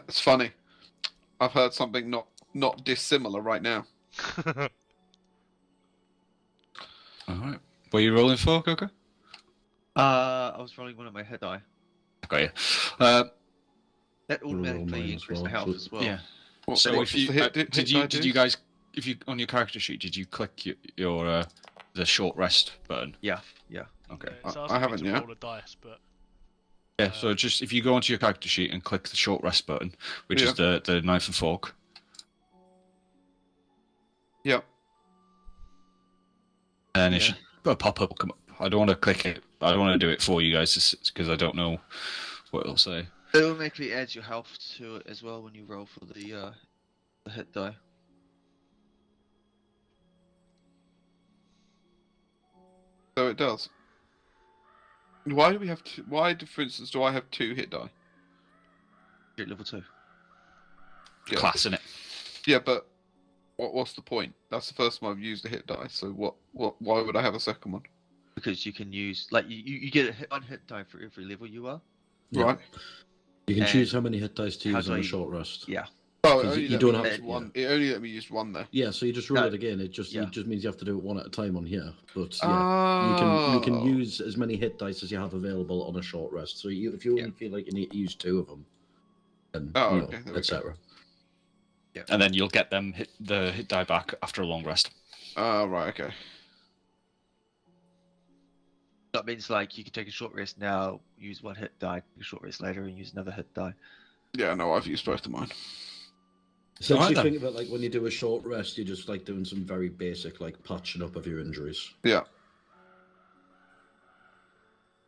It's funny. I've heard something not dissimilar right now. All right. What are you rolling for, Coco? I was rolling one of my hit die. Got you. That Roll automatically mine as increased well, my health so- as well. Yeah. What, So what's if you the hit, did hit you die did do? you guys, if you on your character sheet, did you click your the short rest button? Yeah. Okay. Yeah, it's I asking me haven't to yet. roll a dice, but Yeah. So just if you go onto your character sheet and click the short rest button, which is the knife and fork, Yep. and it Yeah. should a pop-up come up. I don't want to click it. I don't want to do it for you guys because I don't know what it'll say. It automatically adds your health to it as well when you roll for the hit die. So it does. Why do we have two? Why, for instance, do I have 2 hit die? You're at level 2. Yeah. Class in it. Yeah, but what's the point? That's the first time I've used a hit die. So why would I have a second one? Because you can use, like, you get one hit die for every level you are. Yeah. Right. You can And choose how many hit dice to how use do on a I- short rest. Yeah. Oh, it Because only you let don't me have use to- one. It only let me use one there. Yeah, so you just roll No. it again. It just Yeah. means you have to do it one at a time on here. But yeah, you can Oh. use as many hit dice as you have available on a short rest. So if you only Yeah. feel like you need to use 2 of them, then Oh, okay, there we go. etc. And then you'll get them the hit die back after a long rest. Oh, right. Okay. That means, like, you can take a short rest now, use one hit die, take a short rest later, and use another hit die. Yeah, no, I've used both of mine. Essentially, Alright then. think of it like when you do a short rest, you're just like doing some very basic like patching up of your injuries. Yeah.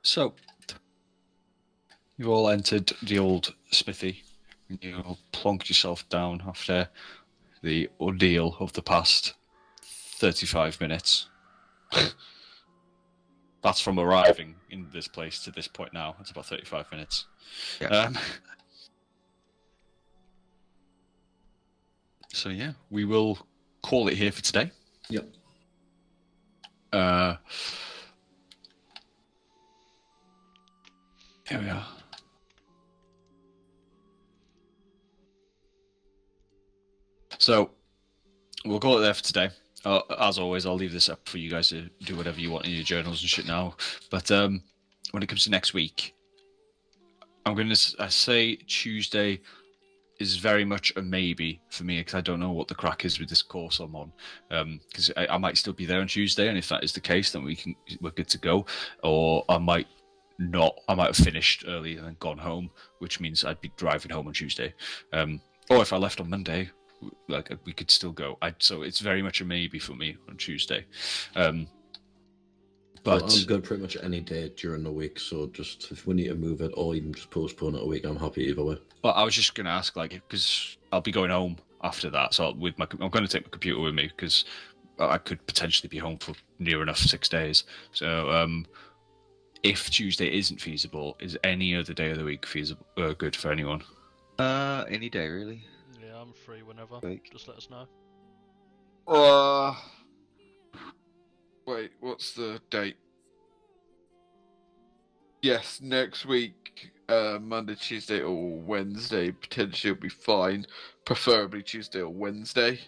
So, you all entered the old smithy, and you all plonked yourself down after the ordeal of the past 35 minutes. That's from arriving in this place to this point now. It's about 35 minutes. Yeah. So yeah, we will call it here for today. Yep. Here we are. So, we'll call it there for today. As always, I'll leave this up for you guys to do whatever you want in your journals and shit now. But when it comes to next week, I'm going to say Tuesday is very much a maybe for me because I don't know what the crack is with this course I'm on. Because I might still be there on Tuesday, and if that is the case, then we're good to go. Or I might not. I might have finished early and then gone home, which means I'd be driving home on Tuesday. Or if I left on Monday, like we could still go. So it's very much a maybe for me on Tuesday. Well, But I'm good pretty much any day during the week, so just if we need to move it or even just postpone it a week, I'm happy either way. well, I was just going to ask, like, because I'll be going home after that, so I'm going to take my computer with me because I could potentially be home for near enough 6 days. So, if Tuesday isn't feasible, is any other day of the week feasible? Good for anyone? Any day really. Yeah, I'm free whenever. Like- Just let us know. Wait, what's the date? Yes, next week, Monday, Tuesday, or Wednesday potentially will be fine. Preferably Tuesday or Wednesday.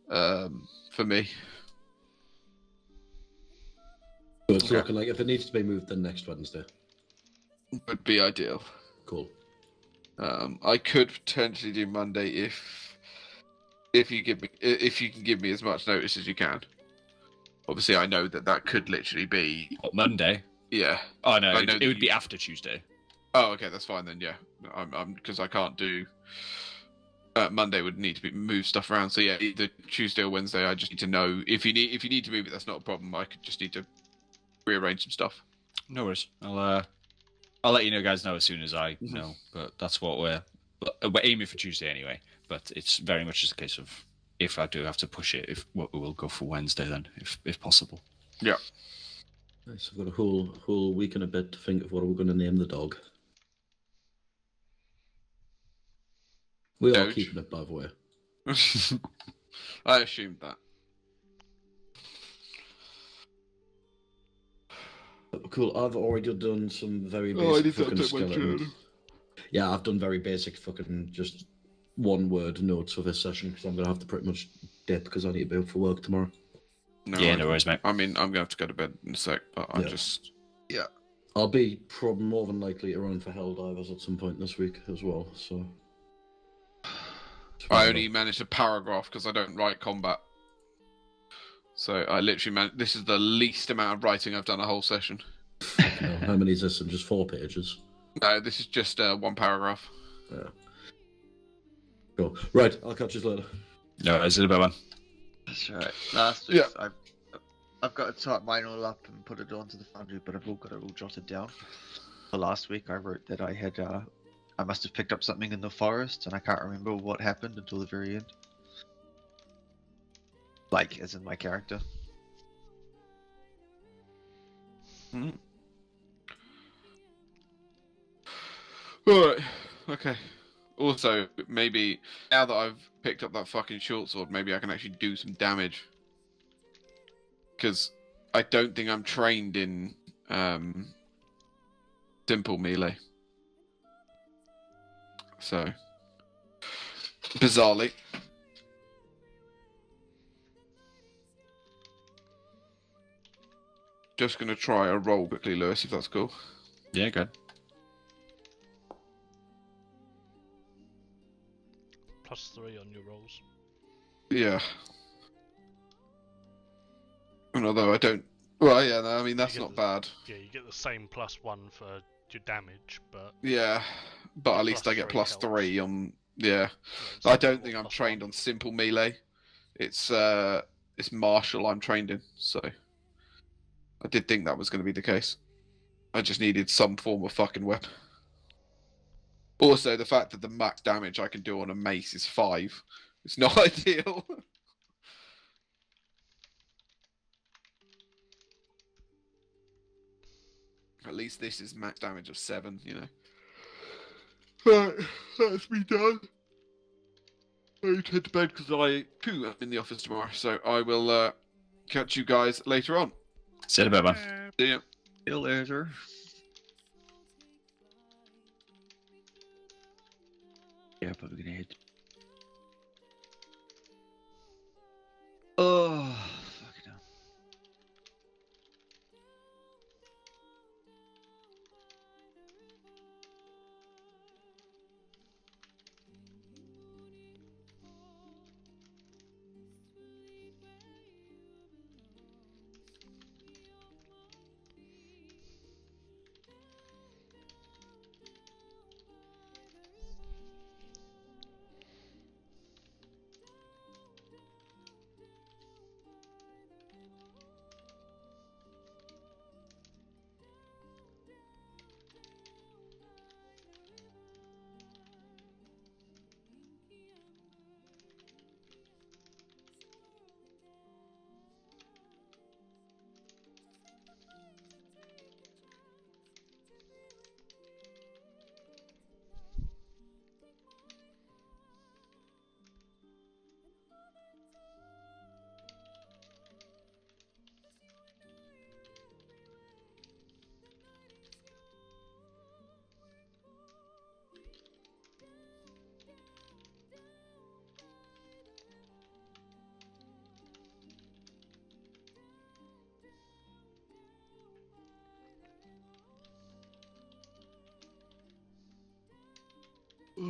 For me. So it's Okay. looking like if it needs to be moved, then next Wednesday. Would be ideal. Cool. I could potentially do Monday if you can give me as much notice as you can. Obviously, I know that could literally be Monday? yeah. Oh no, I know it that would be you- after Tuesday. Oh, okay, that's fine then. Yeah, I'm because I can't do. Monday would need to be move stuff around. So yeah, either Tuesday or Wednesday. I just need to know if you need to move it. That's not a problem. I could just need to rearrange some stuff. No worries. I'll let you guys know as soon as I know. But that's what we're aiming for Tuesday anyway. But it's very much just a case of if I do have to push it, we'll go for Wednesday then, if possible. Yeah. Nice. I've got a whole week and a bit to think of what we're going to name the dog. We are Doge. keeping it, by the way. I assumed that. Cool. I've already done some very Oh, I basic need to fucking update my skeleton. journal. Yeah, I've done very basic fucking just one-word notes for this session because I'm gonna have to pretty much dip because I need to be up for work tomorrow. No, Yeah, no worries, mate. I mean, I'm gonna have to go to bed in a sec, but I'm Yeah. just. I'll be probably more than likely around for Helldivers at some point this week as well. So I only managed a paragraph because I don't write combat. So I literally this is the least amount of writing I've done a whole session. No, how many is this? Just 4 pages. No, this is just one paragraph. Yeah. Cool. Right. I'll catch you later. No, is it a bit one? That's right. Last Yeah. week, I've got to type mine all up and put it onto the Foundry, but I've all got it all jotted down. For last week, I wrote that I had, I must have picked up something in the forest, and I can't remember what happened until the very end. Like, as in my character. Alright, okay. Also, maybe now that I've picked up that fucking short sword, maybe I can actually do some damage. Because I don't think I'm trained in simple melee. So, bizarrely. Just gonna try a roll quickly, Lewis, if that's cool. Yeah, good. +3 on your rolls. Yeah. And although I don't... Well, yeah, no, I mean, that's get not the- bad. Yeah, you get the same +1 for your damage, but Yeah, but The at least I get +3 +3 helps. on... Yeah. it's I don't more think I'm +1. trained on simple melee. It's martial I'm trained in, so... I did think that was going to be the case. I just needed some form of fucking weapon. Also, the fact that the max damage I can do on a mace is 5. It's not ideal. At least this is max damage of 7, you know. Right, that's me done. I need to head to bed because I, too, am in the office tomorrow. So I will catch you guys later on. See you in a bit, man. See ya. See you later. Yeah, but we're gonna hit. Oh, fucking hell.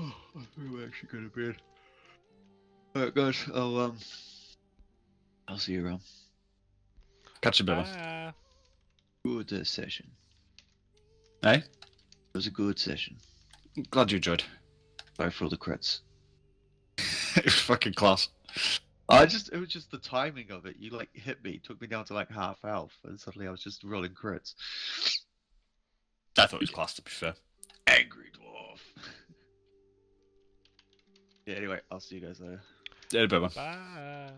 Oh, I think we're actually going to bed. Alright, guys, I'll see you around. Catch you, brother. Bye. Good session. Hey, It was a good session. glad you enjoyed. Sorry for all the crits. It was fucking class. It was just the timing of it. You like hit me, took me down to like half health, and suddenly I was just rolling crits. I thought it was class, to be fair. Angry dwarf. Yeah. Anyway, I'll see you guys later. Yeah, brother. Bye.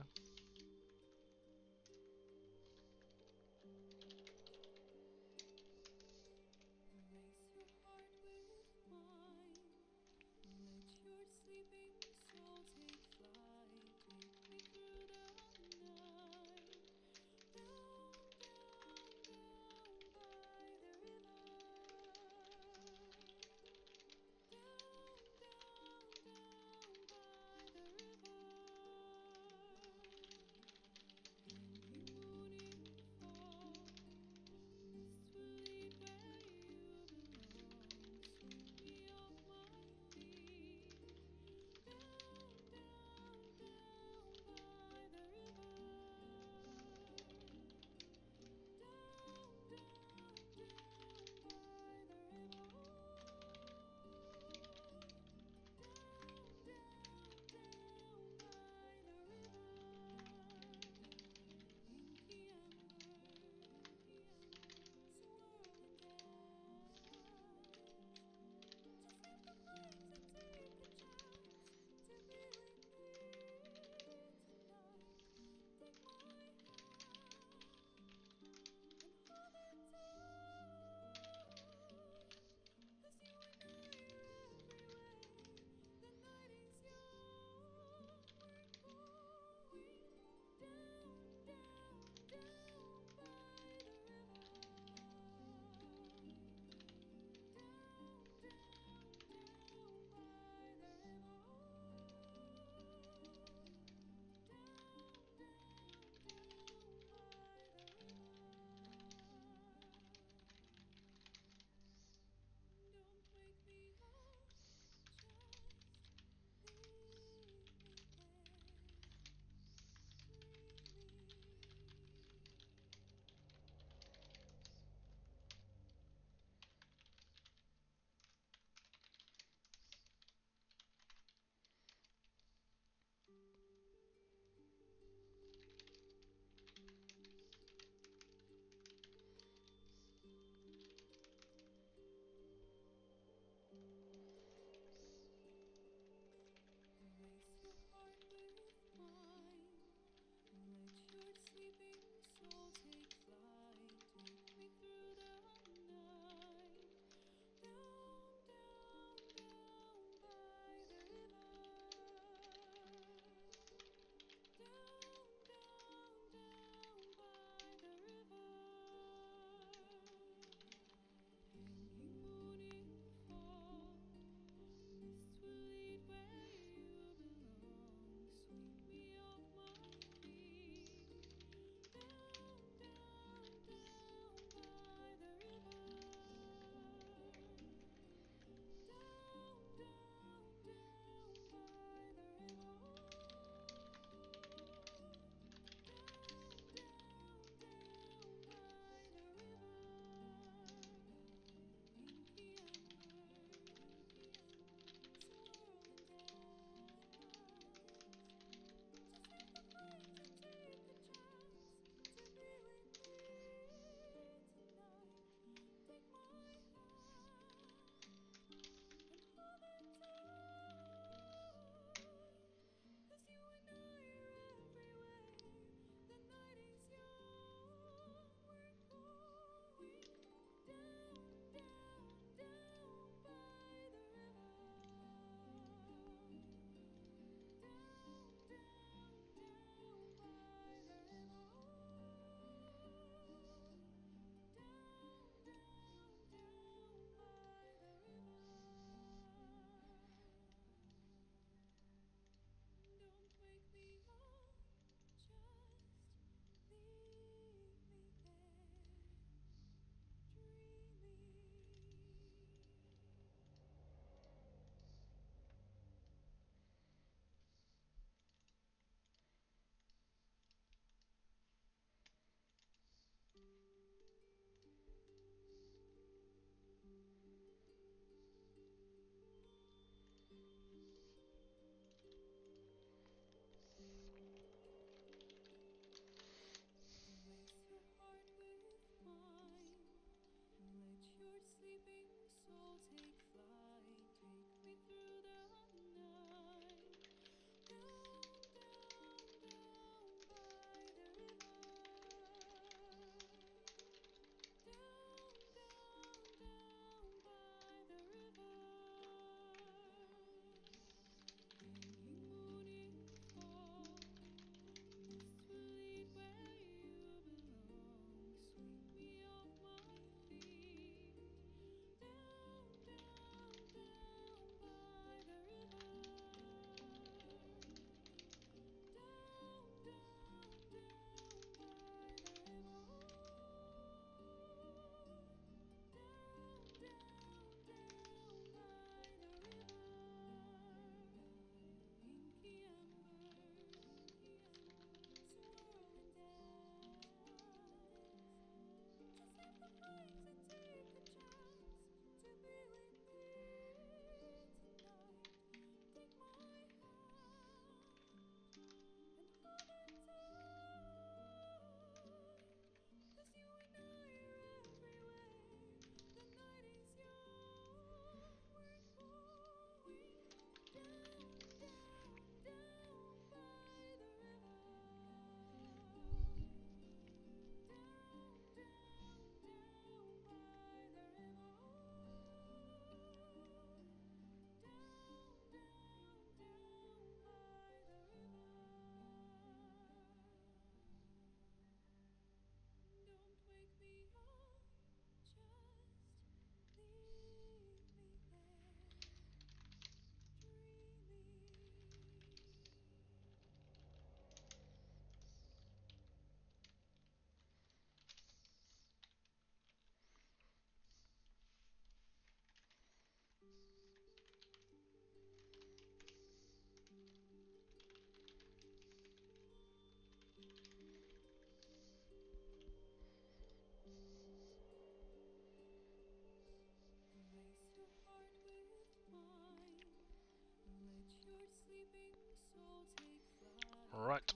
Right,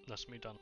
let's move done.